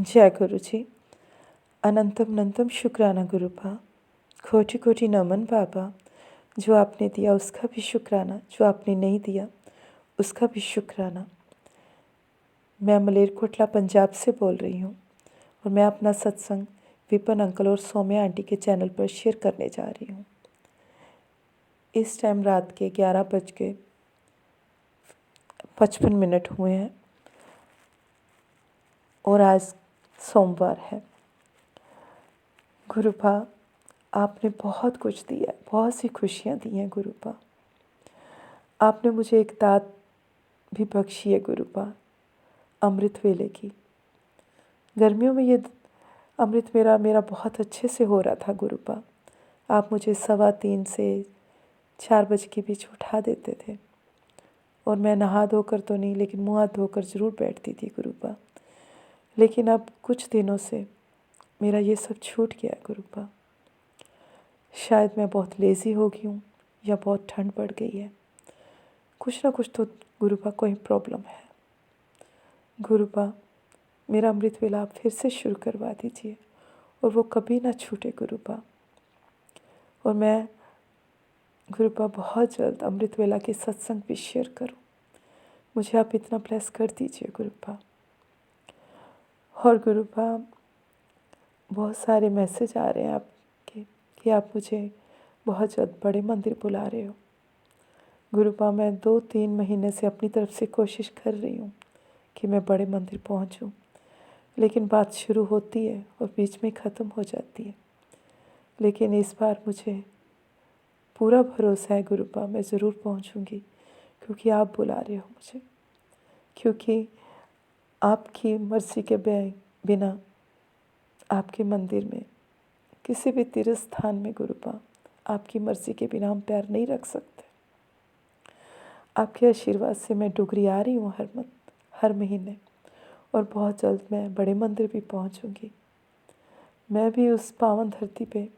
जय गुरु जी। अनंतम अनंतम शुक्राना गुरुपा। कोटि कोटि नमन बाबा। जो आपने दिया उसका भी शुक्राना, जो आपने नहीं दिया उसका भी शुक्राना। मैं मलेरकोटला पंजाब से बोल रही हूँ और मैं अपना सत्संग विपन अंकल और सौम्या आंटी के चैनल पर शेयर करने जा रही हूँ। इस टाइम रात के 11:55 हुए हैं और आज सोमवार है। गुरुपा, आपने बहुत कुछ दिया, बहुत सी खुशियाँ दी हैं गुरुपा। आपने मुझे एक दात भी बख्शी है गुरुपा, अमृत वेले की। गर्मियों में ये अमृत मेरा बहुत अच्छे से हो रहा था गुरुपा। आप मुझे 3:15 से 4 बजे के बीच उठा देते थे और मैं नहा धोकर तो नहीं, लेकिन मुँह हाथ धोकर ज़रूर बैठती थी गुरुपा। लेकिन अब कुछ दिनों से मेरा ये सब छूट गया गुरुपा। शायद मैं बहुत लेज़ी हो गई हूँ या बहुत ठंड पड़ गई है। कुछ ना कुछ तो गुरुपा कोई प्रॉब्लम है। गुरुपा, मेरा अमृत वेला आप फिर से शुरू करवा दीजिए और वो कभी ना छूटे गुरुपा। और मैं गुरुपा बहुत जल्द अमृत वेला के सत्संग भी शेयर करूं। मुझे आप इतना ब्लेस कर दीजिए गुरुपा। और गुरुपा, बहुत सारे मैसेज आ रहे हैं आपके कि आप मुझे बहुत जल्द बड़े मंदिर बुला रहे हो। गुरुपा, मैं 2-3 महीने से अपनी तरफ से कोशिश कर रही हूँ कि मैं बड़े मंदिर पहुँचूँ, लेकिन बात शुरू होती है और बीच में ख़त्म हो जाती है। लेकिन इस बार मुझे पूरा भरोसा है गुरुपा, मैं ज़रूर पहुँचूँगी, क्योंकि आप बुला रहे हो मुझे। क्योंकि आपकी मर्ज़ी के बिना आपके मंदिर में, किसी भी तीर्थ स्थान में गुरुपा, आपकी मर्ज़ी के बिना हम पैर नहीं रख सकते। आपके आशीर्वाद से मैं डुगरी आ रही हूँ हर महीने, और बहुत जल्द मैं बड़े मंदिर भी पहुँचूँगी। मैं भी उस पावन धरती पे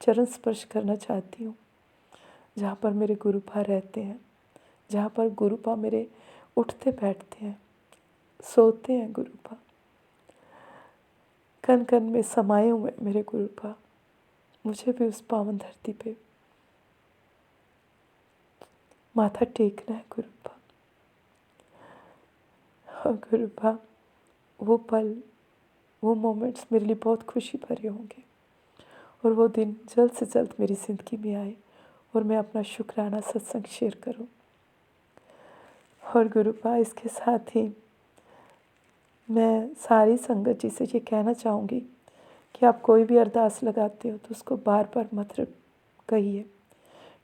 चरण स्पर्श करना चाहती हूँ जहाँ पर मेरे गुरुपा रहते हैं, जहाँ पर गुरुपा मेरे उठते बैठते हैं, सोते हैं गुरुपा। कण कण में समाये हुए मेरे गुरुपा। मुझे भी उस पावन धरती पे माथा टेकना है गुरुपा। और गुरुपा, वो पल, वो मोमेंट्स मेरे लिए बहुत खुशी भरे होंगे और वो दिन जल्द से जल्द मेरी ज़िंदगी में आए और मैं अपना शुक्राना सत्संग शेयर करूं। और गुरुपा, इसके साथ ही मैं सारी संगत जी से ये कहना चाहूँगी कि आप कोई भी अरदास लगाते हो तो उसको बार बार मत कहिए,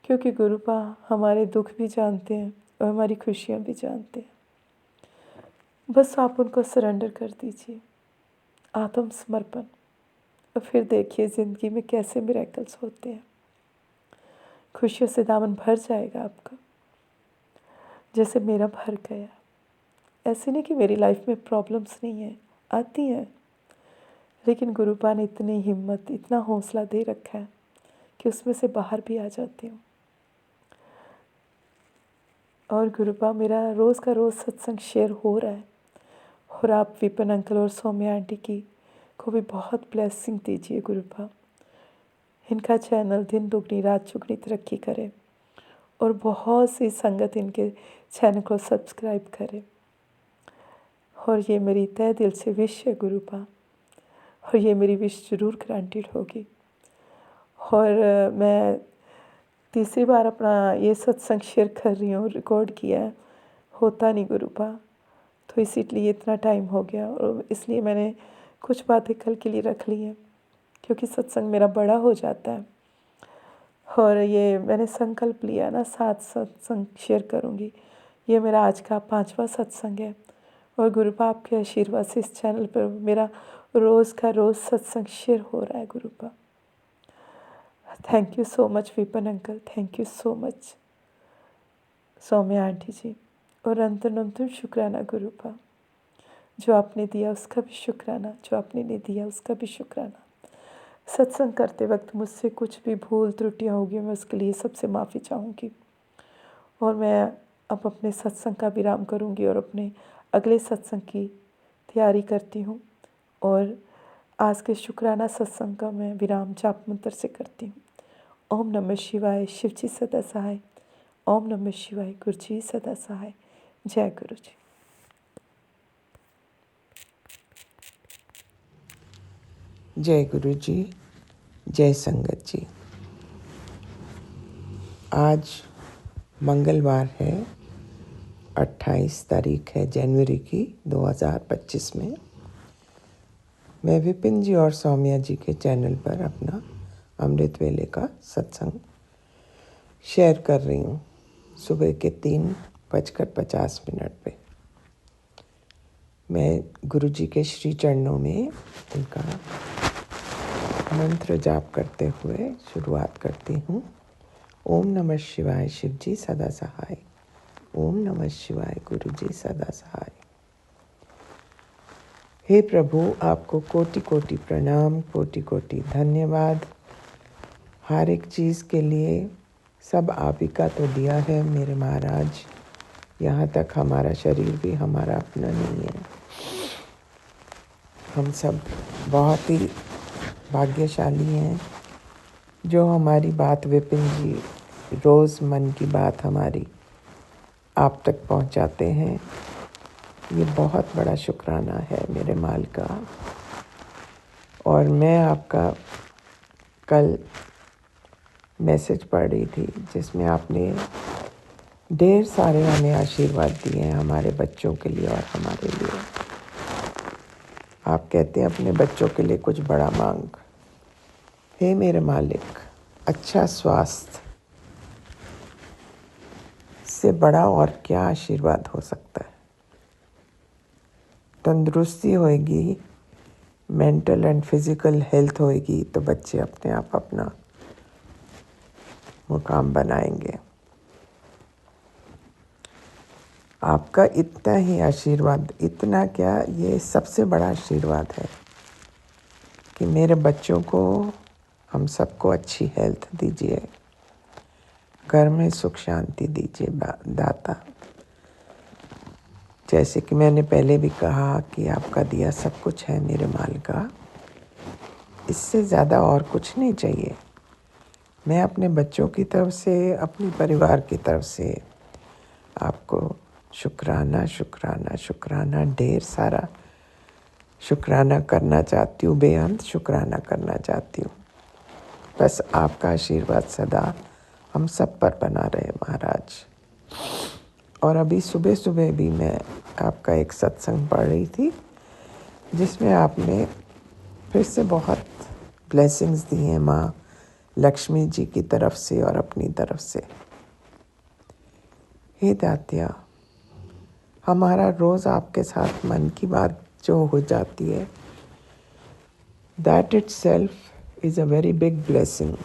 क्योंकि गुरुपा हमारे दुख भी जानते हैं और हमारी खुशियाँ भी जानते हैं। बस आप उनको सरेंडर कर दीजिए, आत्मसमर्पण, और फिर देखिए ज़िंदगी में कैसे मिरेकल्स होते हैं। खुशियों से दामन भर जाएगा आपका, जैसे मेरा भर गया। ऐसे नहीं कि मेरी लाइफ में प्रॉब्लम्स नहीं हैं, आती हैं, लेकिन गुरुपा ने इतनी हिम्मत, इतना हौसला दे रखा है कि उसमें से बाहर भी आ जाती हूँ। और गुरुपा, मेरा रोज़ का रोज़ सत्संग शेयर हो रहा है और आप विपिन अंकल और सौम्या आंटी की को भी बहुत ब्लेसिंग दीजिए गुरुपा। इनका चैनल दिन दुगनी रात चुगनी तरक्की करे और बहुत सी संगत इनके चैनल को सब्सक्राइब करे। और ये मेरी तहे दिल से विश है गुरुपा, और ये मेरी विश ज़रूर ग्रांटेड होगी। और मैं तीसरी बार अपना ये सत्संग शेयर कर रही हूँ, रिकॉर्ड किया है, होता नहीं गुरुपा, तो इसीलिए इतना टाइम हो गया। और इसलिए मैंने कुछ बातें कल के लिए रख ली हैं, क्योंकि सत्संग मेरा बड़ा हो जाता है। और ये मैंने संकल्प लिया ना, 7 सत्संग शेयर करूँगी। ये मेरा आज का 5वां सत्संग है और गुरुपा आपके आशीर्वाद से इस चैनल पर मेरा रोज़ का रोज़ सत्संग शेयर हो रहा है गुरुपा। Thank you so much Vipin uncle, thank you so much Saumya aunty ji. और अंतर्नतम शुक्राना गुरुपा, जो आपने दिया उसका भी शुक्राना, जो आपने नहीं दिया उसका भी शुक्राना। सत्संग करते वक्त मुझसे कुछ भी भूल त्रुटियाँ होगी, मैं उसके लिए सबसे माफ़ी चाहूँगी। और मैं अब अपने सत्संग का विराम करूँगी और अपने अगले सत्संग की तैयारी करती हूँ। और आज के शुक्राना सत्संग का मैं विराम जाप मंत्र से करती हूँ। ओम नमः शिवाय, शिव जी सदा सहाय। ओम नमः शिवाय, गुरु जी सदा सहाय। जय गुरु जी। जय गुरु जी, जय संगत जी। आज मंगलवार है, 28 तारीख है जनवरी की 2025 में। मैं विपिन जी और सौम्या जी के चैनल पर अपना अमृत वेले का सत्संग शेयर कर रही हूँ सुबह के 3:50 पे। मैं गुरु जी के श्री चरणों में उनका मंत्र जाप करते हुए शुरुआत करती हूँ। ओम नमः शिवाय, शिव जी सदा सहाय। ओम नमः शिवाय, गुरु जी सदा सहाय। हे प्रभु, आपको कोटि कोटि प्रणाम, कोटि कोटि धन्यवाद। हर एक चीज़ के लिए सब आप ही का तो दिया है मेरे महाराज। यहाँ तक हमारा शरीर भी हमारा अपना नहीं है। हम सब बहुत ही भाग्यशाली हैं जो हमारी बात विपिन जी रोज़ मन की बात हमारी आप तक पहुँचाते हैं। ये बहुत बड़ा शुक्राना है मेरे माल का। और मैं आपका कल मैसेज पढ़ रही थी जिसमें आपने ढेर सारे हमें आशीर्वाद दिए हैं हमारे बच्चों के लिए और हमारे लिए। आप कहते हैं अपने बच्चों के लिए कुछ बड़ा मांग। हे मेरे मालिक, अच्छा स्वास्थ्य से बड़ा और क्या आशीर्वाद हो सकता है। तंदुरुस्ती होएगी, मेंटल एंड फिजिकल हेल्थ होएगी तो बच्चे अपने आप अपना मुकाम बनाएंगे। आपका इतना ही आशीर्वाद, इतना क्या, ये सबसे बड़ा आशीर्वाद है कि मेरे बच्चों को, हम सबको अच्छी हेल्थ दीजिए, घर में सुख शांति दीजिए दाता। जैसे कि मैंने पहले भी कहा कि आपका दिया सब कुछ है मेरे माल का, इससे ज़्यादा और कुछ नहीं चाहिए। मैं अपने बच्चों की तरफ से, अपने परिवार की तरफ से आपको शुक्राना शुक्राना शुक्राना, ढेर सारा शुक्राना करना चाहती हूँ, बेअंत शुक्राना करना चाहती हूँ। बस आपका आशीर्वाद सदा हम सब पर बना रहे महाराज। और अभी सुबह सुबह भी मैं आपका एक सत्संग पढ़ रही थी जिसमें आपने फिर से बहुत ब्लेसिंग्स दी हैं माँ लक्ष्मी जी की तरफ से और अपनी तरफ से। हे दात्या, हमारा रोज़ आपके साथ मन की बात जो हो जाती है, that itself is a very big blessing.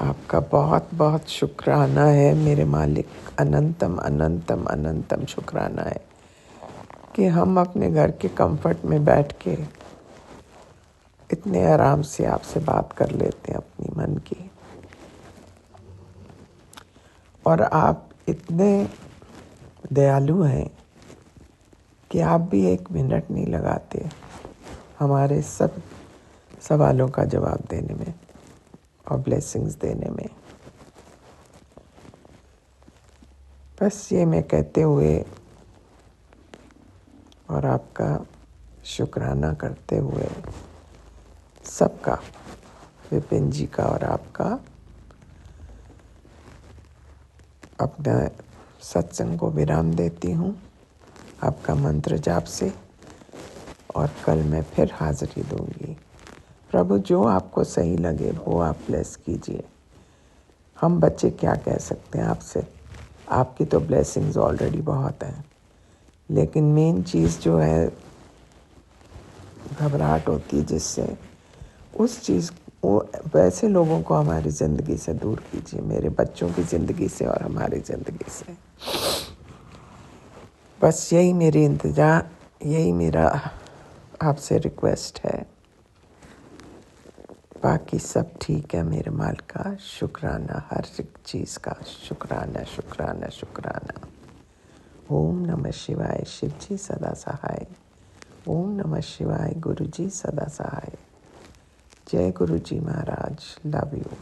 आपका बहुत बहुत शुक्राना है मेरे मालिक। अनंतम अनंतम अनंतम शुक्राना है कि हम अपने घर के कंफर्ट में बैठ के इतने आराम से आपसे बात कर लेते हैं अपनी मन की। और आप इतने दयालु हैं कि आप भी 1 मिनट नहीं लगाते हमारे सब सवालों का जवाब देने में और ब्लेसिंग्स देने में। बस ये मैं कहते हुए और आपका शुक्राना करते हुए सबका, विपिन जी का और आपका, अपना सत्संग को विराम देती हूँ आपका मंत्र जाप से। और कल मैं फिर हाजिरी दूंगी। प्रभु, जो आपको सही लगे वो आप ब्लेस कीजिए। हम बच्चे क्या कह सकते हैं आपसे, आपकी तो ब्लेसिंग्स ऑलरेडी बहुत हैं। लेकिन मेन चीज़ जो है, घबराहट होती है जिससे, उस चीज़ वो वैसे लोगों को हमारी ज़िंदगी से दूर कीजिए, मेरे बच्चों की ज़िंदगी से और हमारी ज़िंदगी से। बस यही मेरी इंतजार, यही मेरा आपसे रिक्वेस्ट है। बाकी सब ठीक है मेरे माल का। शुक्राना, हर एक चीज़ का शुक्राना शुक्राना शुक्राना। ओम नमः शिवाय, शिव जी सदा सहाय। ओम नमः शिवाय। गुरु जी सदा सहाय। जय गुरु जी महाराज। Love you.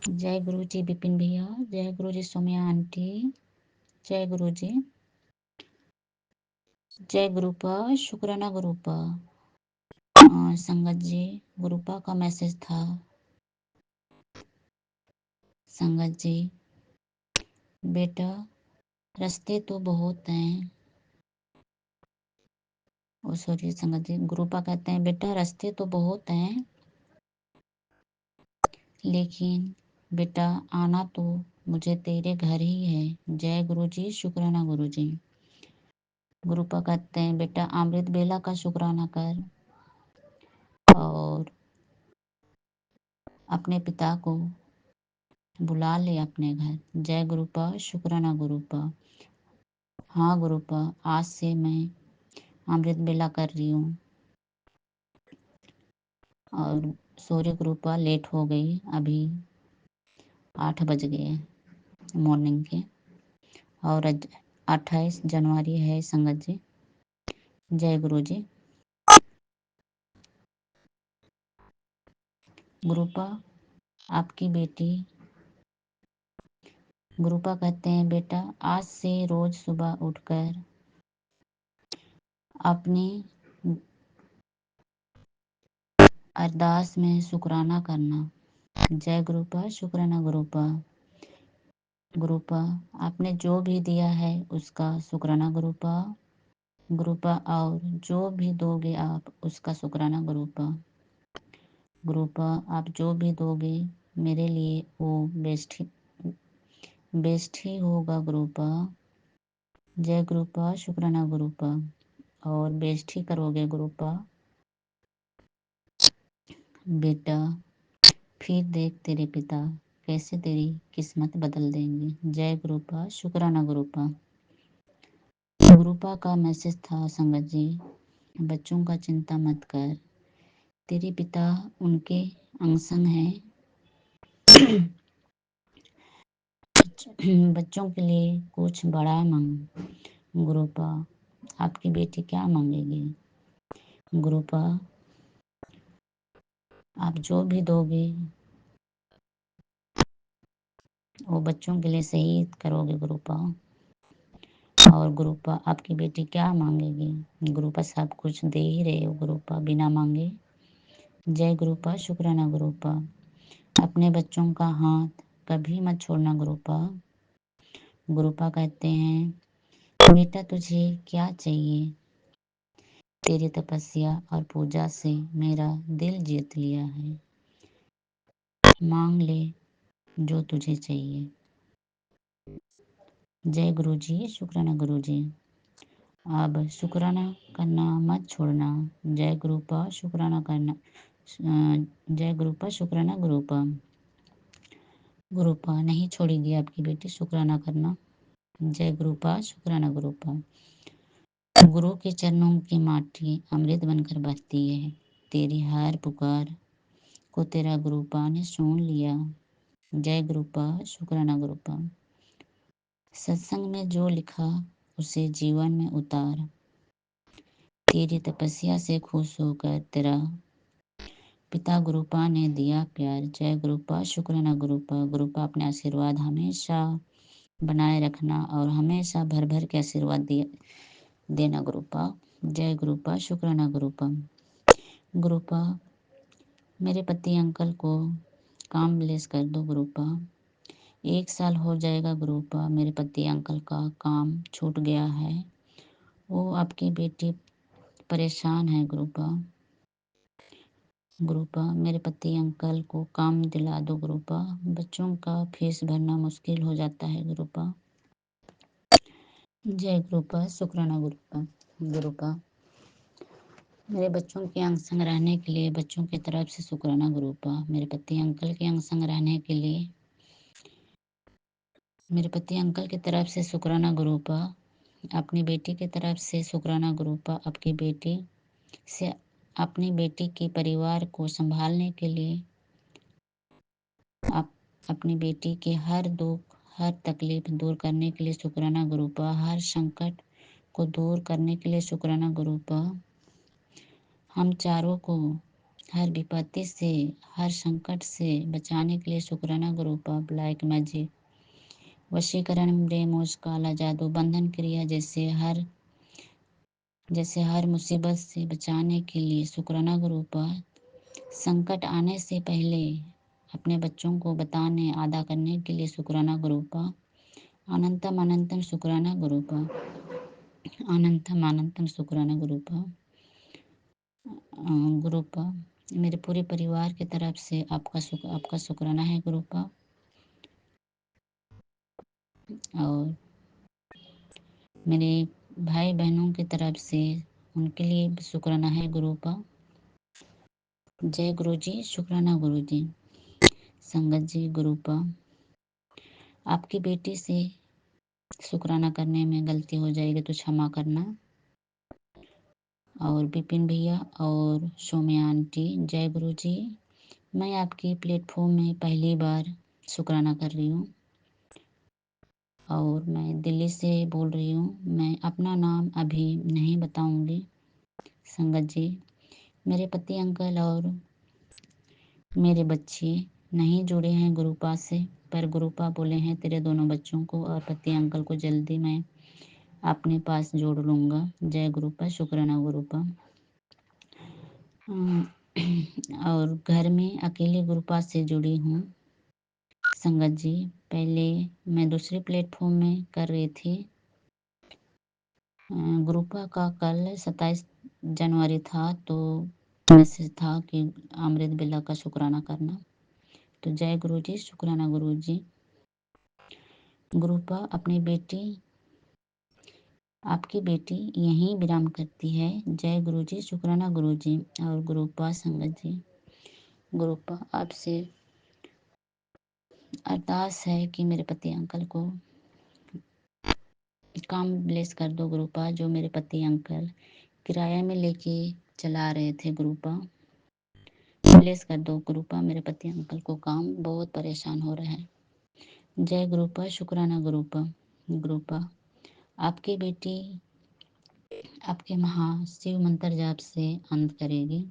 जय गुरु जी विपिन भैया। जय गुरु जी सोम्या आंटी। जय गुरु जी। जय गुरुपा। शुक्राना गुरुपा। संगत जी, गुरुपा का मैसेज था। संगत जी, बेटा रास्ते तो बहुत हैं। ओ सॉरी संगत जी, गुरुपा कहते हैं बेटा रास्ते तो बहुत हैं, लेकिन बेटा आना तो मुझे तेरे घर ही है। जय गुरु जी। शुक्राना गुरु जी। गुरुपा कहते हैं बेटा अमृत बेला का शुक्राना कर और अपने पिता को बुला ले अपने घर। जय गुरुपा। शुक्राना गुरुपा। हाँ गुरुपा, आज से मैं अमृत बेला कर रही हूँ और सूर्य गुरुपा लेट हो गई, अभी 8 बज गए मॉर्निंग के और आज 28 जनवरी है संगत जी। जय गुरु जी। गुरुपा आपकी बेटी गुरुपा कहते हैं बेटा आज से रोज सुबह उठकर अपनी अरदास में शुक्राना करना। जय गुरुपा। शुक्राना गुरुपा। गुरुपा आपने जो भी दिया है उसका शुक्राना गुरुपा। गुरुपा और जो भी दोगे आप उसका शुक्राना गुरुपा। गुरुपा आप जो भी दोगे मेरे लिए वो बेस्ट ही होगा गुरुपा। जय गुरुपा। शुक्राना गुरुपा। और बेस्ट ही करोगे गुरुपा। बेटा फिर देख तेरे पिता कैसे तेरी किस्मत बदल देंगे। जय गुरुपा। शुक्राना गुरुपा। गुरुपा का मैसेज था संगत जी, बच्चों का चिंता मत कर, तेरे पिता उनके अंग संग हैं। बच्चों के लिए कुछ बड़ा मांग। गुरुपा आपकी बेटी क्या मांगेगी। गुरुपा आप जो भी दोगे वो बच्चों के लिए सही करोगे गुरुपा। और गुरुपा आपकी बेटी क्या मांगेगी। गुरुपा सब कुछ दे ही रहे हो गुरुपा बिना मांगे। जय गुरुपा। शुक्राना गुरुपा। अपने बच्चों का हाथ कभी मत छोड़ना गुरुपा। गुरुपा कहते हैं बेटा तुझे क्या चाहिए, तेरी तपस्या और पूजा से मेरा दिल जीत लिया है, मांग ले जो तुझे चाहिए। जय गुरु जी। शुक्राना गुरु जी। अब शुक्राना करना मत छोड़ना। जय गुरुपा। शुक्राना करना। जय गुरुपा। शुक्राना गुरुपा। गुरुपा नहीं छोड़ेगी आपकी बेटी शुक्राना करना। जय गुरुपा। शुक्राना गुरुपा। गुरु के चरणों की माटी अमृत बनकर बहती है, तेरी हर पुकार को तेरा गुरुपा ने सुन लिया। जय गुरुपा। शुक्राना गुरुपा। सत्संग में जो लिखा उसे जीवन में उतार, तेरी तपस्या से खुश होकर तेरा पिता गुरुपा ने दिया प्यार। जय गुरुपा। शुक्राना गुरुपा। गुरुपा अपने आशीर्वाद हमेशा बनाए रखना और हमेशा भर भर के आशीर्वाद देना गुरुपा। जय गुरुपा। शुक्राना गुरुपा। गुरुपा मेरे पति अंकल को काम लेस कर दो गुरुपा। 1 साल हो जाएगा गुरुपा, मेरे पति अंकल का काम छूट गया है, वो आपकी बेटी परेशान है गुरुपा। गुरुपा मेरे पति अंकल को काम दिला दो गुरुपा, बच्चों का फीस भरना मुश्किल हो जाता है गुरुपा। जय गुरुपा। शुक्राना गुरुपा। गुरुपा मेरे बच्चों के अंग संग रहने के लिए बच्चों की तरफ से शुक्राना गुरुपा। मेरे पति अंकल के अंग संग रहने के लिए मेरे पति अंकल की तरफ से शुक्राना गुरुपा। अपनी बेटी की तरफ से शुक्राना गुरुपा। आपकी बेटी से अपनी बेटी के परिवार को संभालने के लिए आप अपनी बेटी के हर दुख हर तकलीफ दूर करने के लिए शुक्राना गुरुपा। हर संकट को दूर करने के लिए शुक्राना गुरुपा। हम चारों को हर विपत्ति से, हर संकट से बचाने के लिए शुक्राना गुरुपा। ब्लैक मैजिक, वशीकरण, ब्रेमोज, काला जादू, बंधन क्रिया जैसे हर मुसीबत से बचाने के लिए शुक्राना गुरुपा। संकट आने से पहले अपने बच्चों को बताने अदा करने के लिए शुक्राना गुरुपा। अनंतम अनंतम शुक्राना गुरुपा। अनंतम अनंतम शुक्राना गुरुपा। गुरुपा, मेरे पूरे परिवार की तरफ से आपका शुक्राना है गुरुपा। और मेरे भाई बहनों की तरफ से उनके लिए भी शुक्राना है गुरुपा। जय गुरु जी, शुक्राना गुरु जी। संगत जी गुरुपा, आपकी बेटी से शुक्राना करने में गलती हो जाएगी तो क्षमा करना। और विपिन भैया और सौम्या आंटी, जय गुरु जी। मैं आपकी प्लेटफॉर्म में पहली बार शुक्राना कर रही हूँ और मैं दिल्ली से बोल रही हूँ। मैं अपना नाम अभी नहीं बताऊंगी। संगत जी, मेरे पति अंकल और मेरे बच्चे नहीं जुड़े हैं गुरुपा से, पर गुरुपा बोले हैं तेरे दोनों बच्चों को और पति अंकल को जल्दी मैं अपने पास जोड़ लूँगा। जय गुरुपा, शुक्राना गुरुपा। और घर में अकेले गुरुपा से जुड़ी हूँ। संगत जी, पहले मैं दूसरे प्लेटफॉर्म में कर रही थी। गुरुपा का कल 27 जनवरी था तो मैसेज था कि अमृत बिल्ला का शुक्राना करना। तो जय गुरु जी, शुक्राना गुरु जी। गुरुपा, आपकी बेटी यहीं विराम करती है। जय गुरु जी, शुक्राना गुरु जी। और गुरुपा, संगत जी, गुरुपा आपसे अरदास है कि मेरे पति अंकल को काम ब्लेस कर दो गुरुपा। जो मेरे पति अंकल किराया में लेके चला रहे थे गुरुपा, ब्लेस कर दो गुरुपा। मेरे पति अंकल को काम बहुत परेशान हो रहा है। जय गुरुपा, शुक्राना गुरुपा। गुरुपा, आपकी बेटी आपके महाशिव मंत्र जाप से अंत करेगी।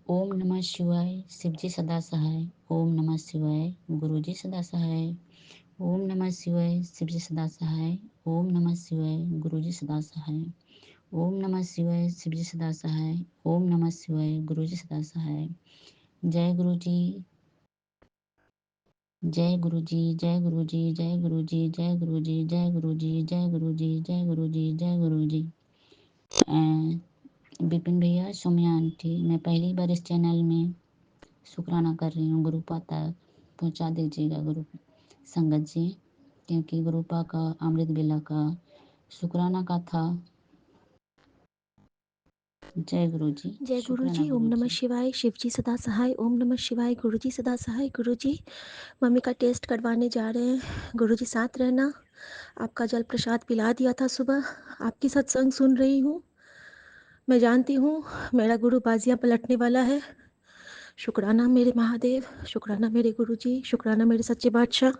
ओम नमः शिवाय, शिवजी सदा सहाय। ओम नमः शिवाय, गुरुजी सदा सहाय। ओम नमः शिवाय, शिवजी सदा सहाय। ओम नमः शिवाय, गुरुजी सदा सहाय। ओम नमः शिवाय, शिवजी सदा सहाय। ओम नमः शिवाय, गुरुजी सदा सहाय। जय गुरु जी, जय गुरु जी, जय गुरु जी, जय गुरु जी, जय गुरु जी, जय गुरु जी, जय गुरु जी, जय गुरु जी, जय गुरु जी। विपिन भैया, सौम्या आंटी, मैं पहली बार इस चैनल में शुक्राना कर रही हूँ। गुरुपा तक पहुँचा दीजिएगा गुरु संगत जी, क्योंकि गुरुपा का अमृत बेला का शुक्राना का था। जय गुरु जी, जय गुरु शुक्राना जी। ओम गुरु नमः जी। शिवाय, शिवजी सदा सहाय। ओम नमः शिवाय, गुरुजी सदा सहाय। गुरुजी, मम्मी का टेस्ट करवाने जा रहे हैं। गुरुजी साथ रहना। आपका जल प्रसाद पिला दिया था सुबह। आपकी सत्संग सुन रही हूँ। मैं जानती हूँ मेरा गुरु बाजियाँ पलटने वाला है। शुक्राना मेरे महादेव, शुक्राना मेरे गुरुजी, शुक्राना मेरे सच्चे बादशाह।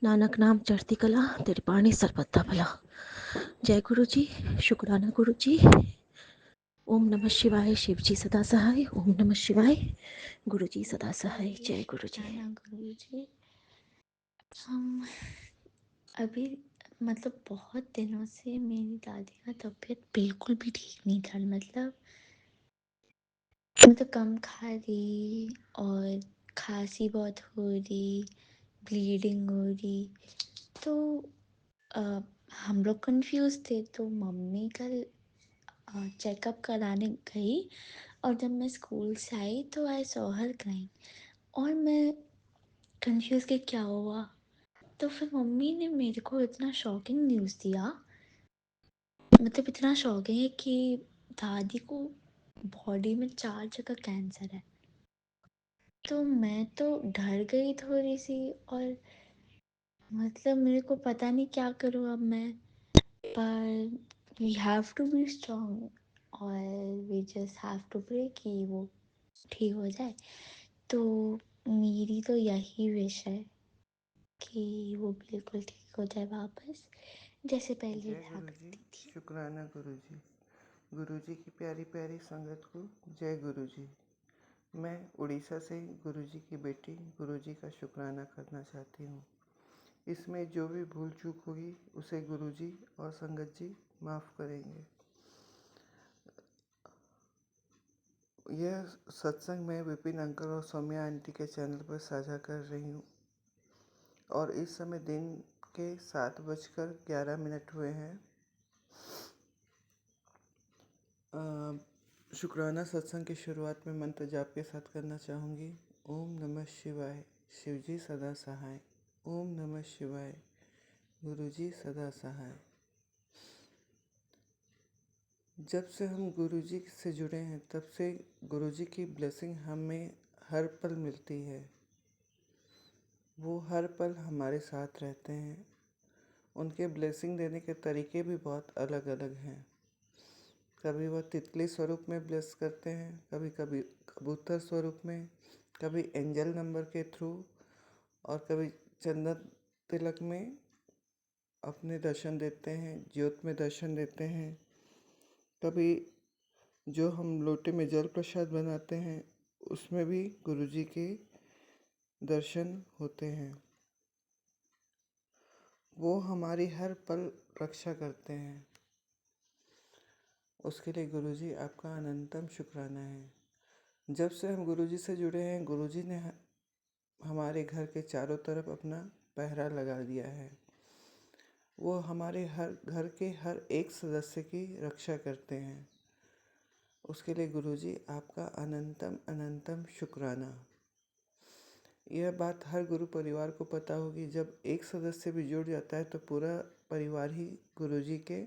नानक नाम चढ़ती कला, तेरी पानी सरबत्ता भला। जय गुरु जी, शुक्राना गुरु जी। ओम नमः शिवाय, शिवजी सदा सहाय। ओम नमः शिवाय, गुरुजी सदा सहाय। जय गुरु जी। गुरु जी, हम अभी मतलब बहुत दिनों से मेरी दादी का तबीयत बिल्कुल भी ठीक नहीं था। मतलब कम खा रही और खांसी बहुत हो रही, ब्लीडिंग हो रही। तो अ, हम लोग कंफ्यूज थे। तो मम्मी कल चेकअप कराने गई और जब मैं स्कूल से आई तो आई सॉ हर क्राइंग और मैं कंफ्यूज कि क्या हुआ। तो फिर मम्मी ने मेरे को इतना शॉकिंग न्यूज़ दिया, मतलब इतना शॉकिंग है कि दादी को बॉडी में 4 जगह कैंसर है। तो मैं तो डर गई थोड़ी सी और मतलब मेरे को पता नहीं क्या करूँ अब मैं। पर we have to be strong और we just have to pray कि वो ठीक हो जाए। तो मेरी तो यही विश है कि वो बिल्कुल ठीक हो जाए वापस। जैसे पहले जय रहा गुरुजी। करती थी। शुक्राना गुरुजी। गुरुजी की प्यारी प्यारी संगत को जय गुरुजी। मैं उड़ीसा से गुरुजी की बेटी गुरुजी का शुक्राना करना चाहती हूँ। इसमें जो भी भूल चूक होगी उसे गुरुजी और संगत जी माफ़ करेंगे। यह सत्संग मैं विपिन अंकल और सौम्या आंटी के चैनल पर साझा कर रही हूँ और इस समय दिन के 7:11 हुए हैं। शुक्राना सत्संग की शुरुआत में मंत्र जाप के साथ करना चाहूँगी। ओम नमः शिवाय, शिवजी सदा सहाय। ओम नमः शिवाय, गुरुजी सदा सहाय। जब से हम गुरुजी से जुड़े हैं तब से गुरुजी की ब्लेसिंग हमें हर पल मिलती है। वो हर पल हमारे साथ रहते हैं। उनके ब्लेसिंग देने के तरीके भी बहुत अलग अलग हैं। कभी वह तितली स्वरूप में ब्लेस करते हैं, कभी कभी कबूतर स्वरूप में, कभी एंजल नंबर के थ्रू और कभी चंदन तिलक में अपने दर्शन देते हैं, ज्योत में दर्शन देते हैं। कभी जो हम लोटे में जल प्रसाद बनाते हैं उसमें भी गुरुजी के दर्शन होते हैं। वो हमारी हर पल रक्षा करते हैं। उसके लिए गुरुजी आपका अनंतम शुक्राना है। जब से हम गुरुजी से जुड़े हैं गुरुजी ने हमारे घर के चारों तरफ अपना पहरा लगा दिया है। वो हमारे हर घर के हर एक सदस्य की रक्षा करते हैं। उसके लिए गुरुजी आपका अनंतम अनंतम शुक्राना। यह बात हर गुरु परिवार को पता होगी, जब एक सदस्य भी जुड़ जाता है तो पूरा परिवार ही गुरुजी के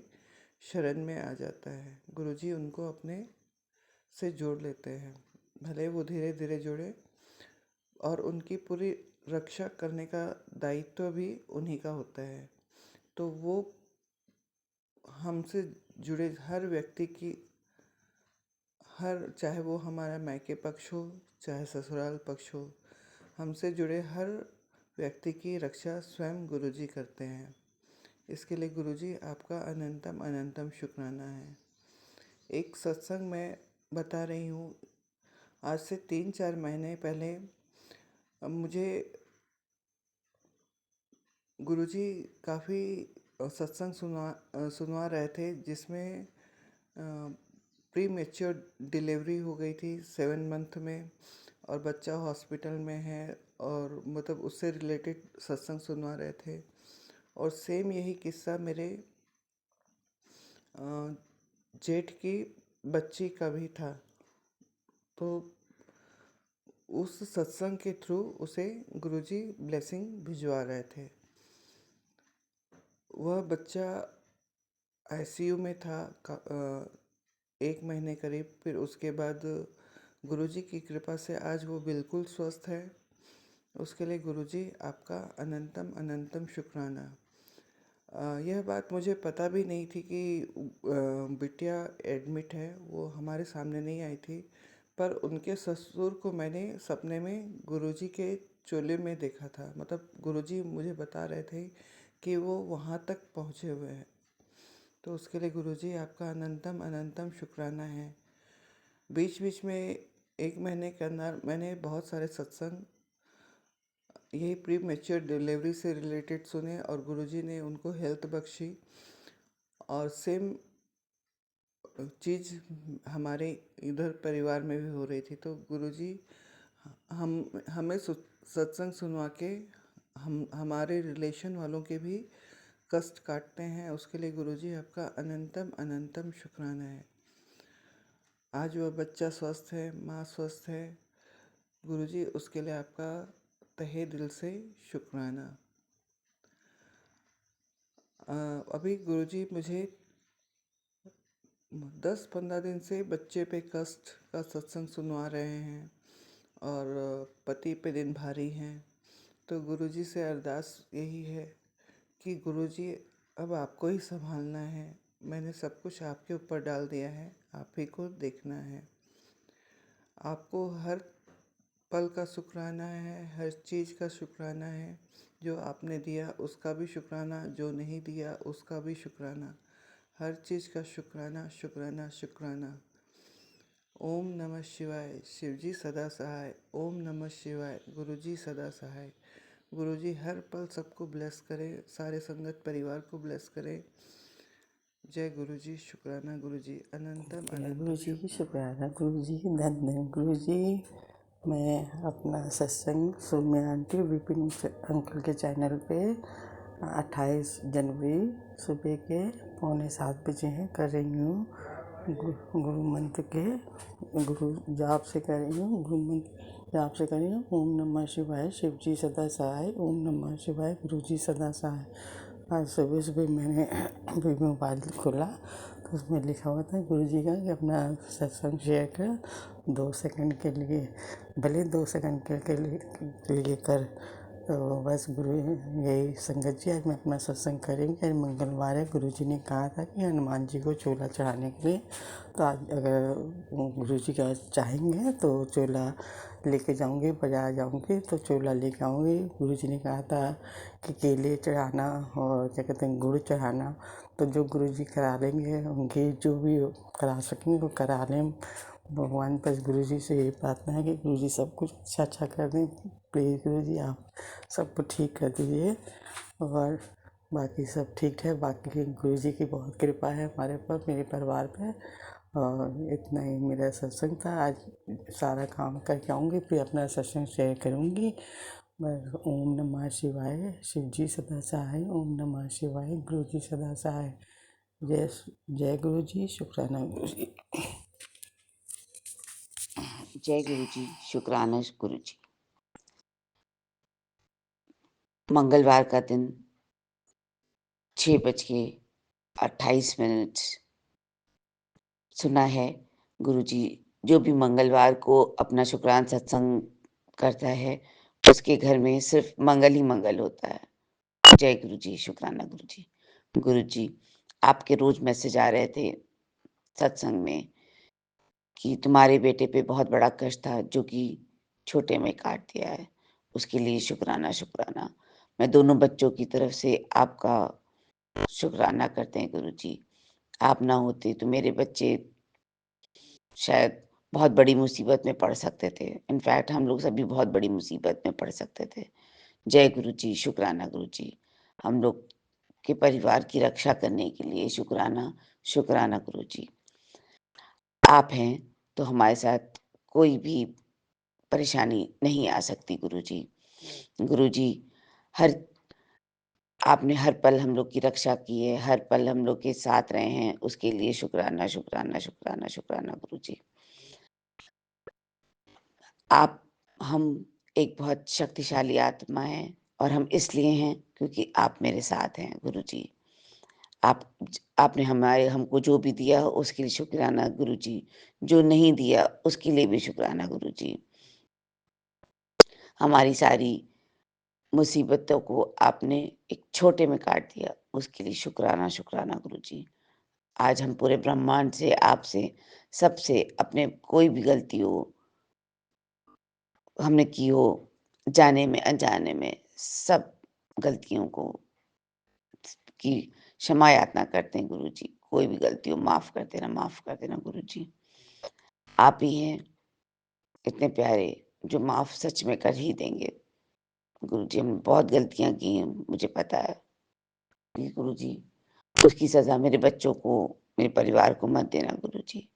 शरण में आ जाता है। गुरुजी उनको अपने से जोड़ लेते हैं, भले वो धीरे धीरे जुड़े, और उनकी पूरी रक्षा करने का दायित्व भी उन्हीं का होता है। तो वो हमसे जुड़े हर व्यक्ति की चाहे वो हमारा मायके पक्ष हो चाहे ससुराल पक्ष हो, हमसे जुड़े हर व्यक्ति की रक्षा स्वयं गुरुजी करते हैं। इसके लिए गुरुजी आपका अनंतम अनंतम शुक्राना है। एक सत्संग मैं बता रही हूँ। आज से 3-4 महीने पहले मुझे गुरुजी काफ़ी सत्संग सुनवा रहे थे, जिसमें प्री मैच्योर डिलीवरी हो गई थी 7 मंथ में और बच्चा हॉस्पिटल में है, और मतलब उससे रिलेटेड सत्संग सुनवा रहे थे। और सेम यही किस्सा मेरे जेठ की बच्ची का भी था। तो उस सत्संग के थ्रू उसे गुरुजी ब्लेसिंग भिजवा रहे थे। वह बच्चा आईसीयू में था 1 महीने करीब। फिर उसके बाद गुरुजी की कृपा से आज वो बिल्कुल स्वस्थ है। उसके लिए गुरुजी आपका अनंतम अनंतम शुक्राना। यह बात मुझे पता भी नहीं थी कि बिटिया एडमिट है, वो हमारे सामने नहीं आई थी। पर उनके ससुर को मैंने सपने में गुरुजी के चोले में देखा था। मतलब गुरुजी मुझे बता रहे थे कि वो वहाँ तक पहुँचे हुए हैं। तो उसके लिए गुरुजी आपका अनंतम अनंतम शुक्राना है। बीच बीच में 1 महीने के अंदर मैंने बहुत सारे सत्संग यही प्री मैच्योर डिलीवरी से रिलेटेड सुने और गुरुजी ने उनको हेल्थ बख्शी। और सेम चीज़ हमारे इधर परिवार में भी हो रही थी। तो गुरुजी हमें सत्संग सुनवा के हमारे रिलेशन वालों के भी कष्ट काटते हैं। उसके लिए गुरुजी आपका अनंतम अनंतम शुक्राना है। आज वह बच्चा स्वस्थ है, माँ स्वस्थ है। गुरुजी उसके लिए आपका तहे दिल से शुक्राना। अभी गुरुजी मुझे 10-15 दिन से बच्चे पे कष्ट का सत्संग सुनवा रहे हैं और पति पे दिन भारी हैं। तो गुरुजी से अरदास यही है कि गुरुजी अब आपको ही संभालना है। मैंने सब कुछ आपके ऊपर डाल दिया है, आप ही को देखना है। आपको हर पल का शुक्राना है, हर चीज़ का शुक्राना है। जो आपने दिया उसका भी शुक्राना, जो नहीं दिया उसका भी शुक्राना। हर चीज़ का शुक्राना, शुक्राना, शुक्राना। ओम नमः शिवाय, शिवजी सदा सहाय। ओम नमः शिवाय, गुरुजी सदा सहाय। गुरुजी हर पल सबको ब्लेस करें, सारे संगत परिवार को ब्लेस करें। जय गुरुजी, शुक्राना गुरुजी, अनंतम जय गुरु अनंतम जी, शुक्राना। शुक्राना गुरु जी, धन्य गुरु जी। मैं अपना सत्संग सौम्या आंटी विपिन अंकल के चैनल पे 28 जनवरी सुबह के 6:45 हैं कर रही हूँ। गुरु मंत्र के गुरु जाप से कर रही हूँ, गुरु मंत्र जाप से कर रही हूँ। ओम नमः शिवाय, शिव जी सदा सहाय। ओम नमः शिवाय, गुरु जी सदा सहाय। आज सुबह सुबह मैंने भी मोबाइल खोला तो उसमें लिखा हुआ था गुरु जी का कि अपना सत्संग शेयर कर 2 सेकंड के लिए, भले 2 सेकंड के लिए कर। तो बस गुरु यही संगत जी, आज मैं अपना सत्संग करेंगे। आज मंगलवार है, गुरु जी ने कहा था कि हनुमान जी को चोला चढ़ाने के लिए, तो आज अगर गुरु जी का चाहेंगे तो चोला लेके जाऊंगी, बाजार जाऊंगी तो चोला लेके आऊंगी। गुरु जी ने कहा था कि केले चढ़ाना और क्या कहते हैं गुड़ चढ़ाना, तो जो गुरु जी करा लेंगे, उनकी जो भी करा सकेंगे वो करा लें। भगवान बस गुरु जी से यही प्रार्थना है कि गुरु जी सब कुछ अच्छा अच्छा कर दें। प्लीज़ गुरु जी आप सबको ठीक कर दीजिए और बाकी सब ठीक है। बाकी गुरु जी की बहुत कृपा है हमारे पर, मेरे परिवार पे। और इतना ही मेरा सत्संग था। आज सारा काम करके आऊँगी, फिर अपना सत्संग शेयर करूँगी। बस ओम नमः शिवाय, शिव जी सदा सहाय। ओम नमः शिवाय, गुरु जी सदा सहाय। जय जय गुरु जी, शुक्राना गुरु जी। जय गुरु जी, शुक्राना गुरु जी। मंगलवार का दिन 6:28 सुना है। गुरु जी जो भी मंगलवार को अपना शुक्रान सत्संग करता है उसके घर में सिर्फ मंगल ही मंगल होता है। जय गुरु जी, शुक्राना गुरु जी। गुरु जी आपके रोज मैसेज आ रहे थे सत्संग में कि तुम्हारे बेटे पे बहुत बड़ा कष्ट था जो कि छोटे में काट दिया है, उसके लिए शुक्राना शुक्राना। मैं दोनों बच्चों की तरफ से आपका शुक्राना करते हैं गुरु जी। आप ना होते तो मेरे बच्चे शायद बहुत बड़ी मुसीबत में पड़ सकते थे। इनफैक्ट हम लोग सभी बहुत बड़ी मुसीबत में पड़ सकते थे। जय गुरु जी, शुक्राना गुरु जी। हम लोग के परिवार की रक्षा करने के लिए शुक्राना शुक्राना गुरु जी। आप हैं तो हमारे साथ कोई भी परेशानी नहीं आ सकती गुरु जी। गुरु जी हर आपने हर पल हम लोग की रक्षा की है, हर पल हम लोग के साथ रहे हैं, उसके लिए शुक्राना शुक्राना शुक्राना शुक्राना गुरु जी। आप हम एक बहुत शक्तिशाली आत्मा है और हम इसलिए हैं क्योंकि आप मेरे साथ हैं गुरु जी। आपने हमको जो भी दिया उसके लिए शुक्राना गुरु जी, जो नहीं दिया उसके लिए भी शुक्राना गुरु जी। हमारी सारी मुसीबतों को आपने एक छोटे में काट दिया, उसके लिए शुक्राना शुक्राना गुरु जी। आज हम पूरे ब्रह्मांड से, आपसे, सबसे अपने कोई भी गलती हो हमने की हो, जाने में अनजाने में, सब गलतियों को की क्षमा याचना करते हैं गुरु जी। कोई भी गलती हो माफ कर देना गुरु जी। आप ही हैं इतने प्यारे जो माफ सच में कर ही देंगे गुरु जी। हमने बहुत गलतियां की हैं, मुझे पता है कि गुरु जी उसकी सजा मेरे बच्चों को, मेरे परिवार को मत देना गुरु जी।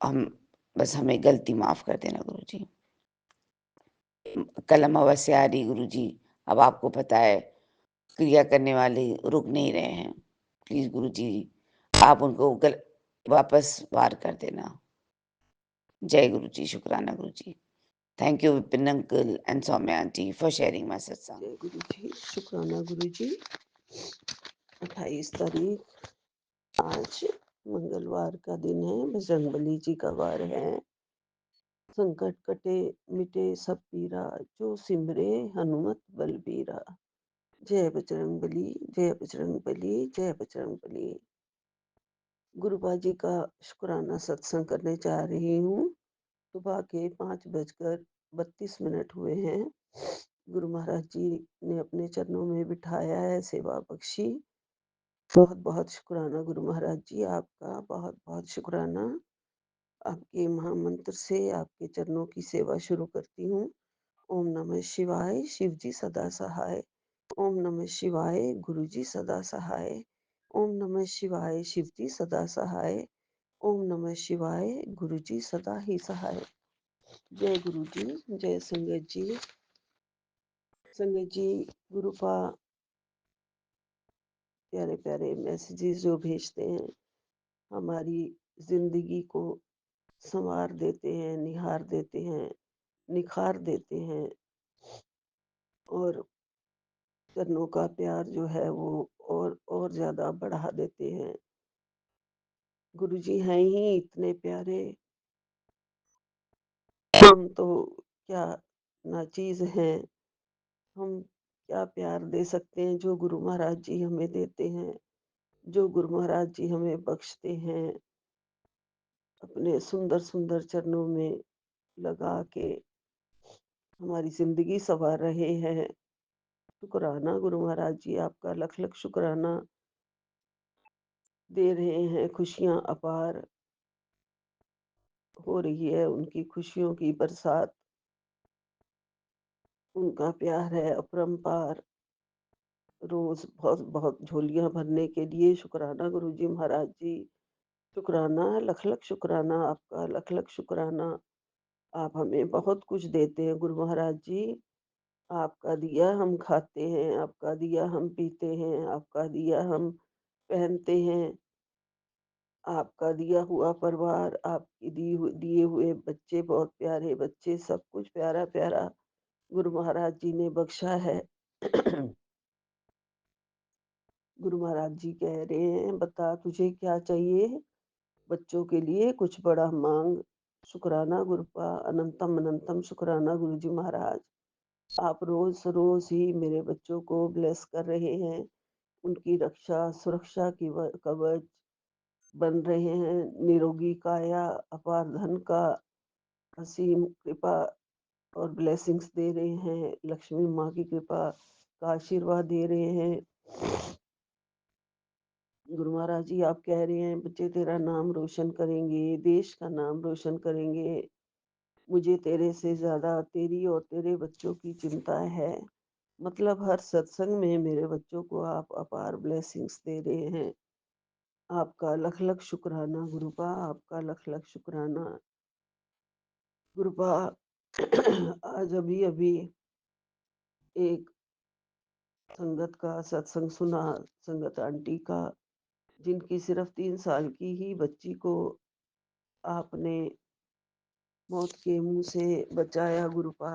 हम बस हमें गलती माफ कर देना गुरु जी। कल अमावस्या आ रही गुरु जी, अब आपको पता है क्रिया करने वाले रुक नहीं रहे हैं। प्लीज गुरु जी आप उनको वापस वार कर देना। जय गुरु जी, शुक्राना Guru ji. Thank you Vipin uncle and Saumya aunty for sharing my satsang. जय गुरु जी, शुक्राना गुरु जी। 28 तारीख आज मंगलवार का दिन है, बजरंगबली जी का वार है। संकट कटे मिटे सब पीरा, जो सिमरे हनुमत बलबीरा। जय बजरंगबली, जय बजरंगबली, जय बजरंगबली। गुरुबा जी का शुक्राना सत्संग करने जा रही हूँ। सुबह के 5:32 हुए हैं। गुरु महाराज जी ने अपने चरणों में बिठाया है, सेवा बख्शी। बहुत बहुत शुक्राना गुरु महाराज जी, आपका बहुत बहुत शुक्राना। आपके महामंत्र से आपके चरणों की सेवा शुरू करती हूँ। ओम नमः शिवाय, शिव जी सदा सहाय। ओम नमः शिवाय, गुरु जी सदा सहाय। ओम नमः शिवाय, शिव जी सदा सहाय। ओम नमः शिवाय, गुरु जी सदा ही सहाय। जय गुरु जी, जय संगत जी। संगत जी, गुरु पा प्यारे प्यारे मैसेजेस जो भेजते हैं, हमारी जिंदगी को संवार देते हैं, निहार देते हैं, निखार देते हैं और चरणों का प्यार जो है वो और ज्यादा बढ़ा देते हैं। गुरुजी हैं ही इतने प्यारे, हम तो क्या नाचीज हैं। हम क्या प्यार दे सकते हैं जो गुरु महाराज जी हमें देते हैं, जो गुरु महाराज जी हमें बख्शते हैं अपने सुंदर सुंदर चरणों में लगा के हमारी जिंदगी संवार रहे हैं। शुक्राना गुरु महाराज जी, आपका लख लख शुक्राना। दे रहे हैं खुशियां अपार हो रही है, उनकी खुशियों की बरसात, उनका प्यार है अपरंपार। रोज बहुत बहुत झोलियां भरने के लिए शुक्राना गुरु जी महाराज जी। शुक्राना, लख लख शुक्राना आपका, लख लख शुक्राना। आप हमें बहुत कुछ देते हैं गुरु महाराज जी। आपका दिया हम खाते हैं, आपका दिया हम पीते हैं, आपका दिया हम पहनते हैं, आपका दिया हुआ परिवार, आपके दिए हुए बच्चे, बहुत प्यारे बच्चे, सब कुछ प्यारा प्यारा गुरु महाराज जी ने बख्शा है। गुरु महाराज जी कह रहे हैं, बता तुझे क्या चाहिए, बच्चों के लिए कुछ बड़ा मांग। शुक्राना गुरुपा, अनंतम अनंतम शुक्राना गुरु जी महाराज। आप रोज रोज ही मेरे बच्चों को ब्लेस कर रहे हैं, उनकी रक्षा सुरक्षा की कवच बन रहे हैं। निरोगी काया, अपार धन का असीम कृपा और ब्लेसिंग्स दे रहे हैं। लक्ष्मी माँ की कृपा का आशीर्वाद दे रहे हैं। गुरु महाराज जी आप कह रहे हैं, बच्चे तेरा नाम रोशन करेंगे, देश का नाम रोशन करेंगे। मुझे तेरे से ज्यादा तेरी और तेरे बच्चों की चिंता है। मतलब हर सत्संग में मेरे बच्चों को आप अपार ब्लेसिंग्स दे रहे हैं। आपका लख लख शुक्राना गुरुपा, आपका लख लख शुक्राना गुरुपा। आज अभी अभी एक संगत का सत्संग सुना, संगत आंटी का, जिनकी सिर्फ 3 साल की ही बच्ची को आपने मौत के मुंह से बचाया गुरुपा।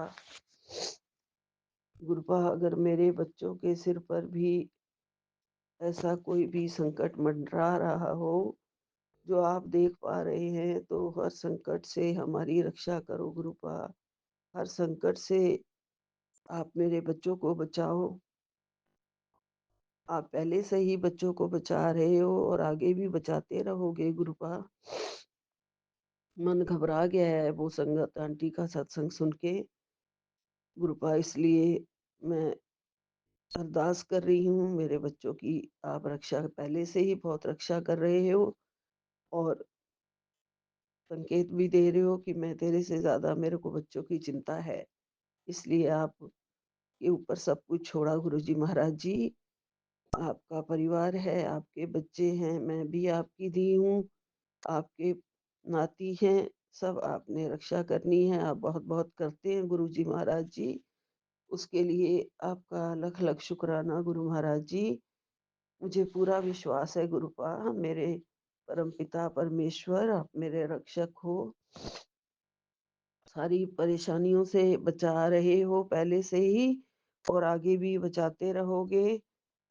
गुरुपा, अगर मेरे बच्चों के सिर पर भी ऐसा कोई भी संकट मंडरा रहा हो जो आप देख पा रहे हैं, तो हर संकट से हमारी रक्षा करो गुरुपा। हर संकट से आप मेरे बच्चों को बचाओ। आप पहले से ही बच्चों को बचा रहे हो और आगे भी बचाते रहोगे गुरुपा। मन घबरा गया है वो संगत आंटी का सत्संग सुन के गुरुपा, इसलिए मैं अरदास कर रही हूँ मेरे बच्चों की। आप रक्षा पहले से ही बहुत रक्षा कर रहे हो और संकेत भी दे रहे हो कि मैं तेरे से ज्यादा मेरे को बच्चों की चिंता है, इसलिए आप के ऊपर सब कुछ छोड़ा गुरु जी महाराज जी। आपका परिवार है, आपके बच्चे हैं, मैं भी आपकी धी हूँ, आपके नाती हैं, सब आपने रक्षा करनी है। आप बहुत बहुत करते हैं गुरु जी महाराज जी, उसके लिए आपका लख लख शुक्राना गुरु महाराज जी। मुझे पूरा विश्वास है गुरुपा, मेरे परम पिता परमेश्वर आप मेरे रक्षक हो। सारी परेशानियों से बचा रहे हो पहले से ही और आगे भी बचाते रहोगे।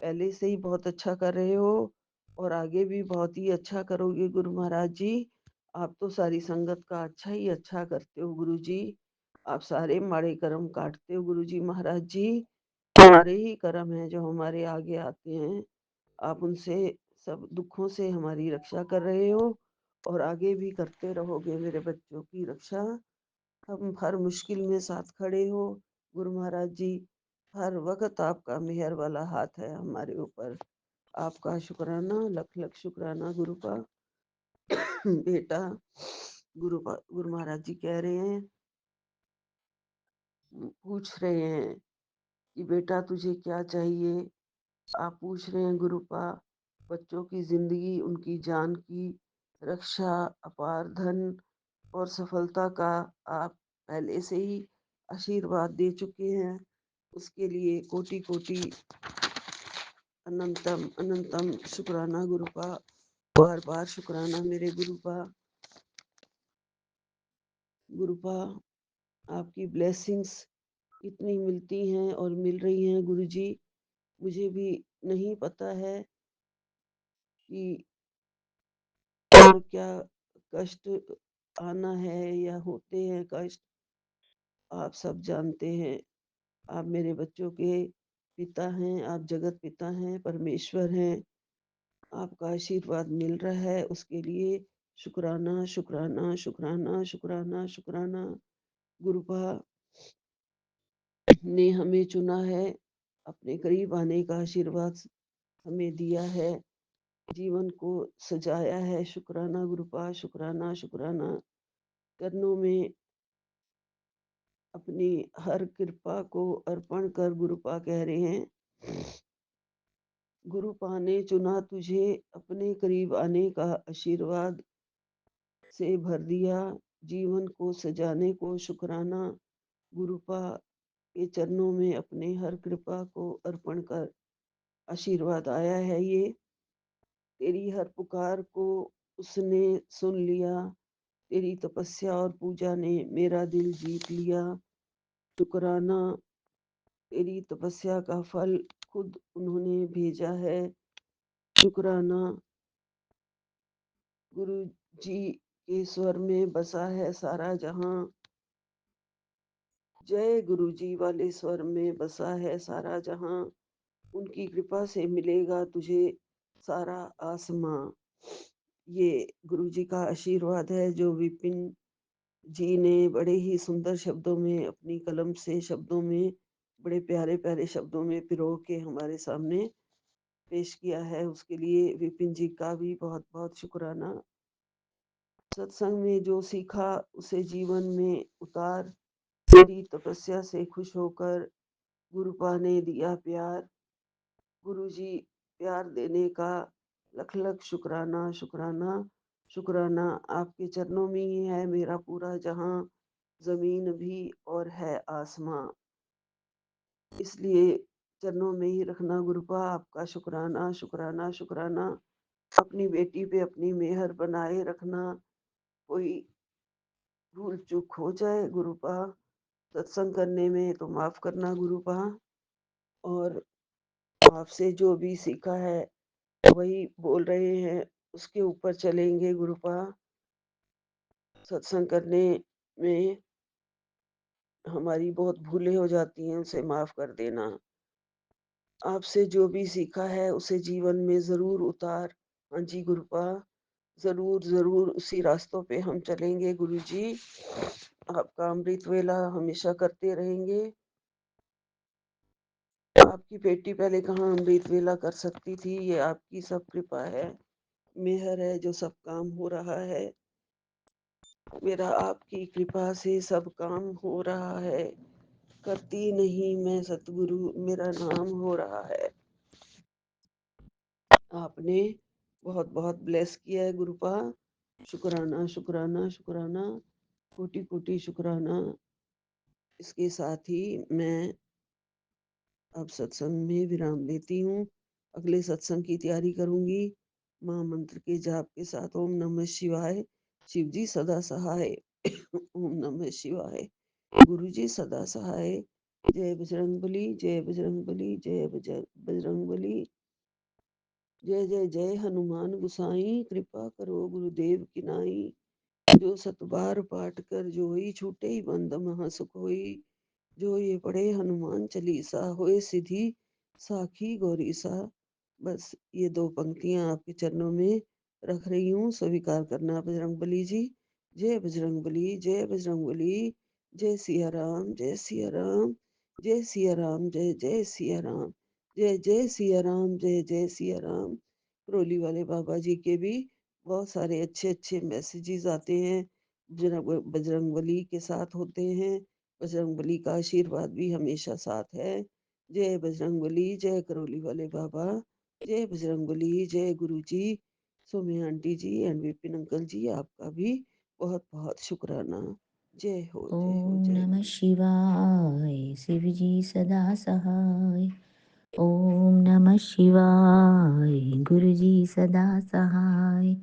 पहले से ही बहुत अच्छा कर रहे हो और आगे भी बहुत ही अच्छा करोगे गुरु महाराज जी। आप तो सारी संगत का अच्छा ही अच्छा करते हो गुरु जी। आप सारे माड़े कर्म काटते हो गुरु जी महाराज जी। हमारे ही कर्म है जो हमारे आगे आते हैं, आप उनसे सब दुखों से हमारी रक्षा कर रहे हो और आगे भी करते रहोगे मेरे बच्चों की रक्षा। हम हर मुश्किल में साथ खड़े हो गुरु महाराज जी। हर वक़्त आपका मेहर वाला हाथ है हमारे ऊपर। आपका शुक्राना, लख लख शुक्राना गुरुपा। बेटा गुरु महाराज जी कह रहे हैं, पूछ रहे हैं कि बेटा तुझे क्या चाहिए। आप पूछ रहे हैं गुरुपा बच्चों की जिंदगी, उनकी जान की रक्षा, अपार धन और सफलता का आप पहले से ही आशीर्वाद दे चुके हैं। उसके लिए कोटि कोटि अनंतम अनंतम शुक्राना गुरुपा। बार बार शुक्राना मेरे गुरुपा। गुरुपा आपकी ब्लेसिंग्स इतनी मिलती हैं और मिल रही हैं गुरुजी। मुझे भी नहीं पता है कि और क्या कष्ट आना है या होते हैं कष्ट, आप सब जानते हैं। आप मेरे बच्चों के पिता हैं, आप जगत पिता हैं, परमेश्वर हैं। आपका आशीर्वाद मिल रहा है, उसके लिए शुक्राना शुक्राना शुक्राना शुक्राना शुक्राना। गुरुपा ने हमें चुना है, अपने करीब आने का आशीर्वाद हमें दिया है, जीवन को सजाया है। शुक्राना गुरुपा, शुक्राना शुक्राना। चरणों में अपनी हर कृपा को अर्पण कर गुरुपा कह रहे हैं, गुरुपा ने चुना तुझे, अपने करीब आने का आशीर्वाद से भर दिया, जीवन को सजाने को शुक्राना। गुरुपा के चरणों में अपने हर कृपा को अर्पण कर आशीर्वाद आया है ये। तेरी हर पुकार को उसने सुन लिया, तेरी तपस्या और पूजा ने मेरा दिल जीत लिया। शुक्राना, तेरी तपस्या का फल खुद उन्होंने भेजा है। शुक्राना, गुरु जी के स्वर में बसा है सारा जहां। जय गुरु जी वाले स्वर में बसा है सारा जहां। उनकी कृपा से मिलेगा तुझे सारा आसमां। ये गुरु जी का आशीर्वाद है जो विपिन जी ने बड़े ही सुंदर शब्दों में, अपनी कलम से शब्दों में, बड़े प्यारे प्यारे शब्दों में पिरो के हमारे सामने पेश किया है। उसके लिए विपिन जी का भी बहुत बहुत शुक्राना। सत्संग में जो सीखा उसे जीवन में उतार, तेरी तपस्या से खुश होकर गुरुपा ने दिया प्यार। गुरु जी प्यार देने का लख लख शुक्राना शुक्राना शुक्राना। आपके चरणों में ही है मेरा पूरा जहां, जमीन भी और है आसमां। इसलिए चरणों में ही रखना गुरुपा, आपका शुक्राना शुक्राना शुक्राना। अपनी बेटी पे अपनी मेहर बनाए रखना। कोई भूल चूक हो जाए गुरुपा सत्संग करने में तो माफ करना गुरुपा। और आपसे जो भी सीखा है वही बोल रहे हैं, उसके ऊपर चलेंगे गुरुपा। सत्संग करने में हमारी बहुत भूलें हो जाती हैं, उसे माफ कर देना। आपसे जो भी सीखा है उसे जीवन में जरूर उतार। हाँ जी गुरुपा, जरूर जरूर उसी रास्तों पे हम चलेंगे गुरु जी। आपका अमृत वेला हमेशा करते रहेंगे। आपकी बेटी पहले कहाँ अमृत वेला कर सकती थी, ये आपकी सब कृपा है, मेहर है जो सब काम हो रहा है। मेरा आपकी कृपा से सब काम हो रहा है, करती नहीं मैं सतगुरु मेरा नाम हो रहा है। आपने बहुत बहुत ब्लेस किया है गुरुपा। शुक्राना शुक्राना शुक्राना, कोटि कोटि शुक्राना। इसके साथ ही मैं अब सत्संग में विराम लेती हूँ। अगले सत्संग की तैयारी करूंगी महामंत्र के जाप के साथ। ओम नमः शिवाय। शिव जी सदा सहाय। ओम नमः शिवाय। गुरु जी सदा सहाय। जय बजरंग बली, जय बजरंग बली, जय बजरंग बली। जय जय जय हनुमान गुसाई, कृपा करो गुरुदेव की नाई। जो सतबार पाठ कर जोई, छूटे ही बंद महा सुख होई। जो ये पढ़े हनुमान चालीसा, होए सिद्धि साखी गौरी सा। बस ये दो पंक्तियां आपके चरणों में रख रही हूँ, स्वीकार करना बजरंग बली जी। जय बजरंग बली, जय बजरंग बली। जय सिया राम, जय सिया राम, जय सिया राम, जय जय सिया राम, जय जय सिया राम, जय जय सिया राम। रोली वाले बाबा जी के भी बहुत सारे अच्छे अच्छे मैसेजेस आते हैं। बजरंगबली के साथ होते हैं। बजरंगबली का आशीर्वाद भी हमेशा साथ है। जय बजरंगबली, जय करौली वाले बाबा, जय बजरंगबली, जय Guru ji. Somya aunty ji and Vipin uncle ji, आपका भी बहुत बहुत शुक्राना। जय हो, जय हो, ओम जय नमः गुरु। शिवाय शिव जी सदा सहाय। ओम नमः शिवाय गुरु जी सदा सहाय।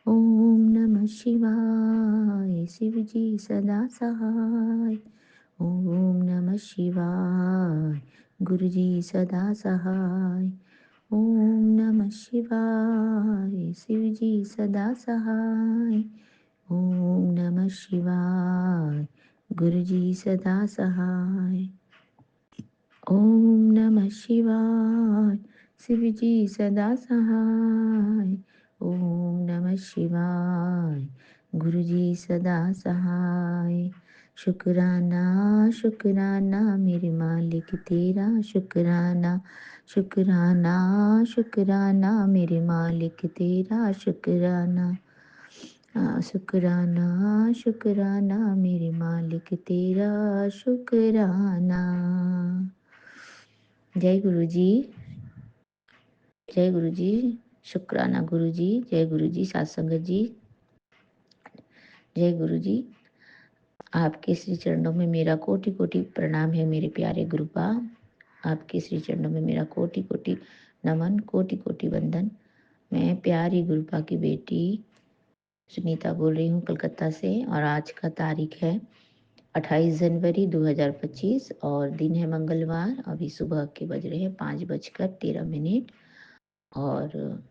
ओम नमः शिवाय शिव जी सदा सहाय। ओम नमः शिवाय गुरु जी सदा सहाय। ओम नमः शिवाय शिव जी सदा सहाय। ओम नमः शिवाय गुरु जी सदा सहाय। ओम नमः शिवाय शिव जी सदा सहाय। ओम नमः शिवाय गुरु जी सदा सहाय। शुक्राना शुक्राना मेरे मालिक तेरा, शुक्राना शुक्राना शुक्राना मेरे मालिक तेरा, शुक्राना शुक्राना शुक्राना मेरे मालिक तेरा, शुक्राना। जय गुरु जी, जय गुरु जी, शुक्राना गुरु जी, जय गुरु जी, सात संगत जी, जय गुरु जी। आपके श्री चरणों में मेरा कोटि कोटि प्रणाम है मेरे प्यारे गुरुपा। आपके श्री चरणों में मेरा कोटि कोटि नमन, कोटि कोटि वंदन। मैं प्यारी गुरुपा की बेटी सुनीता बोल रही हूँ कलकत्ता से, और आज का तारीख है 28 जनवरी 2025 और दिन है मंगलवार। अभी सुबह के बज रहे हैं 5:13। और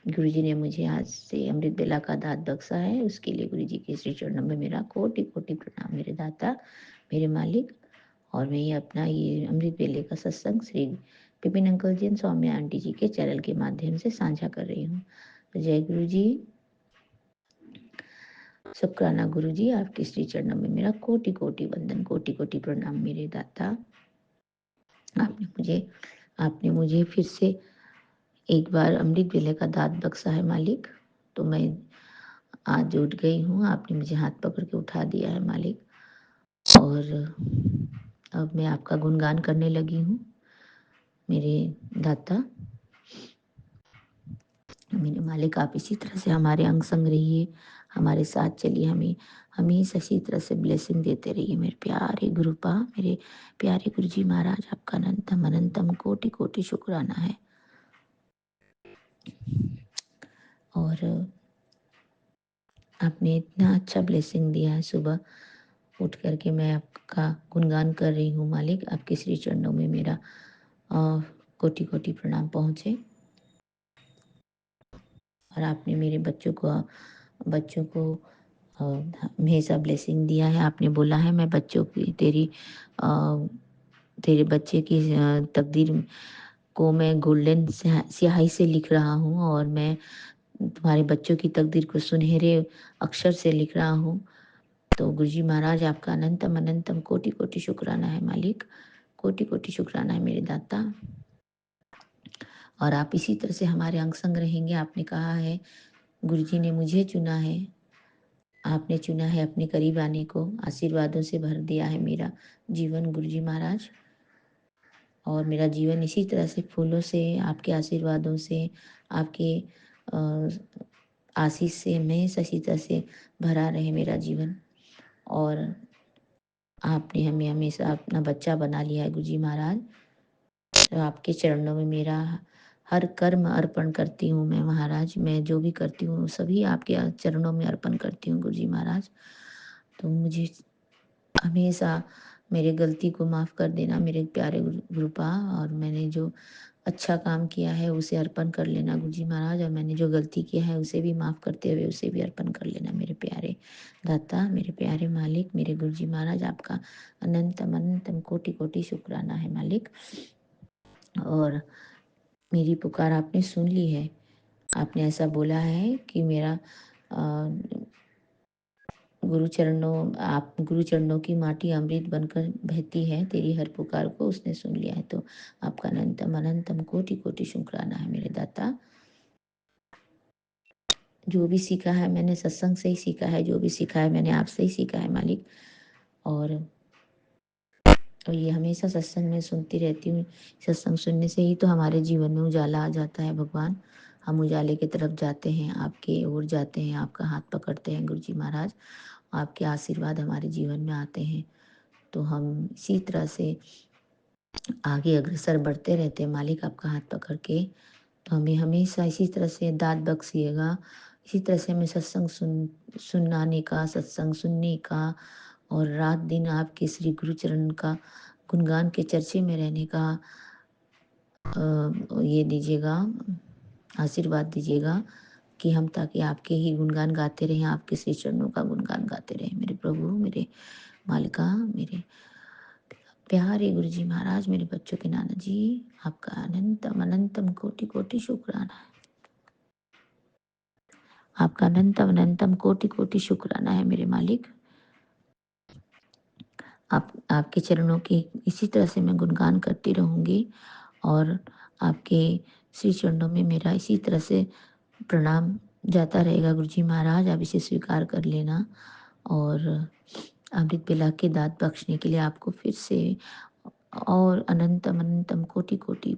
गुरुजी ने मुझे आज से अमृत बेला का दात बख्शा है, उसके लिए गुरुजी के श्री चरणों में मेरा कोटि कोटि प्रणाम मेरे दाता, मेरे मालिक। और मैं ये अपना ये अमृत बेले का सत्संग श्री विपिन अंकल जी, सौम्या आंटी जी के चैनल के माध्यम से साझा कर रही हूँ। तो जय गुरु जी, शुक्राना गुरु जी, आपके श्री चरणों में मेरा कोटि कोटि वंदन, कोटि कोटि प्रणाम मेरे दाता। आपने मुझे फिर से एक बार अमृत वेले का दात बख्शा है मालिक। तो मैं आज उठ गई हूँ, आपने मुझे हाथ पकड़ के उठा दिया है मालिक। और अब मैं आपका गुणगान करने लगी हूँ मेरे दाता, मेरे मालिक। आप इसी तरह से हमारे अंग संग रहिए, हमारे साथ चलिए, हमें हमेशा इसी तरह से ब्लेसिंग देते रहिए मेरे प्यारे गुरुपा, मेरे प्यारे गुरु जी महाराज। आपका अनंतम अनंतम कोटि कोटि शुक्राना है। और आपने इतना अच्छा ब्लेसिंग दिया है, सुबह उठ करके मैं आपका गुणगान कर रही हूँ मालिक। आपके श्री चरणों में मेरा कोटि कोटि प्रणाम पहुँचे। और आपने मेरे बच्चों को हमेशा ब्लेसिंग दिया है। आपने बोला है मैं बच्चों की तेरे बच्चे की तकदीर को मैं गोल्डन स्याही से लिख रहा हूँ, और मैं तुम्हारे बच्चों की तकदीर को सुनहरे अक्षर से लिख रहा हूँ। तो गुरुजी महाराज, आपका अनंतम अनंतम कोटि कोटि शुक्राना है मालिक, कोटि कोटि शुक्राना है मेरे दाता। और आप इसी तरह से हमारे अंग संग रहेंगे। आपने कहा है, गुरुजी ने मुझे चुना है, आपने चुना है अपने करीब आने को। आशीर्वादों से भर दिया है मेरा जीवन गुरुजी महाराज, और मेरा जीवन इसी तरह से फूलों से, आपके आशीर्वादों से, आपके आशीष से हमेशा इसी तरह से भरा रहे मेरा जीवन। और आपने हमें हमेशा अपना बच्चा बना लिया है गुरुजी महाराज। तो आपके चरणों में मेरा हर कर्म अर्पण करती हूँ मैं महाराज। मैं जो भी करती हूँ सभी आपके चरणों में अर्पण करती हूँ गुरुजी महाराज। तो मुझे हमेशा मेरे गलती को माफ़ कर देना मेरे प्यारे गुरुपा, और मैंने जो अच्छा काम किया है उसे अर्पण कर लेना गुरुजी महाराज, और मैंने जो गलती किया है उसे भी माफ़ करते हुए उसे भी अर्पण कर लेना मेरे प्यारे दाता, मेरे प्यारे मालिक, मेरे गुरुजी महाराज। आपका अनंतम अनंतम कोटि कोटि शुक्राना है मालिक। और मेरी पुकार आपने सुन ली है। आपने ऐसा बोला है कि मेरा गुरु चरणों की माटी अमृत बनकर बहती है, तेरी हर पुकार को उसने सुन लिया है। तो आपका अनंतम अनंतम कोटि कोटि शुक्राना है मेरे दाता। जो भी सीखा है मैंने सत्संग से ही सीखा है, जो भी सीखा है मैंने आपसे ही सीखा है मालिक। और ये हमेशा सत्संग में सुनती रहती हूँ। सत्संग सुनने से ही तो हमारे जीवन में उजाला आ जाता है भगवान। हम उजाले की तरफ जाते हैं, आपके ओर जाते हैं, आपका हाथ पकड़ते हैं गुरु जी महाराज। आपके आशीर्वाद हमारे जीवन में आते हैं तो हम इसी तरह से आगे अग्रसर बढ़ते रहते हैं मालिक, आपका हाथ पकड़ के। तो हमें हमेशा इसी तरह से दाद बख्शिएगा, इसी तरह से हमें सत्संग सुनाने का, सत्संग सुनने का और रात दिन आपके श्री गुरुचरण का गुणगान के चर्चे में रहने का ये दीजिएगा, आशीर्वाद दीजिएगा कि हम ताकि आपके ही गुणगान गाते रहें, आपके श्री चरणों का गुणगान गाते रहें। मेरे प्रभु, मेरे मालिका, मेरे प्यारे गुरु जी महाराज, मेरे बच्चों के नाना जी, आपका अनंतम अनंतम कोटि कोटि शुक्राना है। आपका अनंतम अनंतम कोटि कोटि शुक्राना है मेरे मालिक। आपके चरणों की इसी तरह से मैं गुणगान करती रहूंगी और आपके श्री चरणों में मेरा इसी तरह से प्रणाम जाता रहेगा। गुरु जी महाराज, आप इसे स्वीकार कर लेना और अमृत बेला के दात बख्शने के लिए आपको फिर से और अनंतम अनंतम कोटि कोटि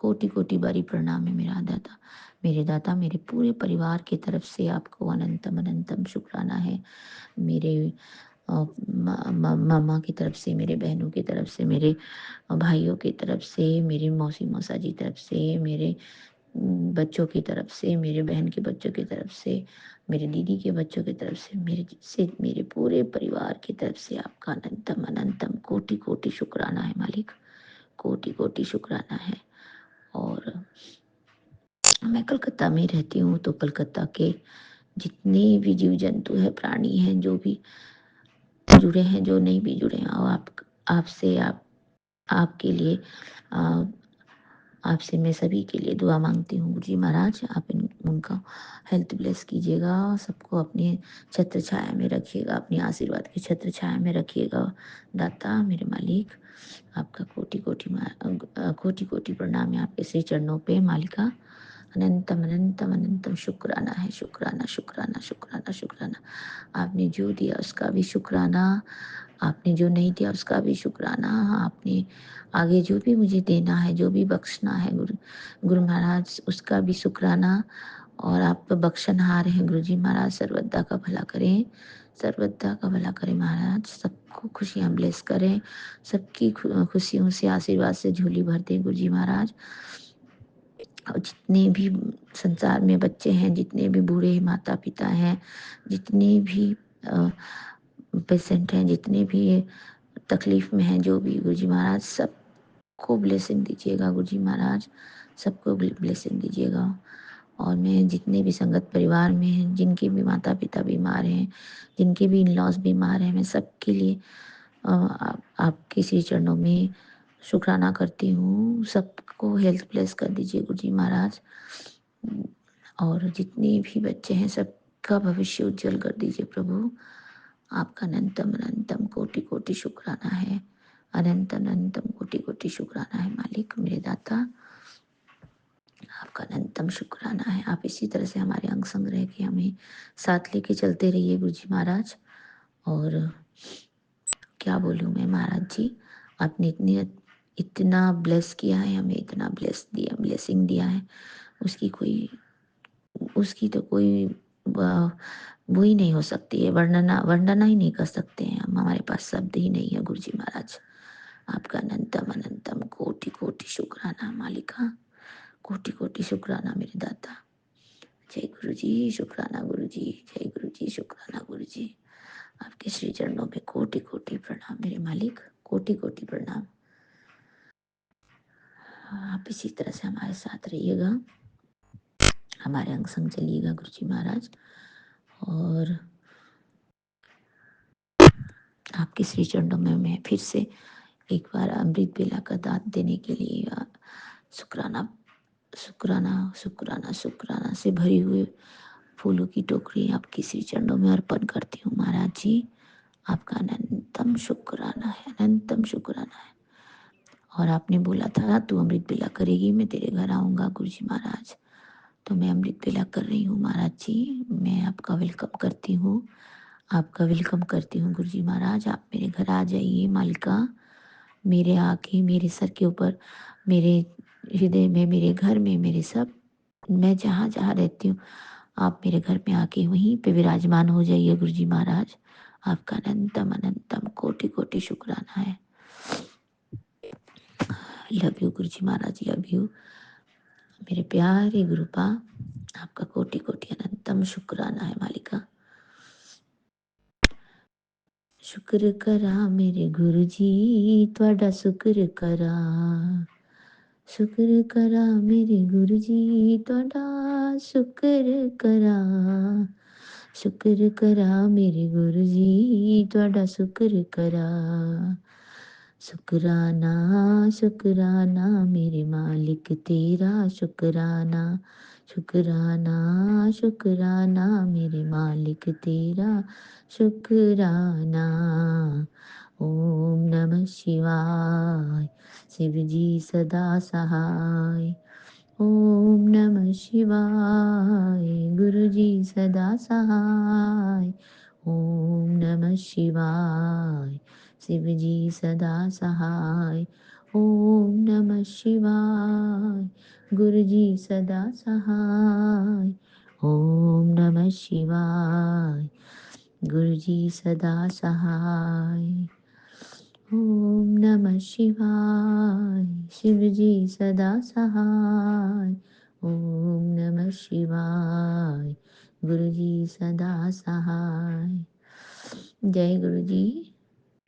कोटि कोटि बारी प्रणाम है मेरा दाता। मेरे दाता, मेरे पूरे परिवार की तरफ से आपको अनंतम अनंतम शुक्राना है। मेरे मामा की तरफ से, मेरे बहनों की तरफ से, मेरे भाइयों की तरफ से, मेरे मौसी मौसा जी तरफ से, मेरे बच्चों की तरफ से, मेरे बहन के बच्चों की तरफ से, मेरे दीदी के बच्चों की तरफ से, मेरे पूरे परिवार की तरफ से आपका अनंतम अनंतम कोटि कोटि शुक्राना है मालिक, कोटि कोटि शुक्राना है। और मैं कलकत्ता में रहती हूँ तो कलकत्ता के जितने भी जीव जंतु है, प्राणी हैं, जो भी जुड़े हैं, जो नहीं भी जुड़े हैं, और आपसे आपके लिए आपसे मैं सभी के लिए दुआ मांगती हूँ गुरु जी महाराज। आप उनका हेल्थ ब्लेस कीजिएगा, सबको अपनी छत्र छाया में रखिएगा, अपनी आशीर्वाद की छत्र छाया में रखिएगा दाता मेरे मालिक। आपका कोटि कोटि कोटि प्रणाम है आपके श्री चरणों पे मालिका। अनंतम अनंतम अनंतम शुक्राना है, शुक्राना शुक्राना शुक्राना शुक्राना। आपने जो दिया उसका भी शुक्राना, आपने जो नहीं दिया उसका भी शुक्राना, आपने आगे जो भी मुझे देना है, जो भी बख्शना है गुरु महाराज, उसका भी शुक्राना। और आप बख्शनहार हैं गुरु जी महाराज, सर्वदा का भला करें, सर्वदा का भला करें महाराज, सबको खुशियाँ ब्लेस करें, सबकी खुशियों से आशीर्वाद से झोली भर दें गुरु जी महाराज। और जितने भी संसार में बच्चे हैं, जितने भी बूढ़े माता पिता हैं, जितने भी पेशेंट हैं, जितने भी तकलीफ में हैं, जो भी गुरुजी महाराज, सबको ब्लेसिंग दीजिएगा गुरुजी महाराज, सबको ब्लेसिंग दीजिएगा। और मैं जितने भी संगत परिवार में हैं, जिनके भी माता पिता बीमार हैं, जिनके भी इन लॉज बीमार हैं, मैं सबके लिए आपके श्री चरणों में शुक्राना करती हूँ। सबको हेल्थ ब्लेस कर दीजिए गुरुजी महाराज। और जितने भी बच्चे हैं सबका भविष्य उज्जवल कर दीजिए प्रभु। आपका अनंतम अनंतम कोटि कोटि शुक्राना है, अनंत अनंतम कोटि कोटि शुक्राना है मालिक मेरे दाता। आपका अनंतम शुक्राना है। आप इसी तरह से हमारे अंग संग रह के हमें साथ लेके चलते रहिए गुरुजी महाराज। और क्या बोलूँ मैं महाराज जी, आपने इतना ब्लेस किया है हमें, इतना ब्लेसिंग दिया है, उसकी तो कोई वो ही नहीं हो सकती है, वर्णना ही नहीं कर सकते हैं हम, हमारे पास शब्द ही नहीं है गुरुजी महाराज। आपका अनंतम अनंतम कोटि कोटि शुक्राना मालिका, कोटि कोटि शुक्राना मेरे दाता। जय गुरु जी, शुक्राना गुरु जी, जय गुरु जी, शुक्राना गुरु जी। आपके श्री चरणों में कोटि कोटि प्रणाम मेरे मालिक, कोटि कोटि प्रणाम। आप इसी तरह से हमारे साथ रहिएगा, हमारे अंग संग चलिएगा गुरुजी महाराज। और आपके श्री चरणों में मैं फिर से एक बार अमृत बेला का दात देने के लिए शुक्राना शुक्राना शुक्राना शुक्राना से भरी हुई फूलों की टोकरी आपके श्री चरणों में अर्पण करती हूँ महाराज जी। आपका अनंतम शुक्राना है, अनंतम शुक्राना है। और आपने बोला था तू अमृत बेला करेगी, मैं तेरे घर आऊँगा गुरु जी महाराज। तो मैं अमृत बेला कर रही हूँ महाराज जी। मैं आपका वेलकम करती हूँ, आपका वेलकम करती हूँ गुरु जी महाराज। आप मेरे घर आ जाइए मालिका, मेरे आके मेरे सर के ऊपर, मेरे हृदय में, मेरे घर में, मेरे सब, मैं जहाँ जहाँ रहती हूँ आप मेरे घर में आके वहीं पे विराजमान हो जाइए गुरु जी महाराज। आपका अनंतम अनंतम कोटि कोटि शुक्राना है। Love you Guru ji Maharaj, love you मेरे प्यारे गुरुपा। आपका कोटि कोटि अनंतम शुक्राना है मालिका। शुक्र करा मेरे गुरु जी, ਤੁਹਾਡਾ शुक्र करा, शुक्र करा मेरे गुरु जी, ਤੁਹਾਡਾ शुक्र करा, शुक्र करा मेरे गुरु जी, ਤੁਹਾਡਾ शुक्र करा। शुक्राना शुक्राना मेरे मालिक तेरा, शुक्राना शुक्राना शुक्राना मेरे मालिक तेरा, शुक्राना। ओम नमः शिवाय, शिव जी सदा सहाय। ओम नमः शिवाय, गुरु जी सदा सहाय। ओम नमः शिवाय, शिव जी सदा सहाय। ओम नमः शिवाय, गुरु जी सदा सहाय। ओम नमः शिवाय, गुरु जी सदा सहाय। ओम नमः शिवाय, शिव जी सदा सहाय। ओम नमः शिवाय, गुरु जी सदा सहाय। जय गुरु जी,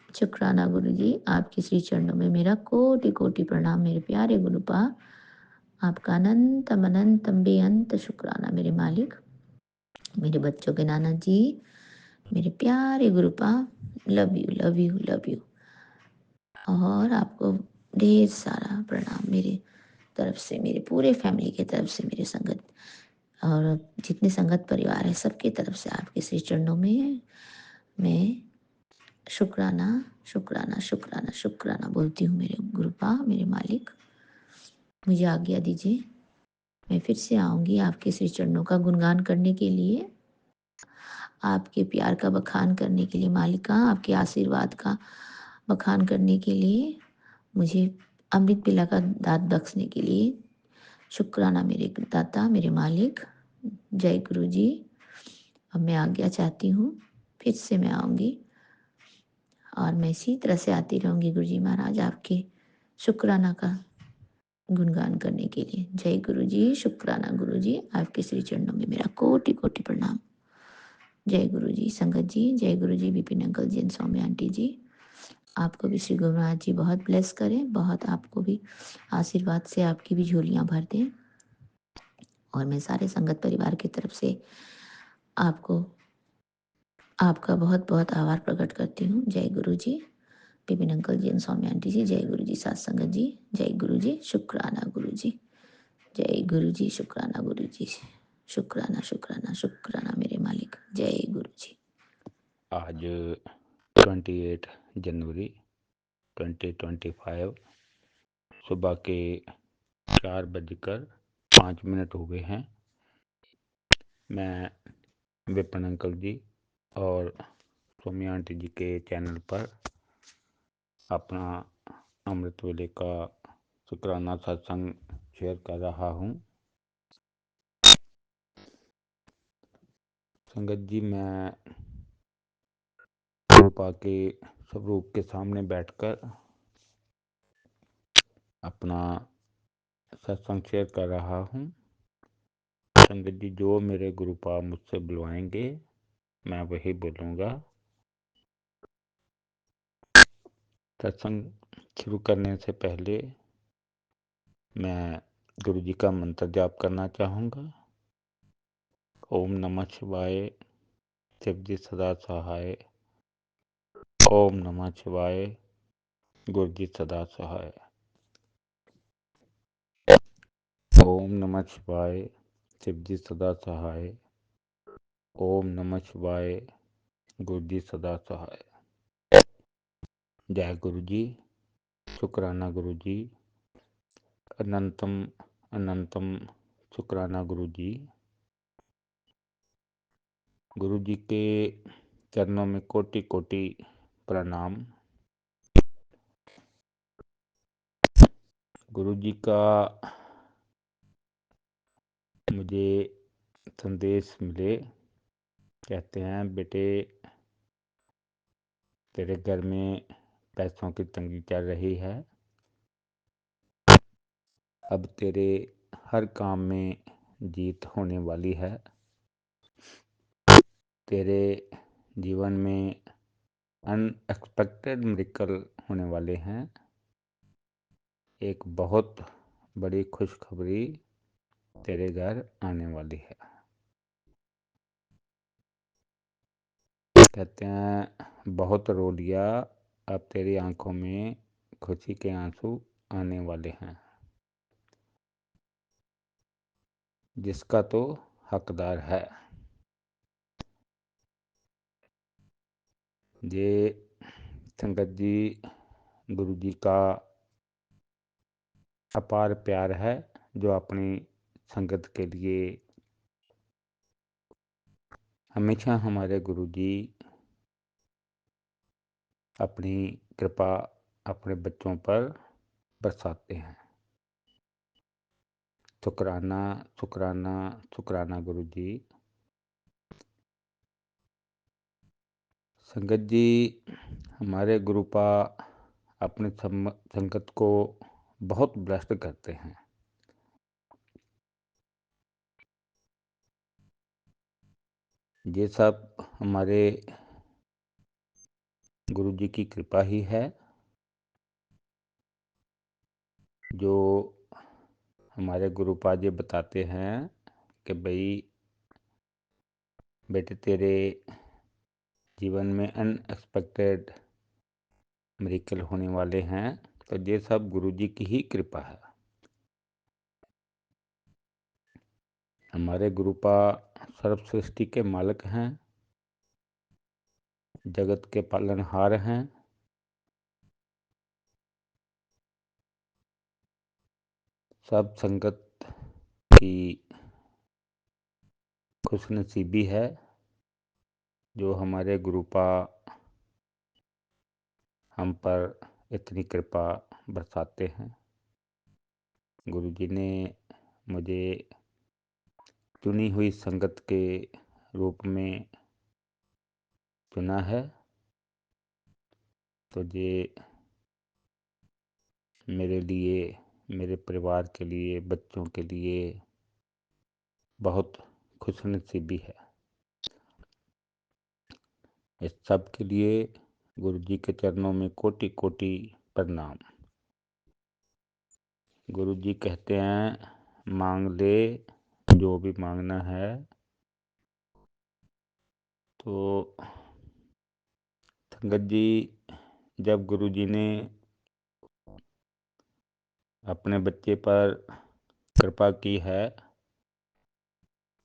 शुक्राना गुरु जी। आपके श्री चरणों में मेरा कोटि कोटि प्रणाम मेरे प्यारे गुरुपा। आपका अनंतम अनंतम बेअंत शुक्राना मेरे मालिक, मेरे बच्चों के नाना जी, मेरे प्यारे गुरुपा। Love you love you love you. और आपको ढेर सारा प्रणाम मेरे तरफ से, मेरे पूरे फैमिली की तरफ से, मेरे संगत और जितने संगत परिवार है सबकी तरफ से आपके श्री चरणों में मैं शुक्राना शुक्राना शुक्राना शुक्राना बोलती हूँ मेरे गुरुपा, मेरे मालिक। मुझे आज्ञा दीजिए, मैं फिर से आऊँगी आपके श्री चरणों का गुणगान करने के लिए, आपके प्यार का बखान करने के लिए मालिका, आपके आशीर्वाद का बखान करने के लिए, मुझे अमृत बेला का दात बख्शने के लिए। शुक्राना मेरे दाता, मेरे मालिक। जय गुरु जी। अब मैं आज्ञा चाहती हूँ, फिर से मैं आऊँगी और मैं इसी तरह से आती रहूँगी गुरु जी महाराज आपके शुक्राना का गुणगान करने के लिए। जय गुरु जी, शुक्राना गुरु जी। आपके श्री चरणों में मेरा कोटि कोटि प्रणाम। जय गुरु जी संगत जी, जय गुरु जी विपिन अंकल जी, सौम्य आंटी जी। आपको भी श्री गुरु महाराज जी बहुत ब्लेस करें, बहुत आपको भी आशीर्वाद से आपकी भी झोलियाँ भर दें। और मैं सारे संगत परिवार की तरफ से आपको आपका बहुत बहुत आभार प्रकट करती हूँ। जय गुरु जी विपिन अंकल जी, सौम्य आंटी जी। जय गुरु जी सात संगत जी। जय गुरु जी, शुक्राना गुरु जी। जय गुरु जी, शुक्राना गुरु जी। शुक्राना शुक्राना शुक्राना मेरे मालिक। जय गुरु जी। आज 28 जनवरी 2025 सुबह के 4:05 हो गए हैं। मैं विपिन अंकल जी और सौम्या आंटी जी के चैनल पर अपना अमृत वेले का शुक्राना सत्संग शेयर कर रहा हूँ। संगत जी, मैं कृपा के स्वरूप के सामने बैठकर अपना सत्संग शेयर कर रहा हूँ। संगत जी, जो मेरे गुरुपा मुझसे बुलवाएंगे मैं वही बोलूँगा। सत्संग शुरू करने से पहले मैं गुरु जी का मंत्र जाप करना चाहूँगा। ओम नमः शिवाय, शिव जी सदा सहाय। ओम नमः शिवाय, गुरु जी सदा सहाय। ओम नमः शिवाय, शिव जी सदा सहाय। ओम नमः शिवाय। गुरु जी सदा सहाय। जय गुरु जी। शुक्राना गुरु जी। अनंतम अनंतम शुक्राना गुरु जी। गुरु जी के चरणों में कोटि कोटि प्रणाम। गुरु जी का मुझे संदेश मिले, कहते हैं बेटे तेरे घर में पैसों की तंगी चल रही है, अब तेरे हर काम में जीत होने वाली है। तेरे जीवन में अनएक्सपेक्टेड मिरेकल होने वाले हैं। एक बहुत बड़ी खुशखबरी तेरे घर आने वाली है। कहते हैं बहुत रो लिया, अब तेरी आंखों में खुशी के आंसू आने वाले हैं, जिसका तो हकदार है। ये संगत जी गुरु जी का अपार प्यार है, जो अपनी संगत के लिए हमेशा हमारे गुरु जी अपनी कृपा अपने बच्चों पर बरसाते हैं। शुक्राना शुक्राना शुक्राना गुरु जी। संगत जी हमारे गुरुपा अपने संगत को बहुत ब्लेस्ड करते हैं। ये सब हमारे गुरु जी की कृपा ही है, जो हमारे गुरुपा जी बताते हैं कि भाई बेटे तेरे जीवन में अनएक्सपेक्टेड मिरेकल होने वाले हैं, तो ये सब गुरु जी की ही कृपा है। हमारे गुरुपा सर्व सृष्टि के मालिक हैं, जगत के पालनहार हैं। सब संगत की खुशनसीबी है, जो हमारे गुरुपा हम पर इतनी कृपा बरसाते हैं। गुरु जी ने मुझे चुनी हुई संगत के रूप में चुना है, तो ये मेरे लिए, मेरे परिवार के लिए, बच्चों के लिए बहुत खुशनसीबी है। इस सब के लिए गुरु जी के चरणों में कोटि कोटि प्रणाम। गुरु जी कहते हैं मांग ले जो भी मांगना है। तो संगत जी जब गुरु जी ने अपने बच्चे पर कृपा की है,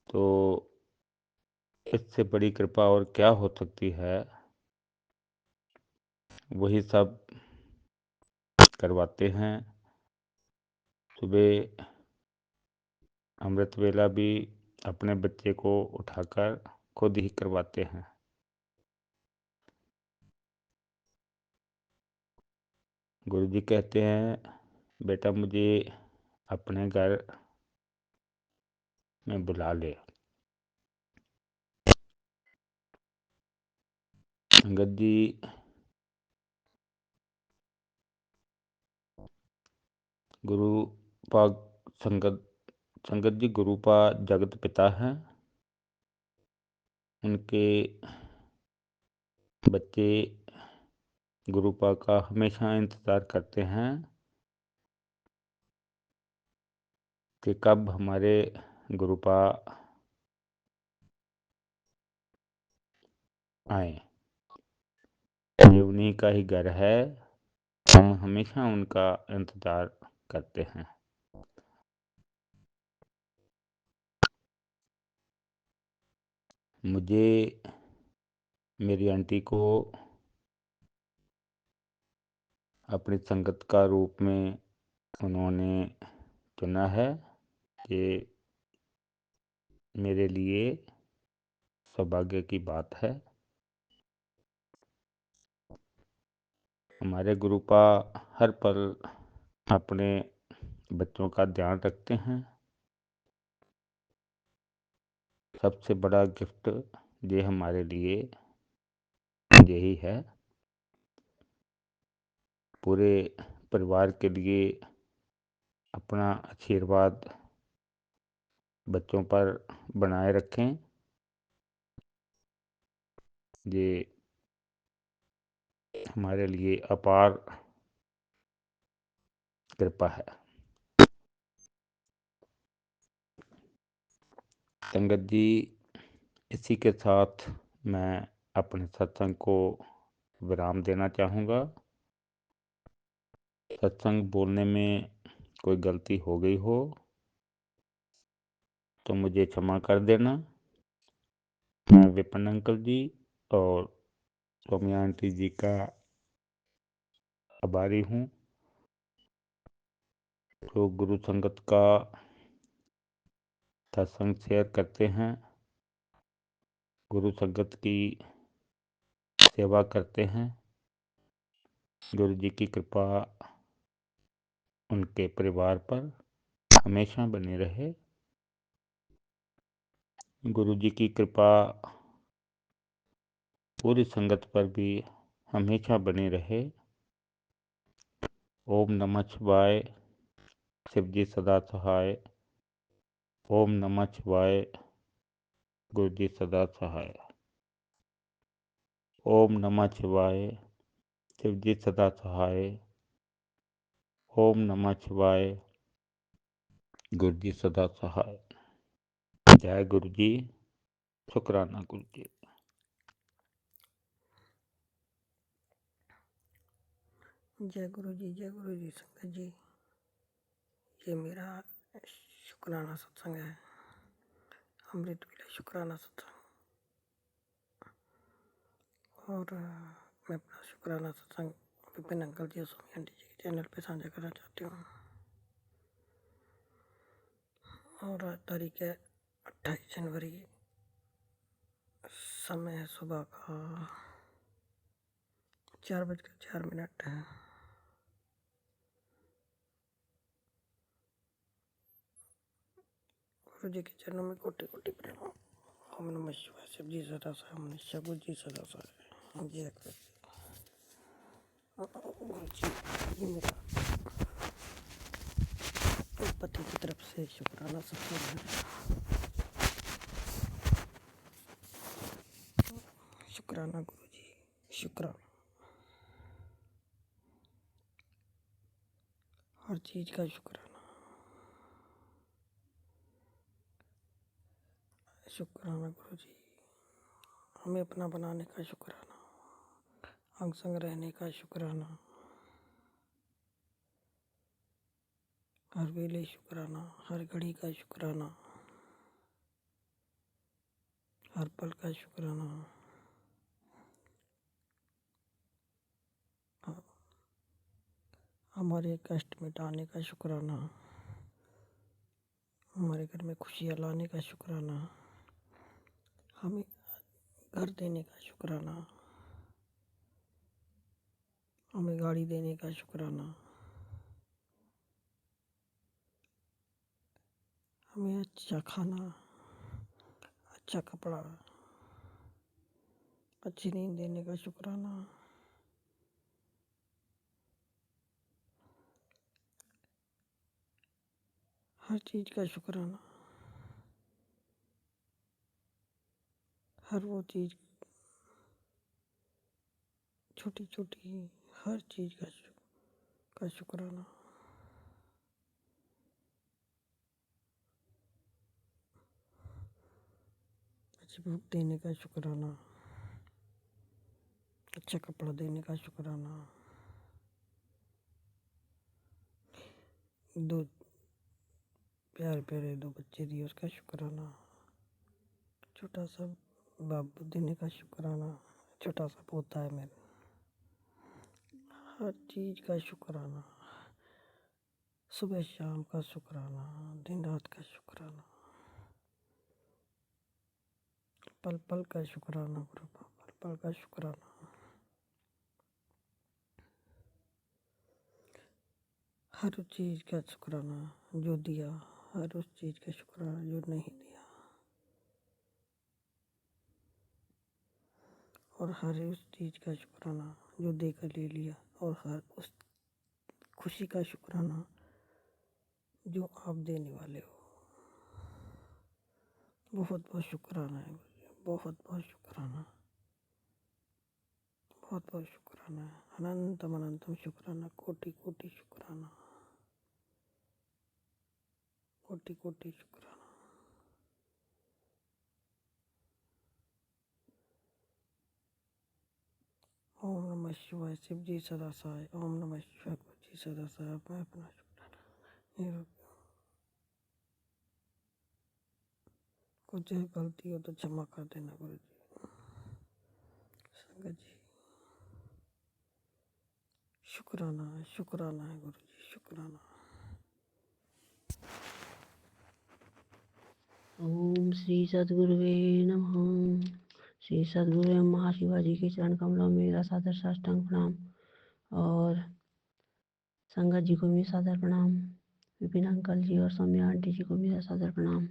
तो इससे बड़ी कृपा और क्या हो सकती है। वही सब करवाते हैं। सुबह अमृत वेला भी अपने बच्चे को उठाकर खुद ही करवाते हैं। गुरु जी कहते हैं बेटा मुझे अपने घर में बुला ले। संगत जी गुरु पाक संगत जी गुरुपा जगत पिता हैं। उनके बच्चे गुरुपा का हमेशा इंतज़ार करते हैं कि कब हमारे गुरुपा आए। ये उन्हीं का ही घर है, हम हमेशा उनका इंतज़ार करते हैं। मुझे मेरी आंटी को अपनी संगत का रूप में उन्होंने चुना है। ये मेरे लिए सौभाग्य की बात है। हमारे गुरुपा हर पल अपने बच्चों का ध्यान रखते हैं। सबसे बड़ा गिफ्ट ये हमारे लिए यही है। पूरे परिवार के लिए अपना आशीर्वाद बच्चों पर बनाए रखें। ये हमारे लिए अपार कृपा है। संगत जी, इसी के साथ मैं अपने सत्संग को विराम देना चाहूँगा। सत्संग बोलने में कोई गलती हो गई हो तो मुझे क्षमा कर देना। मैं विपिन अंकल जी और सौम्या आंटी जी का आभारी हूँ, जो गुरु संगत का सत्संग शेयर करते हैं, गुरु संगत की सेवा करते हैं। गुरु जी की कृपा उनके परिवार पर हमेशा बनी रहे। गुरु जी की कृपा पूरी संगत पर भी हमेशा बनी रहे। ओम नमः शिवाय। शिव जी सदा सहाय। ओम नमः शिवाय। गुरु जी सदा सहाय। ओम नमः शिवाय। शिव जी सदा सहाय। ओम नमः शिवाय। गुरु जी सदा सहाय। जय गुरु जी। शुक्राना गुरु जी। जय गुरु जी संगत जी। ये मेरा शुक्राना सत्संग है, अमृत वेला शुक्राना सत्संग। और मैं अपना शुक्राना सत्संग विपिन अंकल जी और सोनी आंटी जी के चैनल पे साझा करना चाहती हूँ। और आज तारीख है 28 जनवरी। समय है सुबह का 4:04 है। गुरु जी के चरणों में कोटि कोटि प्रणाम। ओम नमः शिवाय। शिव जी सदा सहाय। मनुष्य गुरु जी सदा सहाय। जय गुरु जी। गुरु जी, ये मेरा पति की तरफ से शुक्राना सत्संग है। शुक्राना गुरु जी, शुक्राना। हर चीज का शुक्राना। शुक्राना गुरु जी, हमें अपना बनाने का शुक्राना, अंग संग रहने का शुक्राना, हर वेले शुक्राना, हर घड़ी का शुक्राना, हर पल का शुक्राना। हमारे कष्ट मिटाने का शुक्राना, हमारे घर में खुशियाँ लाने का शुक्राना, हमें घर देने का शुक्राना, हमें गाड़ी देने का शुक्राना, हमें अच्छा खाना, अच्छा कपड़ा, अच्छी नींद देने का शुक्राना। हर चीज़ का शुक्राना। हर वो चीज़ छोटी छोटी, हर चीज़ का शुक्राना। अच्छी भूख देने का शुक्राना, अच्छा कपड़ा देने का शुक्राना, दो प्यारे प्यारे 2 बच्चे दिए उसका शुक्राना, छोटा सा बाबू देने का शुक्राना। छोटा सा पोता है मेरा। हर चीज़ का शुक्राना, सुबह शाम का शुक्राना, दिन रात का शुक्राना, पल पल का शुक्राना गुरु बाबा, पल पल का शुक्राना। हर चीज़ का शुक्राना जो दिया, हर उस चीज़ का शुक्राना जो नहीं दिया, और हर उस चीज़ का शुक्राना जो देकर ले लिया, और हर उस खुशी का शुक्राना जो आप देने वाले हो। बहुत बहुत शुक्राना है गुरुजी, बहुत बहुत शुक्राना, बहुत बहुत शुक्राना है। अनंतम अनंतम शुक्राना, कोटि कोटि शुक्राना, कोटि कोटि शुक्राना। ओम नमः शिवाय। शिव जी सदा सहाय। ओम नमः शिवाय। गुरु जी सदा सहाय। मैं अपना शुक्राना निरूप- कुछ गलती हो तो क्षमा कर देना गुरु जी। संगत जी शुक्राना है, शुक्राना है गुरु जी, शुक्राना। ओम श्री सद्गुरुवे नमः। श्री सद्गुरु महाशिवाजी के चरण कमलों में मेरा सादर साष्टांग प्रणाम, और संगत जी को मेरा सादर प्रणाम, विपिन अंकल जी और सौम्या आंटी जी को मेरा सादर प्रणाम,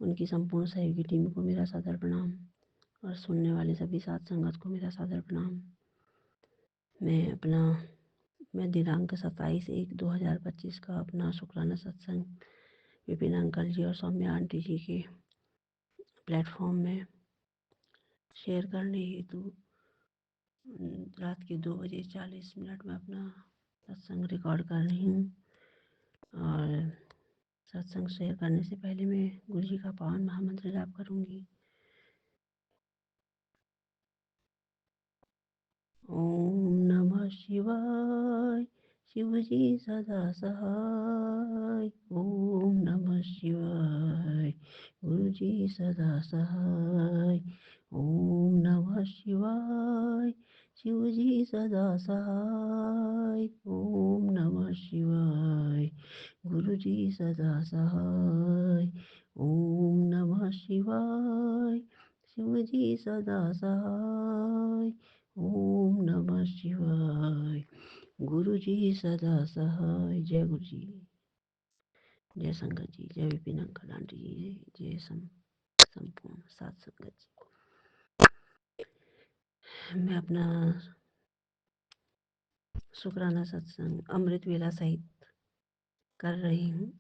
उनकी संपूर्ण सहयोगी टीम को मेरा सादर प्रणाम, और सुनने वाले सभी साथ संगत को मेरा सादर प्रणाम। मैं दिनांक 27/1/2025 का अपना शुक्राना सत्संग विपिन अंकल जी और सौम्या आंटी जी के प्लेटफॉर्म में शेयर करने हेतु रात के 2:40 में अपना सत्संग रिकॉर्ड कर रही हूँ। और सत्संग शेयर करने से पहले मैं गुरु जी का पावन महामंत्र जाप करूँगी। ओम नमः शिवाय। शिव जी सदा सहाय। ओम नमः शिवाय। गुरु जी सदा सहाय। ओम नमः शिवाय। शिव जी सदा सहाय। ओम नमः शिवाय। गुरु जी सदा सहाय। ओम नमः शिवाय। शिव जी सदा सहाय। ओम नमः शिवाय। गुरु जी सदा सहाय। जय गुरु जी, जय संगत जी, जय विपिन अंकल आंटी जी, जय संपूर्ण सात संगत जी। मैं अपना शुक्राना सत्संग अमृत वेला सहित कर रही हूँ,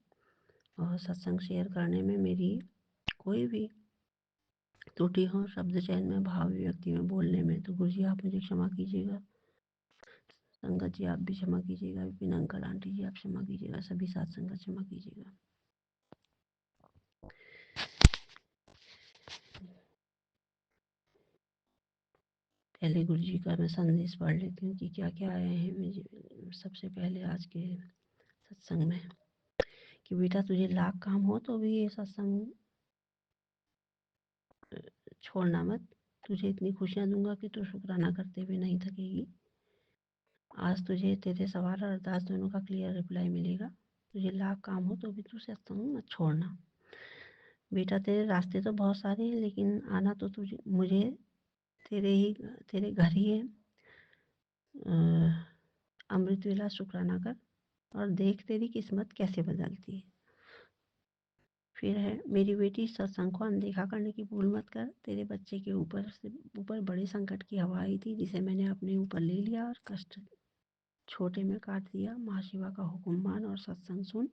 और सत्संग शेयर करने में मेरी कोई भी त्रुटि हो, शब्द चयन में, भाव व्यक्ति में, बोलने में, तो गुरु जी आप मुझे क्षमा कीजिएगा। संगत जी आप भी क्षमा कीजिएगा। विपिन अंकल आंटी जी आप क्षमा कीजिएगा। सभी साथ संगत क्षमा कीजिएगा। पहले गुरु जी का मैं संदेश पढ़ लेती हूँ कि क्या क्या आए हैं मुझे सबसे पहले आज के सत्संग में। कि बेटा तुझे लाख काम हो तो भी ये सत्संग छोड़ना मत। तुझे इतनी खुशियाँ दूंगा कि तू शुक्राना करते हुए नहीं थकेगी। आज तुझे तेरे सवाल और अरदास दोनों का क्लियर रिप्लाई मिलेगा। तुझे लाख काम हो तो भी तू सत्संग मत छोड़ना। बेटा तेरे रास्ते तो बहुत सारे हैं, लेकिन आना तो तुझे मुझे तेरे घर ही है। अमृत वेला शुक्राना कर और देख तेरी किस्मत कैसे बदलती है। फिर है, मेरी बेटी सत्संग को अनदेखा करने की भूल मत कर। तेरे बच्चे के ऊपर बड़े संकट की हवा आई थी, जिसे मैंने अपने ऊपर ले लिया और कष्ट छोटे में काट दिया। महाशिवा का हुक्म मान और सत्संग सुन।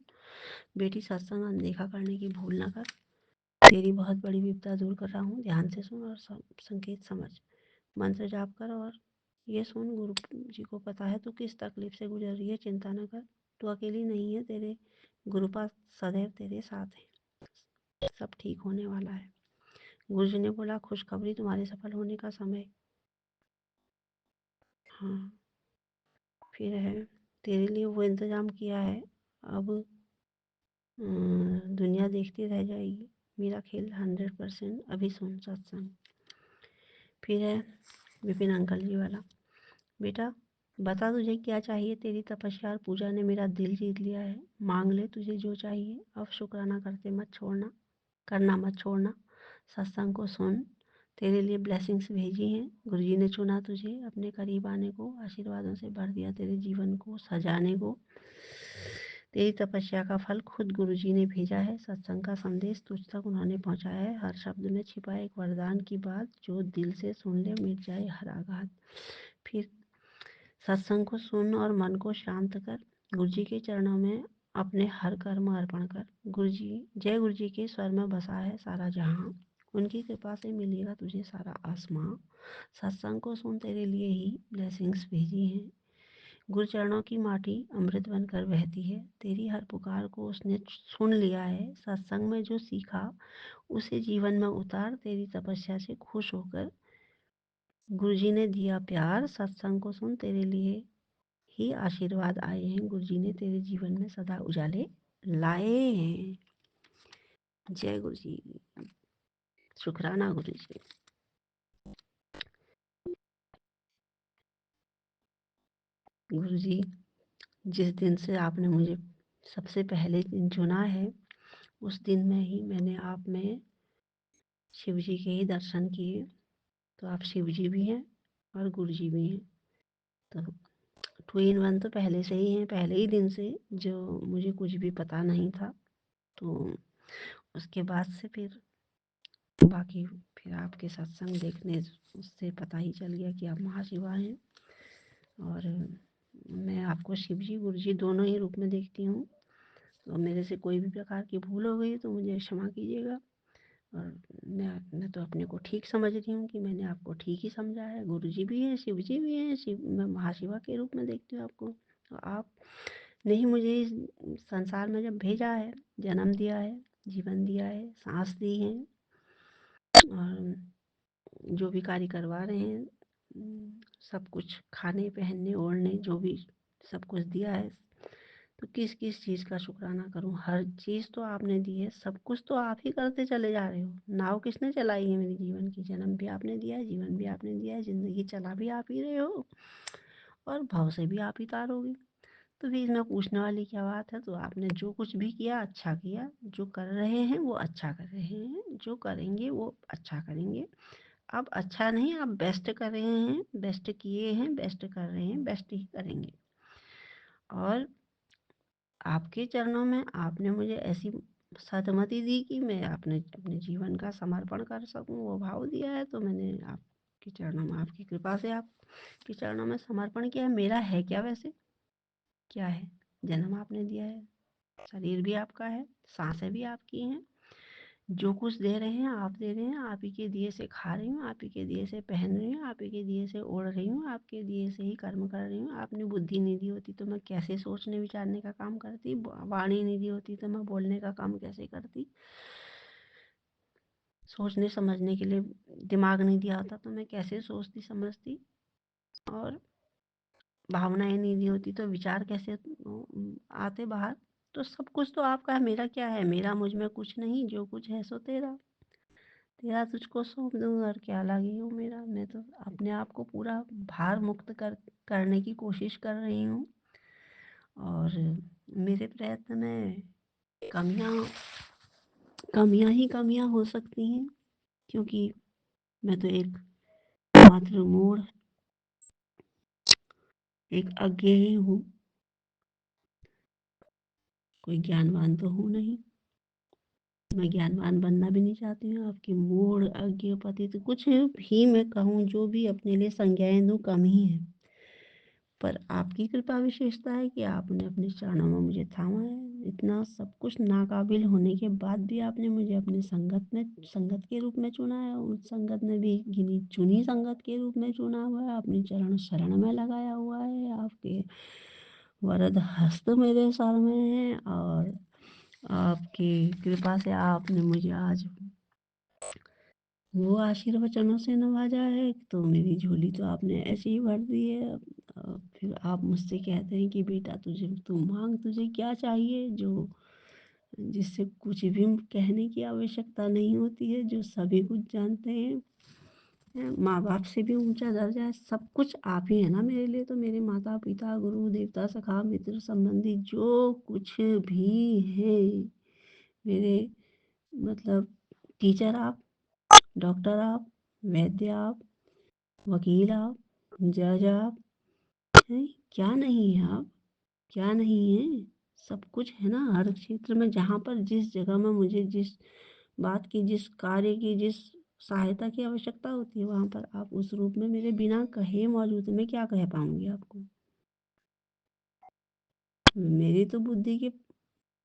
बेटी सत्संग अनदेखा करने की भूल ना कर। तेरी बहुत बड़ी विपदा दूर कर रहा हूँ, ध्यान से सुन और संकेत समझ। मंत्र जाप कर और ये सुन, गुरु जी को पता है तू किस तकलीफ से गुजर रही है। चिंता न कर, तू अकेली नहीं है। तेरे गुरुपाद सदैव तेरे साथ है। सब ठीक होने वाला है। गुरु जी ने बोला, खुशखबरी, तुम्हारे सफल होने का समय। हाँ, फिर है, तेरे लिए वो इंतजाम किया है, अब दुनिया देखती रह जाएगी। मेरा खेल 100%, अभी सुन सत्संग। फिर है विपिन अंकल जी वाला, बेटा बता तुझे क्या चाहिए, तेरी तपस्या और पूजा ने मेरा दिल जीत लिया है, मांग ले तुझे जो चाहिए, अब शुक्राना करना मत छोड़ना, सत्संग को सुन, तेरे लिए ब्लेसिंग्स भेजी हैं, गुरुजी ने चुना तुझे अपने करीब आने को, आशीर्वादों से भर दिया तेरे जीवन को सजाने को, तेरी तपस्या का फल खुद गुरुजी ने भेजा है, सत्संग का संदेश तुझ तक उन्होंने पहुंचाया है, हर शब्द में छिपा एक वरदान की बात, जो दिल से सुन ले मिट जाए हर आघात। फिर सत्संग को सुन और मन को शांत कर, गुरुजी के चरणों में अपने हर कर्म अर्पण कर, गुरुजी जय गुरुजी के स्वर में बसा है सारा जहां, उनकी कृपा से मिलेगा तुझे सारा आसमां, सत्संग को सुन तेरे लिए ही ब्लेसिंग्स भेजी हैं, गुरु चरणों की माटी अमृत बनकर बहती है, तेरी हर पुकार को उसने सुन लिया है, सत्संग में जो सीखा उसे जीवन में उतार, तेरी तपस्या से खुश होकर गुरुजी ने दिया प्यार, सत्संग को सुन तेरे लिए ही आशीर्वाद आए हैं, गुरुजी ने तेरे जीवन में सदा उजाले लाए हैं। जय गुरुजी, शुक्राना गुरुजी। गुरुजी, जिस दिन से आपने मुझे सबसे पहले दिन चुना है, उस दिन में ही मैंने आप में शिव जी के ही दर्शन किए, तो आप शिव जी भी हैं और गुरु जी भी हैं, तो 2 in 1 तो पहले से ही हैं, पहले ही दिन से, जो मुझे कुछ भी पता नहीं था। तो उसके बाद से फिर बाकी फिर आपके सत्संग देखने उससे पता ही चल गया कि आप महाशिवा हैं, और मैं आपको शिव जी गुरु जी दोनों ही रूप में देखती हूँ, तो मेरे से कोई भी प्रकार की भूल हो गई तो मुझे क्षमा कीजिएगा, और मैं तो अपने को ठीक समझ रही हूँ कि मैंने आपको ठीक ही समझा है, गुरु जी भी हैं, शिव जी भी हैं, मैं महाशिवा के रूप में देखती हूँ आपको, तो आप ने ही मुझे इस संसार में जब भेजा है, जन्म दिया है, जीवन दिया है, सांस दी है, और जो भी कार्य करवा रहे हैं, सब कुछ खाने पहनने ओढ़ने जो भी सब कुछ दिया है, तो किस किस चीज़ का शुक्राना करूं, हर चीज़ तो आपने दी है, सब कुछ तो आप ही करते चले जा रहे हो, नाव किसने चलाई है मेरे जीवन की, जन्म भी आपने दिया है, जीवन भी आपने दिया है, ज़िंदगी चला भी आप ही रहे हो, और भव से भी आप ही तारोगे, तो फिर इसमें पूछने वाली क्या बात है, तो आपने जो कुछ भी किया अच्छा किया, जो कर रहे हैं वो अच्छा कर रहे हैं, जो करेंगे वो अच्छा करेंगे, अब अच्छा नहीं आप बेस्ट कर रहे हैं, बेस्ट किए हैं, बेस्ट कर रहे हैं, बेस्ट ही करेंगे, और आपके चरणों में आपने मुझे ऐसी सदमति दी कि मैं अपने जीवन का समर्पण कर सकूं, वो भाव दिया है, तो मैंने आपके चरणों में आपकी कृपा से आपके चरणों में समर्पण किया है। मेरा है क्या वैसे, क्या है, जन्म आपने दिया है, शरीर भी आपका है, सांसें भी आपकी हैं, जो कुछ दे रहे हैं आप दे रहे हैं, आप ही के दिए से खा रही हूँ, आप ही के दिए से पहन रही हूँ, आप ही के दिए से ओढ़ रही हूँ, आपके दिए से ही कर्म कर रही हूँ, आपने बुद्धि नहीं दी होती तो मैं कैसे सोचने विचारने का काम करती, वाणी नहीं दी होती तो मैं बोलने का काम कैसे करती, सोचने समझने के लिए दिमाग नहीं दिया होता तो मैं कैसे सोचती समझती, और भावनाएं नहीं दी होती तो विचार कैसे आते बाहर, तो सब कुछ तो आपका है, मेरा क्या है, मेरा मुझ में कुछ नहीं, जो कुछ है सो तेरा, तेरा तुझको सौंप दूँ और क्या लागी हूँ मेरा, मैं तो अपने आप को पूरा भार मुक्त करने की कोशिश कर रही हूँ, और मेरे प्रयत्न में कमियां कमियां ही कमियां हो सकती हैं, क्योंकि मैं तो एक मात्र मूढ़, एक अज्ञ ही हूँ, कोई ज्ञानवान तो हूँ नहीं, मैं ज्ञानवान बनना भी नहीं चाहती हूँ, आपकी मूढ़ अज्ञ पतित कुछ भी मैं कहूँ, जो भी अपने लिए संज्ञाएं दूँ कम ही है, पर आपकी कृपा विशेषता है कि आपने अपने चरणों में मुझे थामा है, इतना सब कुछ नाकाबिल होने के बाद भी आपने मुझे अपने संगत के रूप में चुना है, उस संगत ने भी गिनी चुनी संगत के रूप में चुना हुआ है, अपने चरण शरण में लगाया हुआ है, आपके वरद हस्त मेरे सर में है, और आपकी कृपा से आपने मुझे आज वो आशीर्वचनों से नवाजा है, तो मेरी झोली तो आपने ऐसे ही भर दी है, फिर आप मुझसे कहते हैं कि बेटा तुझे तू मांग, तुझे क्या चाहिए, जो जिससे कुछ भी कहने की आवश्यकता नहीं होती है, जो सभी कुछ जानते हैं। माँ बाप से भी ऊंचा दर्जा है, सब कुछ आप ही है ना मेरे लिए। तो मेरे माता पिता, गुरु देवता, सखा मित्र संबंधी जो कुछ भी है, मेरे मतलब टीचर आप, डॉक्टर आप, वैद्य आप, वकील आप, जज आप हैं, क्या नहीं है आप, क्या नहीं है, सब कुछ है ना। हर क्षेत्र में जहाँ पर जिस जगह में मुझे जिस बात की, जिस कार्य की, जिस सहायता की आवश्यकता होती है, वहाँ पर आप उस रूप में मेरे बिना कहे मौजूद हैं। मैं क्या कह पाऊंगी आपको? मेरी तो बुद्धि के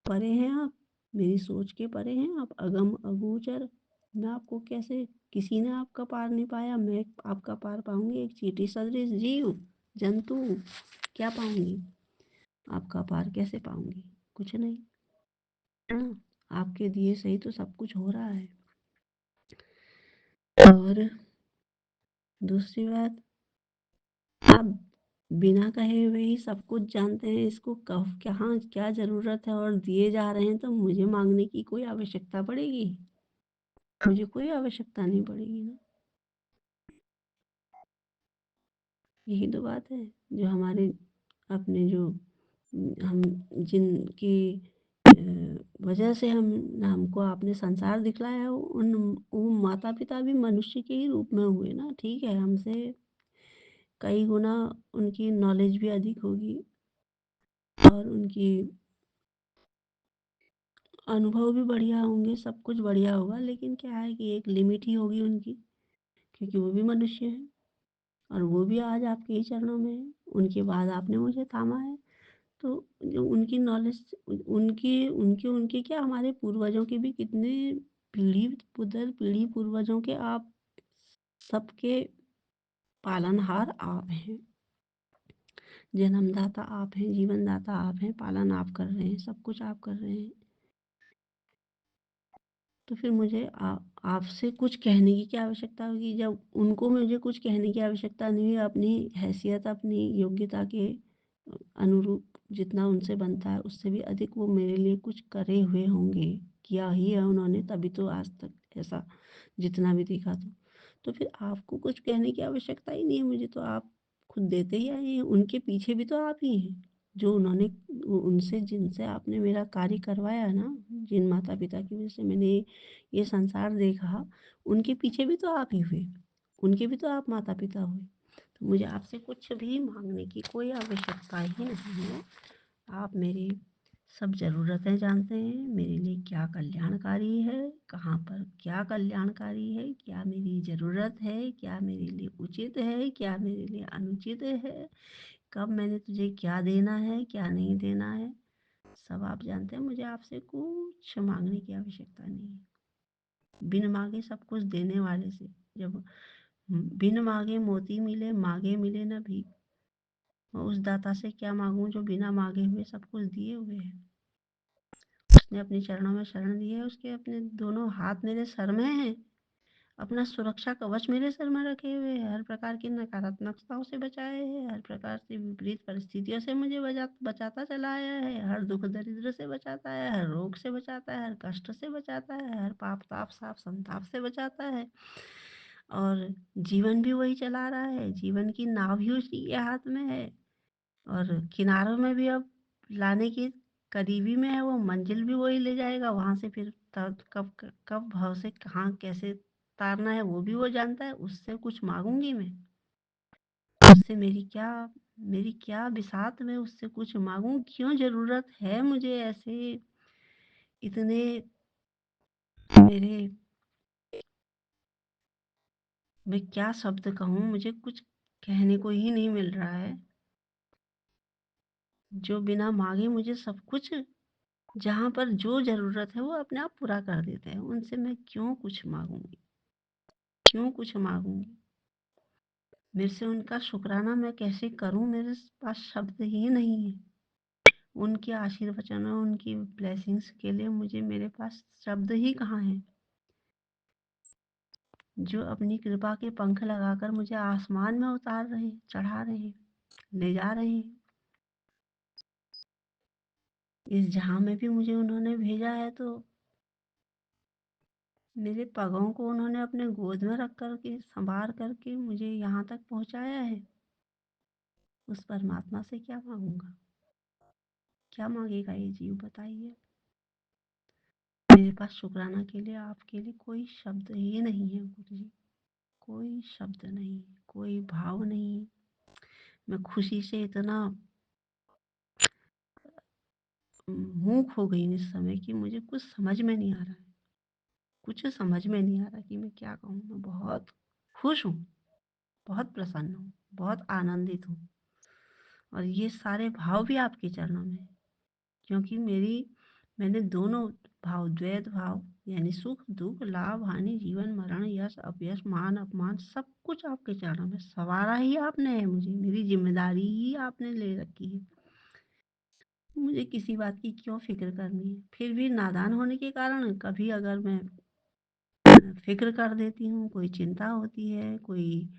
परे हैं आप, मेरी सोच के परे हैं आप, अगम अगोचर। मैं आपको कैसे, किसी ने आपका पार नहीं पाया, मैं आपका पार पाऊंगी? एक चींटी सदृश जीव जंतु, क्या पाऊंगी? आपका पार कैसे पाऊंगी? कुछ नहीं। आपके दिए सही तो सब कुछ हो रहा है। और दूसरी बात, आप बिना कहे हुए ही सब कुछ जानते हैं। इसको कब कहाँ क्या जरूरत है और दिए जा रहे हैं, तो मुझे मांगने की कोई आवश्यकता पड़ेगी? मुझे कोई आवश्यकता नहीं पड़ेगी ना। यही तो बात है, जो हमारे अपने जो हम जिनकी वजह से हमको आपने संसार दिखलाया है, वो माता पिता भी मनुष्य के ही रूप में हुए ना। ठीक है, हमसे कई गुना उनकी नॉलेज भी अधिक होगी और उनकी अनुभव भी बढ़िया होंगे, सब कुछ बढ़िया होगा, लेकिन क्या है कि एक लिमिट ही होगी उनकी, क्योंकि वो भी मनुष्य हैं और वो भी आज आपके ही चरणों में है। उनके बाद आपने मुझे थामा है, तो जो उनकी नॉलेज, उनकी उनके उनके क्या, हमारे पूर्वजों के भी कितने पीढ़ी दर पीढ़ी पूर्वजों के आप सबके पालनहार आप हैं, जन्मदाता आप हैं, जीवनदाता आप हैं, पालन आप कर रहे हैं, सब कुछ आप कर रहे हैं। तो फिर मुझे आपसे कुछ कहने की क्या आवश्यकता होगी, जब उनको मुझे कुछ कहने की आवश्यकता नहीं है। अपनी हैसियत, अपनी योग्यता के अनुरूप जितना उनसे बनता है, उससे भी अधिक वो मेरे लिए कुछ करे हुए होंगे, किया ही है उन्होंने, तभी तो आज तक ऐसा जितना भी देखा। तो फिर आपको कुछ कहने की आवश्यकता ही नहीं है मुझे, तो आप खुद देते ही आए हैं। उनके पीछे भी तो आप ही हैं, जो उन्होंने उनसे जिनसे आपने मेरा कार्य करवाया ना, जिन माता पिता की वजह से मैंने ये संसार देखा, उनके पीछे भी तो आप ही हुए, उनके भी तो आप माता पिता हुए। तो मुझे आपसे कुछ भी मांगने की कोई आवश्यकता ही नहीं है। आप मेरी सब ज़रूरतें जानते हैं, मेरे लिए क्या कल्याणकारी है, कहाँ पर क्या कल्याणकारी है, क्या मेरी ज़रूरत है, क्या मेरे लिए उचित है, क्या मेरे लिए अनुचित है, कब मैंने तुझे क्या देना है, क्या नहीं देना है, सब आप जानते हैं। मुझे आपसे कुछ मांगने की आवश्यकता नहीं है। बिन मांगे सब कुछ देने वाले से, जब बिन मांगे मोती मिले, मांगे मिले न भीख, मैं उस दाता से क्या मांगूं जो बिना मांगे हुए सब कुछ दिए हुए है। उसने अपने चरणों में शरण दी है, उसके अपने दोनों हाथ मेरे सर में हैं, अपना सुरक्षा कवच मेरे सर में रखे हुए हैं, हर प्रकार की नकारात्मकताओं से बचाए है, हर प्रकार से विपरीत परिस्थितियों से मुझे बचाता चला आया है, हर दुख दरिद्र से बचाता है, हर रोग से बचाता है, हर कष्ट से बचाता है, हर पाप ताप साप संताप से बचाता है। और जीवन भी वही चला रहा है, जीवन की नाव भी उसी के हाथ में है, और किनारों में भी अब लाने की करीबी में है, वो मंजिल भी वही ले जाएगा। वहां से फिर कब कब भाव से कहाँ कैसे तारना है वो भी वो जानता है। उससे कुछ मांगूंगी मैं? उससे मेरी क्या बिसात में उससे कुछ मांगूं? क्यों जरूरत है मुझे ऐसे इतने मेरे, मैं क्या शब्द कहूँ, मुझे कुछ कहने को ही नहीं मिल रहा है। जो बिना मांगे मुझे सब कुछ, जहाँ पर जो जरूरत है वो अपने आप पूरा कर देते हैं, उनसे मैं क्यों कुछ मांगूंगी, क्यों कुछ मांगूंगी? मेरे से उनका शुक्राना मैं कैसे करूं? मेरे पास शब्द ही नहीं है। उनके आशीर्वचनों, उनकी ब्लेसिंग्स के लिए मुझे, मेरे पास शब्द ही कहाँ है। जो अपनी कृपा के पंख लगाकर मुझे आसमान में उतार रहे, चढ़ा रहे, ले जा रहे हैं। इस जहाँ में भी मुझे उन्होंने भेजा है तो मेरे पगों को उन्होंने अपने गोद में रख कर के संभाल करके मुझे यहाँ तक पहुँचाया है। उस परमात्मा से क्या मांगूंगा? क्या मांगेगा ये जीव, बताइए। मेरे पास शुक्राना के लिए, आपके लिए कोई शब्द ही नहीं है गुरु जी। कोई शब्द नहीं, कोई भाव नहीं। मैं खुशी से इतना मुंह खो गई इस समय कि मुझे कुछ समझ में नहीं आ रहा है। कुछ समझ में नहीं आ रहा कि मैं क्या कहूँ। मैं बहुत खुश हूँ, बहुत प्रसन्न हूँ, बहुत आनंदित हूँ। और ये सारे भाव भी आपके चरणों में है, क्योंकि मैंने दोनों भाव, द्वैत भाव यानी सुख दुख, लाभ हानि, जीवन मरण, यश अपयश, मान अपमान, सब कुछ आपके चरणों में सवारा ही आपने है। मुझे मेरी जिम्मेदारी ही आपने ले रखी है। मुझे किसी बात की क्यों फिक्र करनी है? फिर भी नादान होने के कारण कभी अगर मैं फिक्र कर देती हूँ, कोई चिंता होती है, कोई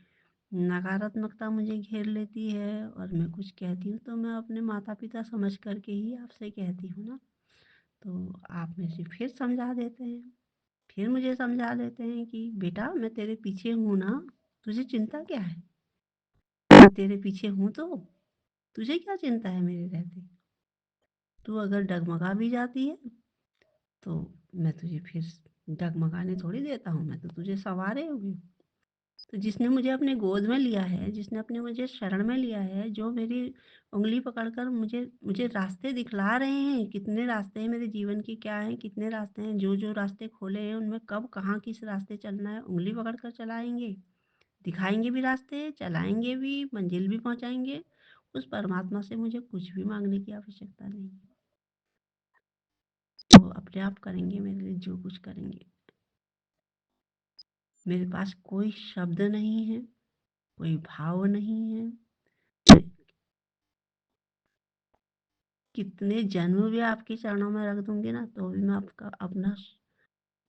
नकारात्मकता मुझे घेर लेती है और मैं कुछ कहती हूँ तो मैं अपने माता पिता समझ करके ही आपसे कहती हूँ ना। तो आप मुझे फिर समझा देते हैं, फिर मुझे समझा देते हैं कि बेटा मैं तेरे पीछे हूँ ना, तुझे चिंता क्या है? मैं तेरे पीछे हूँ तो तुझे क्या चिंता है मेरे रहते? तू अगर डगमगा भी जाती है तो मैं तुझे फिर डगमगाने थोड़ी देता हूँ, मैं तो तुझे संवारे हुई हूँ। तो जिसने मुझे अपने गोद में लिया है, जिसने अपने मुझे शरण में लिया है, जो मेरी उंगली पकड़कर मुझे मुझे रास्ते दिखला रहे हैं, कितने रास्ते हैं मेरे जीवन के, क्या हैं, कितने रास्ते हैं, जो जो रास्ते खोले हैं उनमें कब कहाँ किस रास्ते चलना है, उंगली पकड़कर चलाएंगे, दिखाएंगे भी रास्ते, चलाएंगे भी, मंजिल भी पहुँचाएंगे। उस परमात्मा से मुझे कुछ भी मांगने की आवश्यकता नहीं है। वो अपने आप करेंगे मेरे लिए जो कुछ करेंगे। मेरे पास कोई शब्द नहीं है, कोई भाव नहीं है। मैं कितने जन्म भी आपके चरणों में रख दूंगी ना तो भी मैं आपका अपना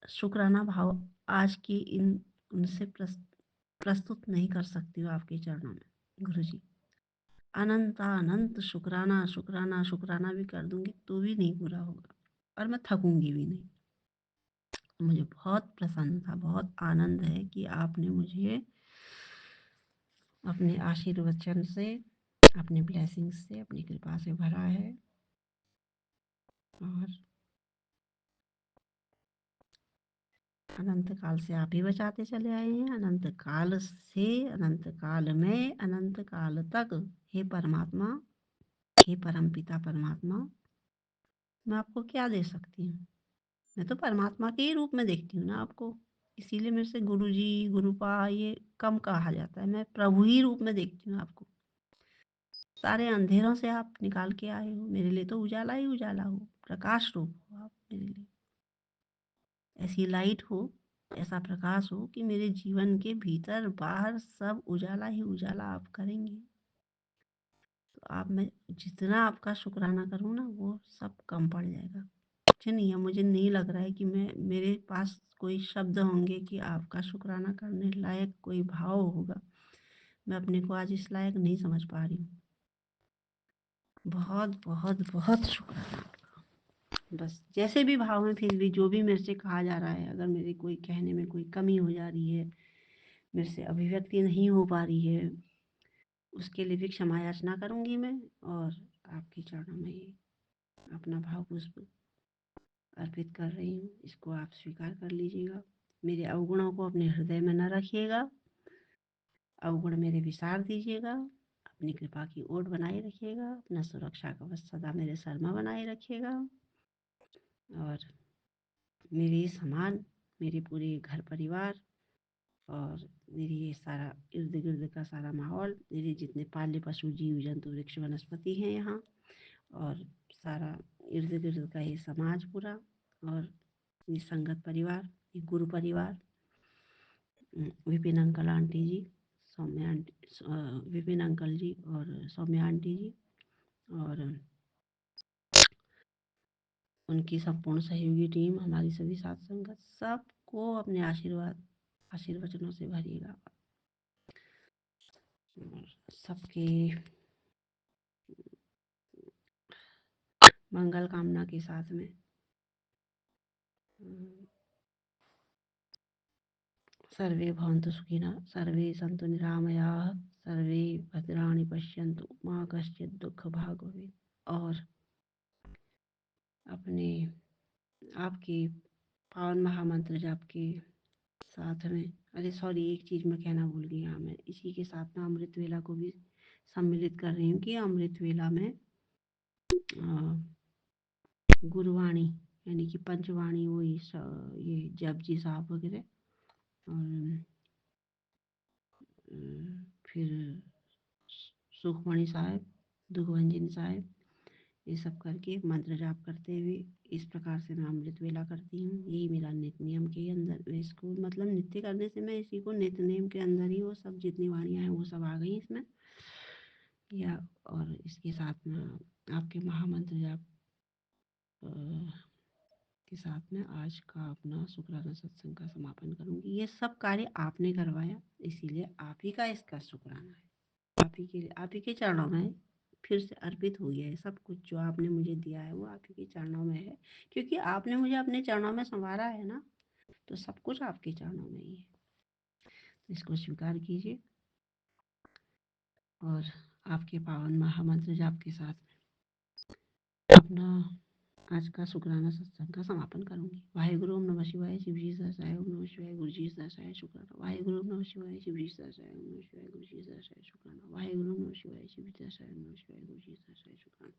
शुक्राना भाव आज की इन उनसे प्रस्तुत नहीं कर सकती हूँ आपके चरणों में गुरु जी। अनंत अनंत शुक्राना शुक्राना शुक्राना भी कर दूंगी तो भी नहीं पूरा होगा और मैं थकूंगी भी नहीं। मुझे बहुत प्रसन्नता, बहुत आनंद है कि आपने मुझे अपने आशीर्वचन से, अपने ब्लेसिंग्स से, अपनी कृपा से भरा है। और अनंत काल से आप ही बचाते चले आए हैं। अनंत काल से अनंत काल में अनंत काल तक हे परमात्मा, हे परमपिता परमात्मा, मैं आपको क्या दे सकती हूँ? मैं तो परमात्मा के ही रूप में देखती हूँ ना आपको। इसीलिए मेरे से गुरु जी, गुरुपा ये कम कहा जाता है। मैं प्रभु ही रूप में देखती हूँ आपको। सारे अंधेरों से आप निकाल के आए हो, मेरे लिए तो उजाला ही उजाला हो, प्रकाश रूप हो आप मेरे लिए। ऐसी लाइट हो, ऐसा प्रकाश हो कि मेरे जीवन के भीतर बाहर सब उजाला ही उजाला आप करेंगे। तो आप, मैं जितना आपका शुक्राना करूँ ना वो सब कम पड़ जाएगा। कुछ नहीं है, मुझे नहीं लग रहा है कि मेरे पास कोई शब्द होंगे कि आपका शुक्राना करने लायक कोई भाव होगा। मैं अपने को आज इस लायक नहीं समझ पा रही हूँ। बहुत बहुत बहुत शुक्राना आपका। बस जैसे भी भाव में, फिर भी जो भी मेरे से कहा जा रहा है, अगर मेरे कोई कहने में कोई कमी हो जा रही है, मेरे से अभिव्यक्ति नहीं हो पा रही है, उसके लिए भी क्षमा याचना करूँगी मैं। और आपके चरणों में ही अपना भाव पुष्प अर्पित कर रही हूँ। इसको आप स्वीकार कर लीजिएगा। मेरे अवगुणों को अपने हृदय में न रखिएगा, अवगुण मेरे विसार दीजिएगा। अपनी कृपा की ओट बनाए रखिएगा। अपना सुरक्षा कवच सदा मेरे सर में बनाए रखिएगा। और मेरे समान, मेरे पूरे घर परिवार और मेरी ये सारा इर्द गिर्द का सारा माहौल, मेरे जितने पाले पशु जीव जंतु वृक्ष वनस्पति हैं यहाँ, और सारा इर्द गिर्द का ये समाज पूरा, और ये संगत परिवार, ये गुरु परिवार, विपिन अंकल आंटी जी, सौम्या आंटी, विपिन अंकल जी और सौम्या आंटी जी, और उनकी संपूर्ण सहयोगी टीम, हमारी सभी साथ संगत, सबको अपने आशीर्वचनों से भरिएगा। सबके मंगल कामना के साथ में सर्वे भवन्तु सुखिनः, सर्वे सन्तु निरामयाः, सर्वे भद्राणि पश्यन्तु मा कश्चित् दुःखभाग् भवेत्। और अपने आपके पावन महामंत्र जाप के साथ में, अरे सॉरी, एक चीज़ मैं कहना भूल गई। हाँ, मैं इसी के साथ में अमृत वेला को भी सम्मिलित कर रही हूँ कि अमृत वेला में गुरुवाणी यानी कि पंचवाणी, वही ये जपजी साहब वगैरह, और फिर सुखमणि साहब, दुखभंजन साहब, ये सब करके मंत्र जाप करते हुए इस प्रकार से मैं अमृत वेला करती हूँ। यही मेरा नित्य नियम के अंदर, इसको मतलब नित्य करने से मैं इसी को नित्य नियम के अंदर ही वो सब जितनी वाणियाँ हैं वो सब आ गई इसमें या। और इसके साथ में आपके महामंत्र जाप के साथ में आज का अपना शुक्राना सत्संग का समापन करूंगी। ये सब कार्य आपने करवाया, इसीलिए आप ही का इसका शुक्राना है। आप ही के लिए, आप ही के चरणों में फिर से अर्पित हो गया है सब कुछ। जो आपने मुझे दिया है वो आप ही के चरणों में है, क्योंकि आपने मुझे अपने चरणों में संवारा है ना, तो सब कुछ आपके चरणों में ही है। इसको स्वीकार कीजिए और आपके पावन महामंत्र जाप के साथ अपना आज का शुक्राना सत्संग का समापन करूंगी। वाहेगुरु ओम नमः शिवाय, शिव जी सहसाय ओम नमः शिवाय, गुरु जी सहसाय शुक्राना। वाहेगुरु ओम नमः शिवाय, शिव जी सहसाय ओम नमः शिवाय, गुरु जी सहसाय शुक्राना। वाहेगुरु ओम नमः शिवाय, शिव जी सहसाय ओम नमः शिवाय, गुरु जी सहसाय शुक्राना।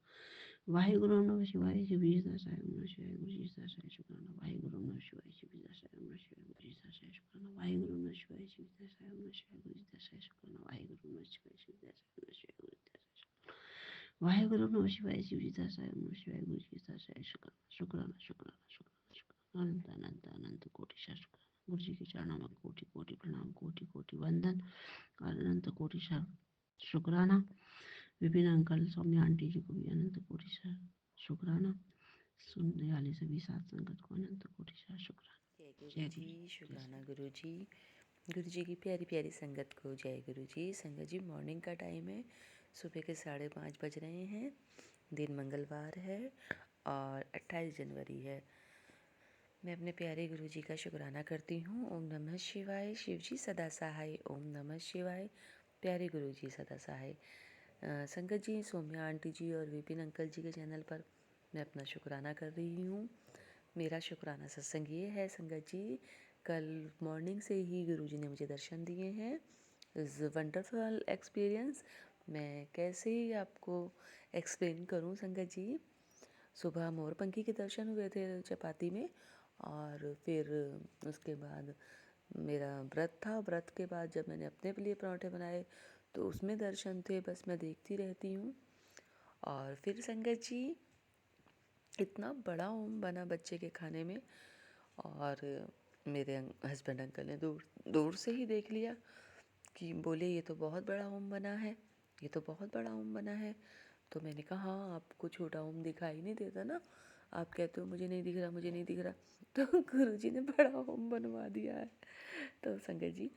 वाहेगुरु ओम नमः शिवाय, शिव जी सहसाय ओम नमः शिवाय, गुरु जी सहसाय शुक्राना। वाहेगुरु ओम नमः शिवाय, शिव जी सहसाय ओम नमः शिवाय, गुरु जी सहसाय शुक्राना। वाहेगुरु ओम नमः शिवाय, शिव जी सहसाय ओम नमः शिवाय, गुरु जी सहसाय शुक्राना। वाहेगुरु ओम नमः शिवाय, शिव जी सहसाय ओम नमः शिवाय, गुरु जी सहसाय शुक्राना। वाहेगुरु नमः शिवाय, शिव जी सहसाय ओम नमः शिवाय, गुरु जी सहसाय शुक्राना। शुक्राना शुक्राना शुक्राना शुक्राना, अनंत अनंत अनंत कोटि शुक्राना। गुरु जी के चरणों में कोटि कोटि प्रणाम, कोटि कोटि वंदन और अनंत कोटि शुक्राना। विपिन अंकल, सौम्या आंटी जी को भी अनंत कोटि शुक्राना। सुनने वाले सभी साथ संगत को अनंत कोटि शुक्राना। जय गुरु जय जी, गुरु, जय शुक्राना गुरु जी। गुरु जी की प्यारी प्यारी संगत को जय गुरु जी। संगत जी, मॉर्निंग का टाइम है, सुबह के 5:30 बज रहे हैं। दिन मंगलवार है और 28 जनवरी है। मैं अपने प्यारे गुरु जी का शुक्राना करती हूँ। ओम नमः शिवाय, शिव जी सदा सहाय। ओम नमः शिवाय, प्यारे गुरु जी सदा सहाय। संगत जी, सौम्या आंटी जी और विपिन अंकल जी के चैनल पर मैं अपना शुक्राना कर रही हूँ। मेरा शुक्राना सत्संग ये है संगत जी, कल मॉर्निंग से ही गुरुजी ने मुझे दर्शन दिए हैं। Is wonderful experience. मैं कैसे ही आपको एक्सप्लेन करूं संगत जी। सुबह मोरपंखी के दर्शन हुए थे चपाती में, और फिर उसके बाद मेरा व्रत था। व्रत के बाद जब मैंने अपने लिए पराठे बनाए तो उसमें दर्शन थे। बस मैं देखती रहती हूँ। और फिर संगत जी, इतना बड़ा ओम बना बच्चे के खाने में, और मेरे हस्बैंड अंकल ने दूर दूर से ही देख लिया कि बोले ये तो बहुत बड़ा ओम बना है, ये तो बहुत बड़ा ओम बना है। तो मैंने कहा हाँ, आपको छोटा ओम दिखाई नहीं देता ना, आप कहते हो मुझे नहीं दिख रहा, मुझे नहीं दिख रहा। तो गुरुजी ने बड़ा ओम बनवा दिया है। तो संगत जी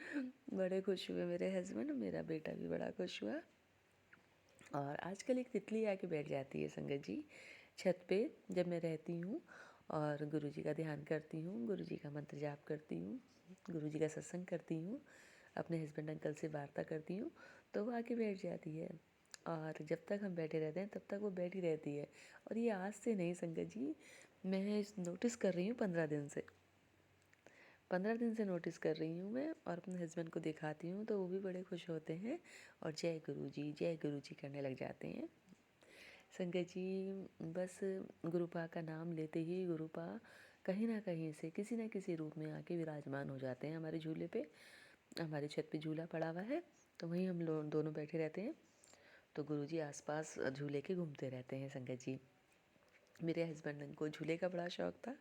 बड़े खुश हुए मेरे हस्बैंड, मेरा बेटा भी बड़ा खुश हुआ। और आजकल एक तितली आके बैठ जाती है संगत जी छत पे जब मैं रहती हूँ, और गुरुजी का ध्यान करती हूँ, गुरुजी का मंत्र जाप करती हूँ, गुरुजी का सत्संग करती हूँ, अपने हस्बैंड अंकल से वार्ता करती हूँ, तो वो आके बैठ जाती है। और जब तक हम बैठे रहते हैं तब तक वो बैठी रहती है। और ये आज से नहीं संगत जी, मैं नोटिस कर रही हूँ 15 दिन से। 15 दिन से नोटिस कर रही हूँ मैं, और अपने हस्बैंड को दिखाती हूँ तो वो भी बड़े खुश होते हैं और जय गुरु जी करने लग जाते हैं। संगत जी, बस गुरुपा का नाम लेते ही गुरुपा कहीं ना कहीं से किसी न किसी रूप में आके विराजमान हो जाते हैं हमारे झूले पे। हमारी छत पे झूला पड़ा हुआ है, तो वहीं हम लोग दोनों बैठे रहते हैं। तो गुरुजी आसपास झूले के घूमते रहते हैं संगत जी। मेरे हस्बैंड को झूले का बड़ा शौक़ था,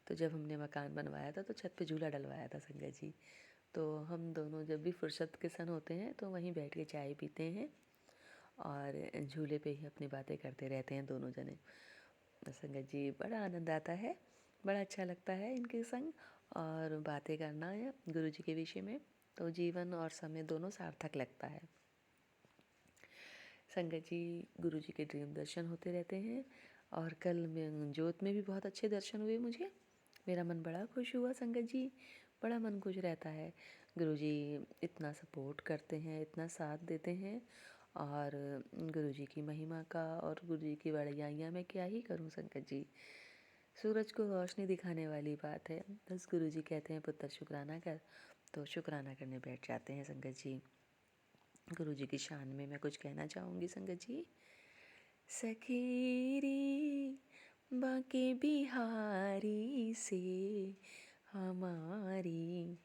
तो जब हमने मकान बनवाया था तो छत पे झूला डलवाया था संगत जी। तो हम दोनों जब भी फुर्सत के सन होते हैं तो वहीं बैठ के चाय पीते हैं और झूले पे ही अपनी बातें करते रहते हैं दोनों जने। संगत जी, बड़ा आनंद आता है, बड़ा अच्छा लगता है इनके संग और बातें करना है गुरु जी के विषय में। तो जीवन और समय दोनों सार्थक लगता है। संगत जी, गुरु जी के ड्रीम दर्शन होते रहते हैं और कल में जोत में भी बहुत अच्छे दर्शन हुए मुझे। मेरा मन बड़ा खुश हुआ संगत जी, बड़ा मन खुश रहता है। गुरुजी इतना सपोर्ट करते हैं, इतना साथ देते हैं, और गुरुजी की महिमा का और गुरुजी की बड़ाइयाँ मैं क्या ही करूं संगत जी। सूरज को रोशनी दिखाने वाली बात है। बस गुरुजी कहते हैं पुत्र शुक्राना कर, तो शुक्राना करने बैठ जाते हैं संगत जी। गुरुजी की शान में मैं कुछ कहना चाहूँगी संगत जी। सखीरी बांके बिहारी से हमारी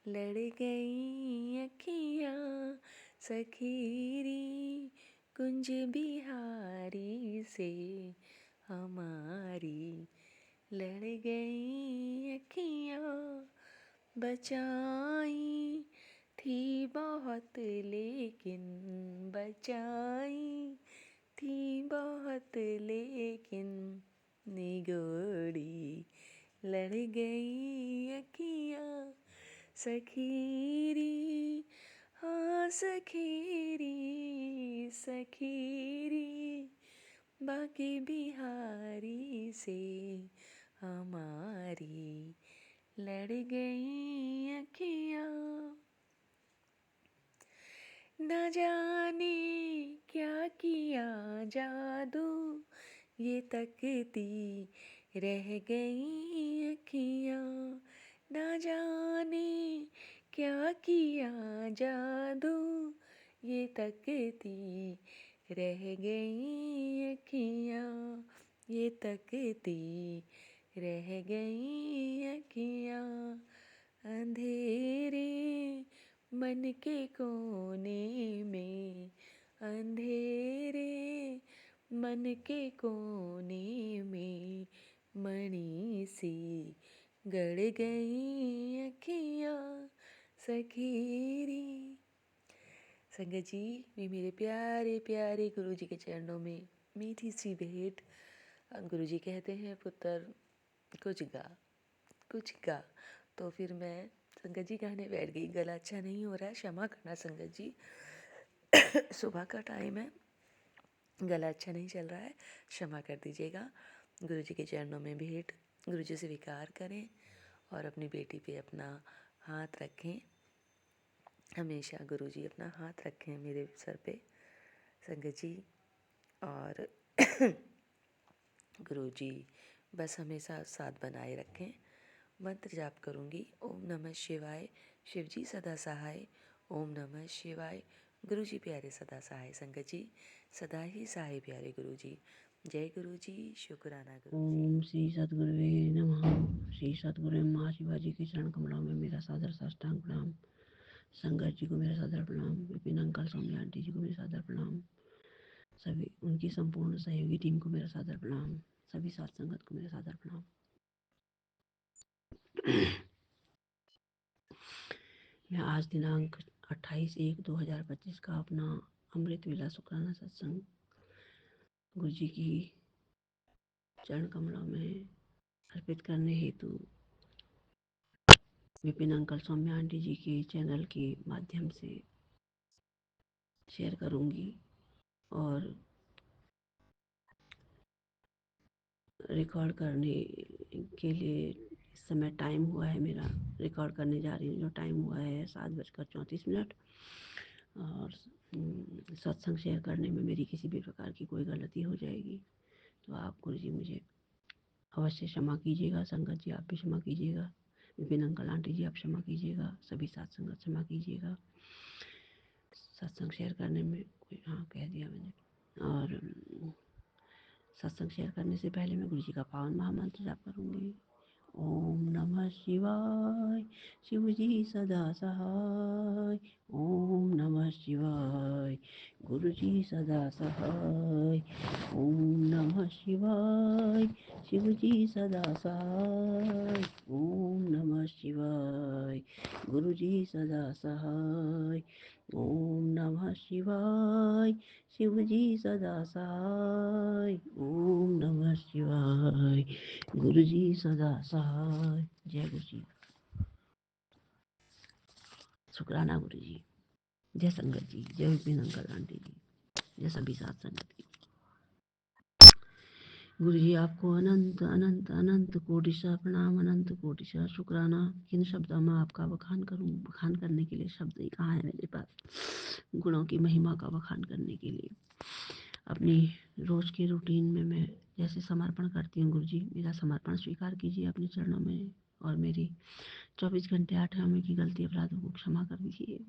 लड़ गई अखियाँ, सखीरी कुंज बिहारी से हमारी लड़ गई अखियाँ। बचाई थी बहुत लेकिन बचाई थी बहुत लेकिन निगोड़ी लड़ गई अखियाँ, सखीरी हाँ सखीरी सखीरी बांके बिहारी से हमारी लड़ गई अखियाँ। न जाने क्या किया जादू ये तकती रह गई अखियाँ। न जाने क्या किया जादू ये तकती रह गई अखियाँ, ये तकती रह गई अखियाँ। अंधेरे मन के कोने में, अंधेरे मन के कोने में मणि सी गड़ गई अखियाँ, सखीरी। संगत जी, मैं मेरे प्यारे प्यारे गुरुजी के चरणों में मीठी सी भेंट। गुरुजी कहते हैं पुत्र कुछ गा कुछ गा, तो फिर मैं संगत जी गाने बैठ गई। गला अच्छा नहीं हो रहा है, क्षमा करना संगत जी। सुबह का टाइम है, गला अच्छा नहीं चल रहा है, क्षमा कर दीजिएगा। गुरुजी के चरणों में भेंट गुरुजी से स्वीकार करें और अपनी बेटी पे अपना हाथ रखें। हमेशा गुरुजी अपना हाथ रखें मेरे सर पे संगत जी, और गुरुजी बस हमेशा साथ बनाए रखें। मंत्र जाप करूँगी। ओम नमः शिवाय, शिवजी सदा सहाय। ओम नमः शिवाय, गुरुजी प्यारे सदा सहाय। संगत जी सदा ही सहाय प्यारे गुरुजी। जय गुरुजी, शुक्राना गुरुजी। ओम श्री सद्गुरुवे नमः। श्री सद्गुरु माँ शिवा जी के चरण कमलों में मेरा सादर साष्टांग प्रणाम। संगत जी को मेरा सादर प्रणाम। विपिन अंकल, सौम्या आंटी जी को मेरा सादर प्रणाम। सभी उनकी संपूर्ण सहयोगी टीम को मेरा सादर प्रणाम। सभी साथ संगत को मेरा सादर प्रणाम। मैं आज दिनांक 28/1/2025 का अपना अमृत वेला शुक्राना सत्संग गुरुजी की चरण कमलों में अर्पित करने हेतु विपिन अंकल, सौम्या आंटी जी के चैनल के माध्यम से शेयर करूंगी, और रिकॉर्ड करने के लिए इस समय टाइम हुआ है मेरा, रिकॉर्ड करने जा रही हूँ। जो टाइम हुआ है 7:34। और सत्संग शेयर करने में मेरी किसी भी प्रकार की कोई गलती हो जाएगी तो आप गुरुजी मुझे अवश्य क्षमा कीजिएगा। संगत जी आप भी क्षमा कीजिएगा। विपिन अंकल, आंटी जी आप क्षमा कीजिएगा। सभी साथ संगत क्षमा कीजिएगा। सत्संग शेयर करने में कोई कह दिया मैंने। और सत्संग शेयर करने से पहले मैं गुरुजी का पावन महामंत्र जाप करूंगी। ओम नमः शिवाय, शिवजी सदा सहाय। ओम नमः शिवाय, गुरुजी सदा सहाय। ओम नमः शिवाय, शिवजी सदा सहाय। ओम नमः शिवाय, गुरुजी सदा सहाय। ओम नमः शिवाय, शिवजी सदा सहाय। ओम नमः शिवाय, गुरुजी सदा सहाय। जय गुरुजी। शुक्राना गुरुजी। जय संगत जी, जय विपिन अंकल, आंटी जी, जय सभी साथ संगत की। गुरु जी आपको अनंत अनंत अनंत कोटिशः प्रणाम, अनंत कोटिशः शुक्राना। किन शब्दों में आपका बखान करूं? बखान करने के लिए शब्द ही कहाँ है मेरे पास, गुणों की महिमा का बखान करने के लिए। अपनी रोज के रूटीन में मैं जैसे समर्पण करती हूँ, गुरु जी मेरा समर्पण स्वीकार कीजिए अपने चरणों में, और मेरी 24 घंटे 8 में की गलती अपराधों को क्षमा कर दीजिए।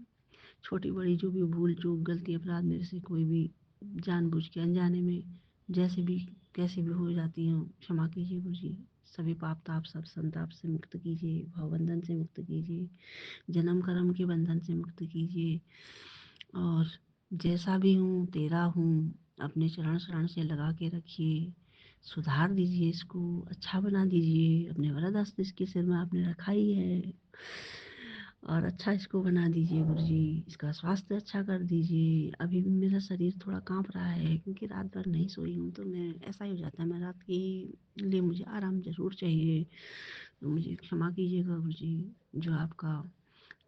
छोटी बड़ी जो भी भूल चूक गलती अपराध मेरे से कोई भी जानबूझ के अनजाने में जैसे भी कैसे भी हो जाती हूँ, क्षमा कीजिए गुरु जी। सभी पाप ताप सब संताप से मुक्त कीजिए, भवबंधन से मुक्त कीजिए, जन्म कर्म के बंधन से मुक्त कीजिए। और जैसा भी हूँ तेरा हूँ, अपने चरण शरण से लगा के रखिए, सुधार दीजिए, इसको अच्छा बना दीजिए। अपने वरद हस्त इसके सिर में आपने रखा ही है, और अच्छा इसको बना दीजिए गुरु जी। इसका स्वास्थ्य अच्छा कर दीजिए। अभी भी मेरा शरीर थोड़ा कांप रहा है क्योंकि रात भर नहीं सोई हूँ, तो मैं ऐसा ही हो जाता है, मैं रात के लिए मुझे आराम ज़रूर चाहिए, तो मुझे क्षमा कीजिएगा गुरु जी। जो आपका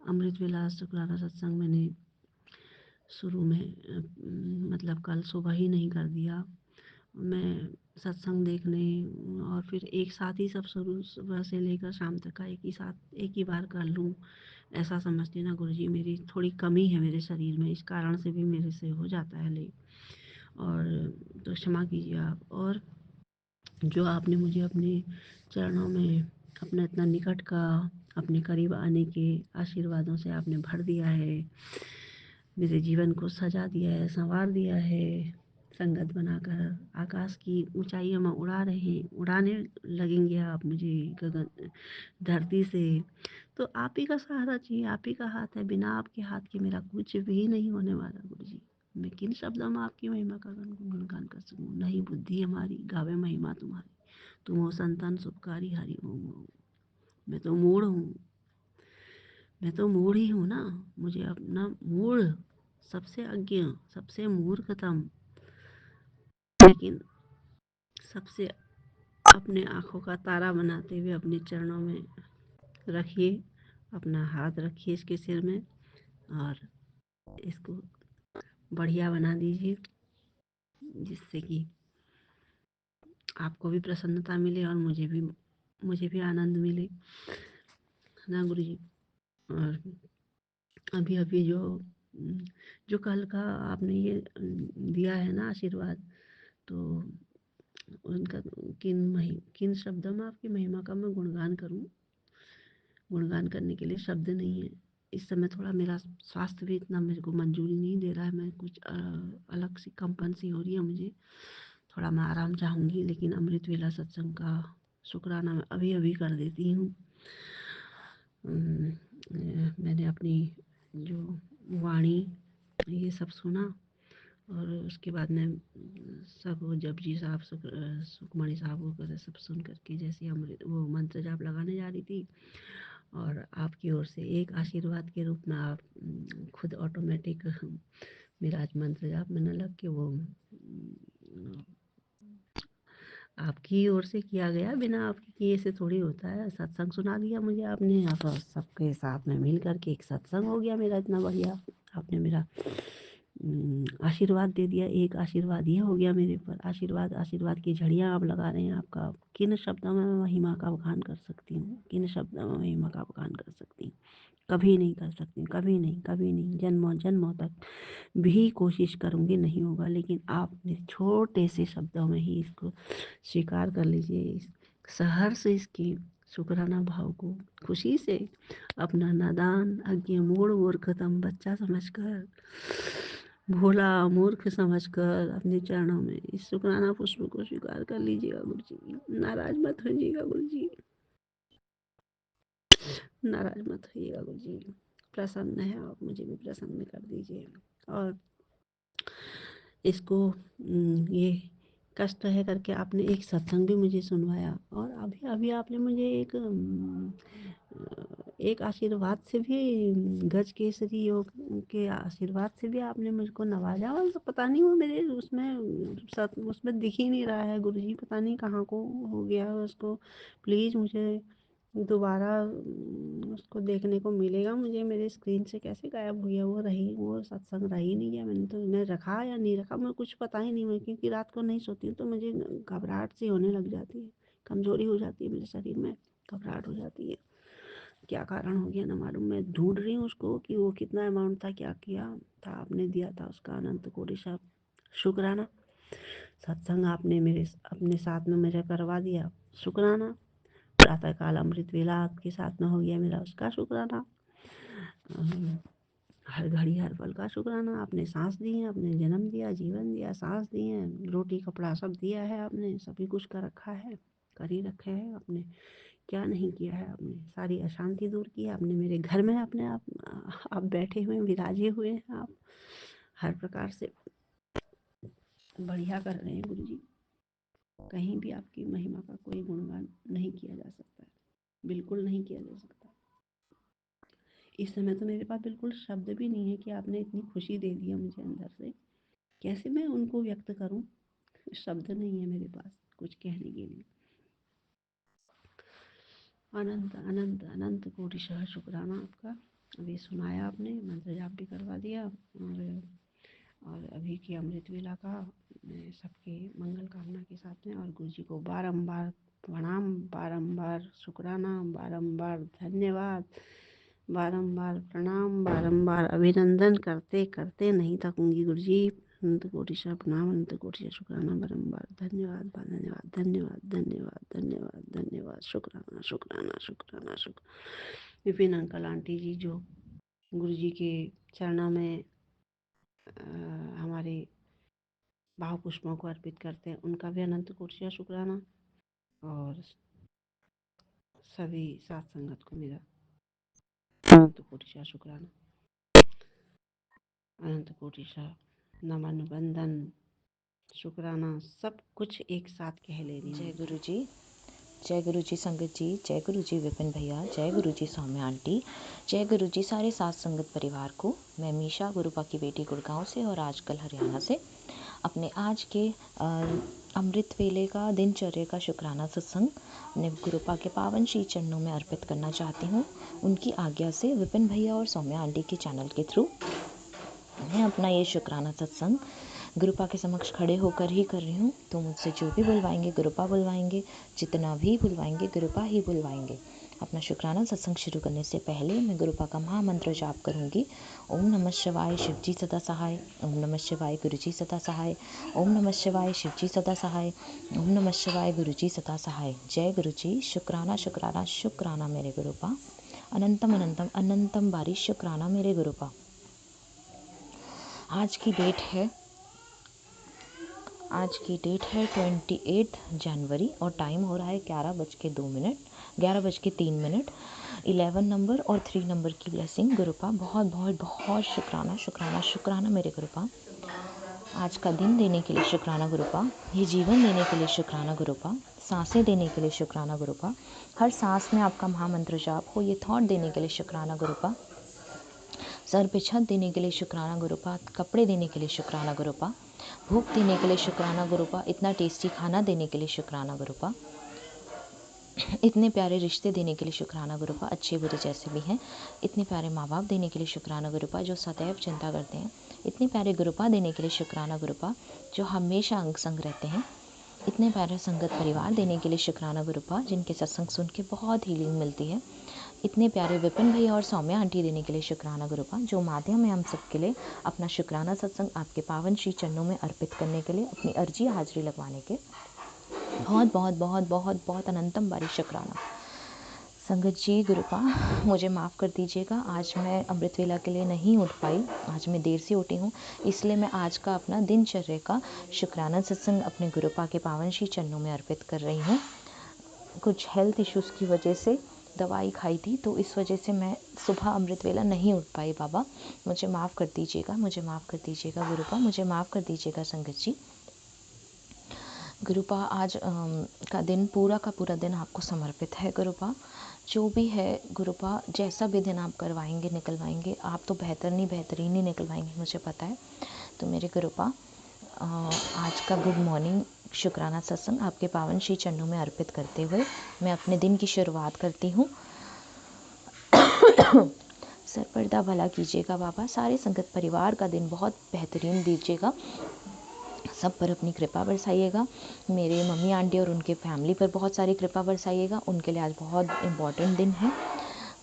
अमृत वेला शुक्राना सत्संग मैंने शुरू में मतलब कल सुबह ही नहीं कर दिया। मैं सत्संग देखने और फिर एक साथ ही सब शुरू सुबह से लेकर शाम तक का एक ही बार कर लूँ, ऐसा समझती ना गुरु जी। मेरी थोड़ी कमी है मेरे शरीर में, इस कारण से भी मेरे से हो जाता है लेट, और तो क्षमा कीजिए आप। और जो आपने मुझे अपने चरणों में अपना इतना निकट का अपने करीब आने के आशीर्वादों से आपने भर दिया है, मेरे जीवन को सजा दिया है, संवार दिया है, संगत बनाकर आकाश की ऊंचाइयों में उड़ाने लगेंगे आप मुझे गगन धरती से। तो आप ही का सहारा चाहिए, आप ही का हाथ है, बिना आपके हाथ के मेरा कुछ भी नहीं होने वाला गुरु जी। मैं किन शब्दों में आपकी महिमा का गुणगान कर सकूं? नहीं बुद्धि हमारी गावे महिमा तुम्हारी, तुम हो संतान सुखकारी हरि ओम ओम। मैं तो मूढ़ हूँ, मैं तो मूढ़ ही हूँ ना। मुझे अपना मूढ़, सबसे अज्ञ, सबसे मूर्खतम, लेकिन सबसे अपने आँखों का तारा बनाते हुए अपने चरणों में रखिए, अपना हाथ रखिए इसके सिर में, और इसको बढ़िया बना दीजिए, जिससे कि आपको भी प्रसन्नता मिले और मुझे भी आनंद मिले ना गुरु जी। और अभी अभी जो कल का आपने ये दिया है ना आशीर्वाद, तो उनका किन शब्दों में आपकी महिमा का मैं गुणगान करूं? गुणगान करने के लिए शब्द नहीं है। इस समय थोड़ा मेरा स्वास्थ्य भी इतना मेरे को मंजूरी नहीं दे रहा है, मैं कुछ अलग सी कंपन सी हो रही है मुझे, थोड़ा मैं आराम चाहूँगी, लेकिन अमृत वेला सत्संग का शुक्राना मैं अभी अभी कर देती हूँ। मैंने अपनी जो वाणी ये सब सुना, और उसके बाद में सब जपजी साहब सुखमणि साहब वगैरह सब सुन करके जैसे अमृत वो मंत्र जाप लगाने जा रही थी, और आपकी ओर से एक आशीर्वाद के रूप में आप खुद ऑटोमेटिक मेरा आज मंत्र जाप में न लग के वो आपकी ओर से किया गया, बिना आपके किए से थोड़ी होता है। सत्संग सुना दिया मुझे आपने, और सबके साथ में मिल करके एक सत्संग हो गया मेरा इतना बढ़िया। आपने मेरा आशीर्वाद दे दिया, एक आशीर्वाद ये हो गया मेरे पर। आशीर्वाद आशीर्वाद की झड़ियाँ आप लगा रहे हैं। आपका किन शब्दों में मैं महिमा का बखान कर सकती हूँ? किन शब्दों में महिमा का बखान कर सकती हूँ? कभी नहीं कर सकती, कभी नहीं, कभी नहीं, जन्मों जन्मों तक भी कोशिश करूँगी, नहीं होगा। लेकिन आप मेरे छोटे से शब्दों में ही इसको स्वीकार कर लीजिए, सहर्ष इसकी शुक्राना भाव को खुशी से अपना नादान अज्ञ मूढ़ मूर्खतम बच्चा समझकर, भोला मूर्ख समझकर अपने चरणों में इस शुक्राना पुष्प को स्वीकार कर लीजिएगा गुरु जी। नाराज मत होइएगा गुरु जी, नाराज मत होइएगा गुरु जी। प्रसन्न है आप, मुझे भी प्रसन्न कर दीजिए। और इसको ये कष्ट है करके आपने एक सत्संग भी मुझे सुनवाया, और अभी अभी आपने मुझे एक आशीर्वाद से भी गज केसरी योग के आशीर्वाद से भी आपने मुझको नवाजा, और पता नहीं वो मेरे उसमें दिख ही नहीं रहा है गुरु जी, पता नहीं कहाँ को हो गया है उसको। प्लीज़ मुझे दोबारा उसको देखने को मिलेगा मुझे मेरे स्क्रीन से कैसे गायब हो गया वो सत्संग रह ही नहीं गया। मैं रखा या नहीं रखा मुझे कुछ पता ही नहीं। मैं क्योंकि रात को नहीं सोती हूँ तो मुझे घबराहट सी होने लग जाती है, कमज़ोरी हो जाती है मेरे शरीर में, घबराहट हो जाती है। क्या कारण हो गया ना मालूम। मैं ढूंढ रही हूँ उसको कि वो कितना अमाउंट था, क्या किया था, आपने दिया था उसका अनंत कोटि साहब शुक्राना। सत्संग आपने मेरे अपने साथ में मेरा करवा दिया, शुक्राना। प्रातःकाल अमृत वेला आपके साथ में हो गया मेरा, उसका शुक्राना। हर घड़ी हर पल का शुक्राना। आपने सांस दी है, आपने जन्म दिया, जीवन दिया, सांस दी है, रोटी कपड़ा सब दिया है आपने, सभी कुछ कर रखा है, कर ही रखे है आपने। क्या नहीं किया है आपने, सारी अशांति दूर की है आपने मेरे घर में। अपने आप बैठे हुए विराजे हुए हैं आप, हर प्रकार से बढ़िया कर रहे हैं गुरु जी। कहीं भी आपकी महिमा का कोई गुणगान नहीं किया जा सकता है, बिल्कुल नहीं किया जा सकता। इस समय तो मेरे पास बिल्कुल शब्द भी नहीं है कि आपने इतनी खुशी दे दी है मुझे अंदर से, कैसे मैं उनको व्यक्त करूं। शब्द नहीं है मेरे पास कुछ कहने के लिए। अनंत अनंत अनंत कोटिशः शुक्राना आपका। अभी सुनाया आपने, मंत्र जाप भी करवा दिया, और अभी की अमृत वेला का मैं सबके मंगल कामना के साथ में, और गुरु जी को बारंबार प्रणाम, बारंबार शुक्राना, बारंबार धन्यवाद, बारंबार प्रणाम, बारंबार अभिनंदन करते करते नहीं थकूंगी गुरु जी। अनंत कोटिशः प्रणाम, अनंत कोटिशः शुक्राना, बारंबार धन्यवाद, धन्यवाद, धन्यवाद, धन्यवाद, धन्यवाद, धन्यवाद, शुक्राना, शुक्राना, शुक्राना, शुक्र। विपिन अंकल आंटी जी जो गुरु जी के चरणों में हमारे भाव पुष्पों को अर्पित करते हैं, उनका भी अनंत कोटिशः शुक्राना। और सभी साथ संगत को मेरा अनंत कोटिशः शुक्राना, अनंत कोटिशः नमन, वंदन, शुक्राना, सब कुछ एक साथ कह ले रही हूँ। जय गुरु जी, जय गुरु जी संगत जी, जय गुरु जी विपिन भैया, जय गुरु जी सौम्या आंटी, जय गुरु जी सारे साथ संगत परिवार को। मैं मीशा गुरुपा की बेटी गुड़गांव से और आजकल हरियाणा से अपने आज के अमृत वेले का दिनचर्या का शुक्राना सत्संग अपने गुरुपा के पावन श्री चरणों में अर्पित करना चाहती हूँ। उनकी आज्ञा से विपिन भैया और सौम्या आंटी के चैनल के थ्रू मैं अपना ये शुक्राना सत्संग गुरुपा के समक्ष खड़े होकर ही कर रही हूँ। तो मुझसे जो भी बुलवाएंगे गुरुपा बुलवाएंगे, जितना भी बुलवाएंगे गुरुपा ही बुलवाएंगे। अपना शुक्राना सत्संग शुरू करने से पहले मैं गुरुपा का महामंत्र जाप करूँगी। ओम नमः शिवाय शिवजी सदा सहाय, ओम नमः शिवाय गुरुजी सदा सहाय, ओम नमः शिवाय शिवजी सदा सहाय, ओम नमः शिवाय गुरुजी सदा सहाय। जय गुरुजी, शुक्राना शुक्राना शुक्राना मेरे गुरुपा, अनंतम अनंतम अनंतम बारी शुक्राना मेरे गुरुपा। आज की डेट है 28 जनवरी और टाइम हो रहा है 11:03, 11 नंबर और 3 नंबर की ब्लेसिंग गुरुपा। बहुत बहुत बहुत शुक्राना शुक्राना शुक्राना मेरे गुरुपा। आज का दिन देने के लिए शुक्राना गुरुपा, ये जीवन देने के लिए शुक्राना गुरुपा, सांसें देने के लिए शुक्राना गुरुपा, हर सांस में आपका महामंत्र जाप हो ये थॉट देने के लिए शुक्राना गुरुपा, सर पे छत देने के लिए शुक्राना गुरुपा, कपड़े देने के लिए शुक्राना गुरुपा, भूख देने के लिए शुक्राना गुरुपा, इतना टेस्टी खाना देने के लिए शुक्राना गुरुपा, इतने प्यारे रिश्ते देने के लिए शुक्राना गुरुपा, अच्छे बुरे जैसे भी हैं, इतने प्यारे माँ बाप देने के लिए शुक्राना गुरुपा जो सदैव चिंता करते हैं, इतने प्यारे गुरुपा देने के लिए शुक्राना गुरुपा जो हमेशा अंग संग रहते हैं, इतने प्यारे संगत परिवार देने के लिए शुक्राना गुरुपा जिनके सत्संग सुन के बहुत हीलिंग मिलती है, इतने प्यारे विपिन भैया और सौम्या आंटी देने के लिए शुक्राना गुरुपा जो माध्यम है हम सबके लिए अपना शुक्राना सत्संग आपके पावन श्री चरणों में अर्पित करने के लिए, अपनी अर्जी हाजिरी लगवाने के बहुत बहुत बहुत बहुत बहुत अनंतम बारी शुक्राना। संगत जी गुरुपा मुझे माफ़ कर दीजिएगा, आज मैं अमृत वेला के लिए नहीं उठ पाई, आज मैं देर से उठी हूँ, इसलिए मैं आज का अपना दिनचर्या का शुक्राना सत्संग अपने गुरुपा के पावन श्री चरणों में अर्पित कर रही हूँ। कुछ हेल्थ इश्यूज़ की वजह से दवाई खाई थी तो इस वजह से मैं सुबह अमृत वेला नहीं उठ पाई। बाबा मुझे माफ़ कर दीजिएगा, मुझे माफ़ कर दीजिएगा गुरुपा, मुझे माफ़ कर दीजिएगा संगत जी। गुरुपा आज का दिन पूरा का पूरा दिन आपको समर्पित है गुरुपा, जो भी है गुरुपा, जैसा भी दिन आप करवाएंगे निकलवाएंगे, आप तो बेहतरीन ही निकलवाएंगे मुझे पता है। तो मेरे गुरुपा आज का गुड मॉर्निंग शुक्राना सत्संग आपके पावन श्री चरणों में अर्पित करते हुए मैं अपने दिन की शुरुआत करती हूँ। सरपर्दा भला कीजिएगा बाबा, सारे संगत परिवार का दिन बहुत बेहतरीन दीजिएगा, सब पर अपनी कृपा बरसाइएगा। मेरे मम्मी आंटी और उनके फैमिली पर बहुत सारी कृपा बरसाइएगा। उनके लिए आज बहुत इम्पॉर्टेंट दिन है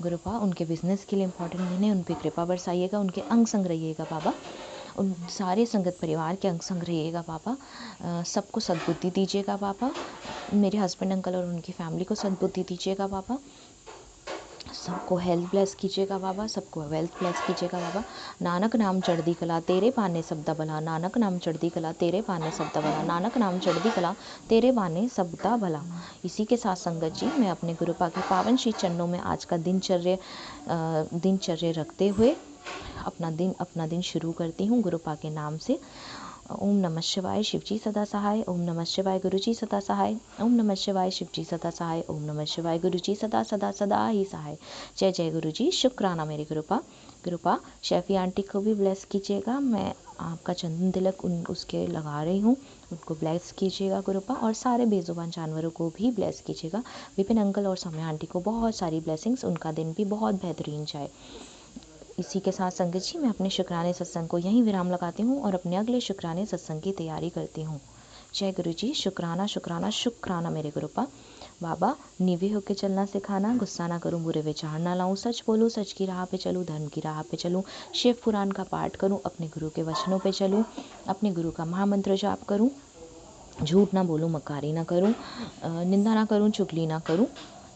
गुरुपा, उनके बिजनेस के लिए इम्पॉर्टेंट दिन है। उन पर कृपा बरसाइएगा, उनके अंग संग रहिएगा बाबा, उन सारे संगत परिवार के अंग संग रहिएगा बाबा। सबको सद्बुद्धि दीजिएगा बाबा, मेरे हस्बैंड अंकल और उनकी फैमिली को सद्बुद्धि दीजिएगा बाबा। सबको हेल्थ ब्लेस कीजिएगा बाबा, सबको वेल्थ ब्लेस कीजिएगा बाबा। नानक नाम चढ़दी कला तेरे पाने सबदा भला, नानक नाम चढ़दी कला तेरे पाने सबदा भला, नानक नाम चढ़दी कला तेरे पाने सबदा भला। इसी के साथ संगत जी मैं अपने गुरुपा के पावन श्री चरणों में आज का दिनचर्या रखते हुए अपना दिन शुरू करती हूँ गुरुपा के नाम से। ओम नमः शिवाय शिवजी सदा सहाय, ओम नमः शिवाय गुरुजी सदा सहाय, ओम नमः शिवाय शिवजी सदा सहाय, ओम नमः शिवाय गुरुजी सदा सदा सदा ही सहाय। जय जय गुरुजी। शुक्राना मेरे गुरुपा शेफी आंटी को भी ब्लेस कीजिएगा। मैं आपका चंदन तिलक उसके लगा रही हूँ, उनको ब्लेस कीजिएगा गुरुपा, और सारे बेजुबान जानवरों को भी ब्लेस कीजिएगा। विपिन अंकल और सौम्या आंटी को बहुत सारी ब्लेसिंग्स, उनका दिन भी बहुत बेहतरीन जाए। इसी के साथ संगत जी मैं अपने शुक्राने सत्संग को यहीं विराम लगाती हूँ और अपने अगले शुक्राने सत्संग की तैयारी करती हूँ। जय गुरु जी। शुक्राना शुक्राना शुक्राना मेरे गुरुपा। बाबा नीवे होके चलना सिखाना, गुस्सा ना करूँ, बुरे विचार ना लाऊं, सच बोलूँ, सच की राह पे चलूँ, धर्म की राह पे चलूँ, शिव पुराण का पाठ करूँ, अपने गुरु के वचनों पे चलूँ, अपने गुरु का महामंत्र जाप करूँ, झूठ ना बोलूँ, मक्कारी ना करूँ, निंदा ना करूँ, चुगली ना करूँ,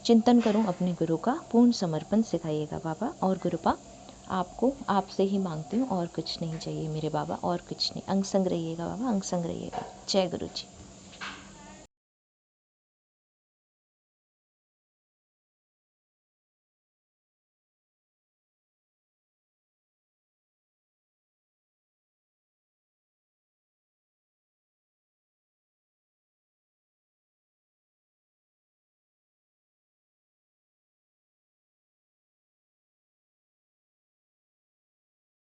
चिंतन करूँ, अपने गुरु का पूर्ण समर्पण सिखाइएगा बाबा। और गुरुपा आपको आपसे ही मांगती हूँ, और कुछ नहीं चाहिए मेरे बाबा, और कुछ नहीं। अंग संग रहिएगा बाबा, अंग संग रहिएगा। जय गुरु जी।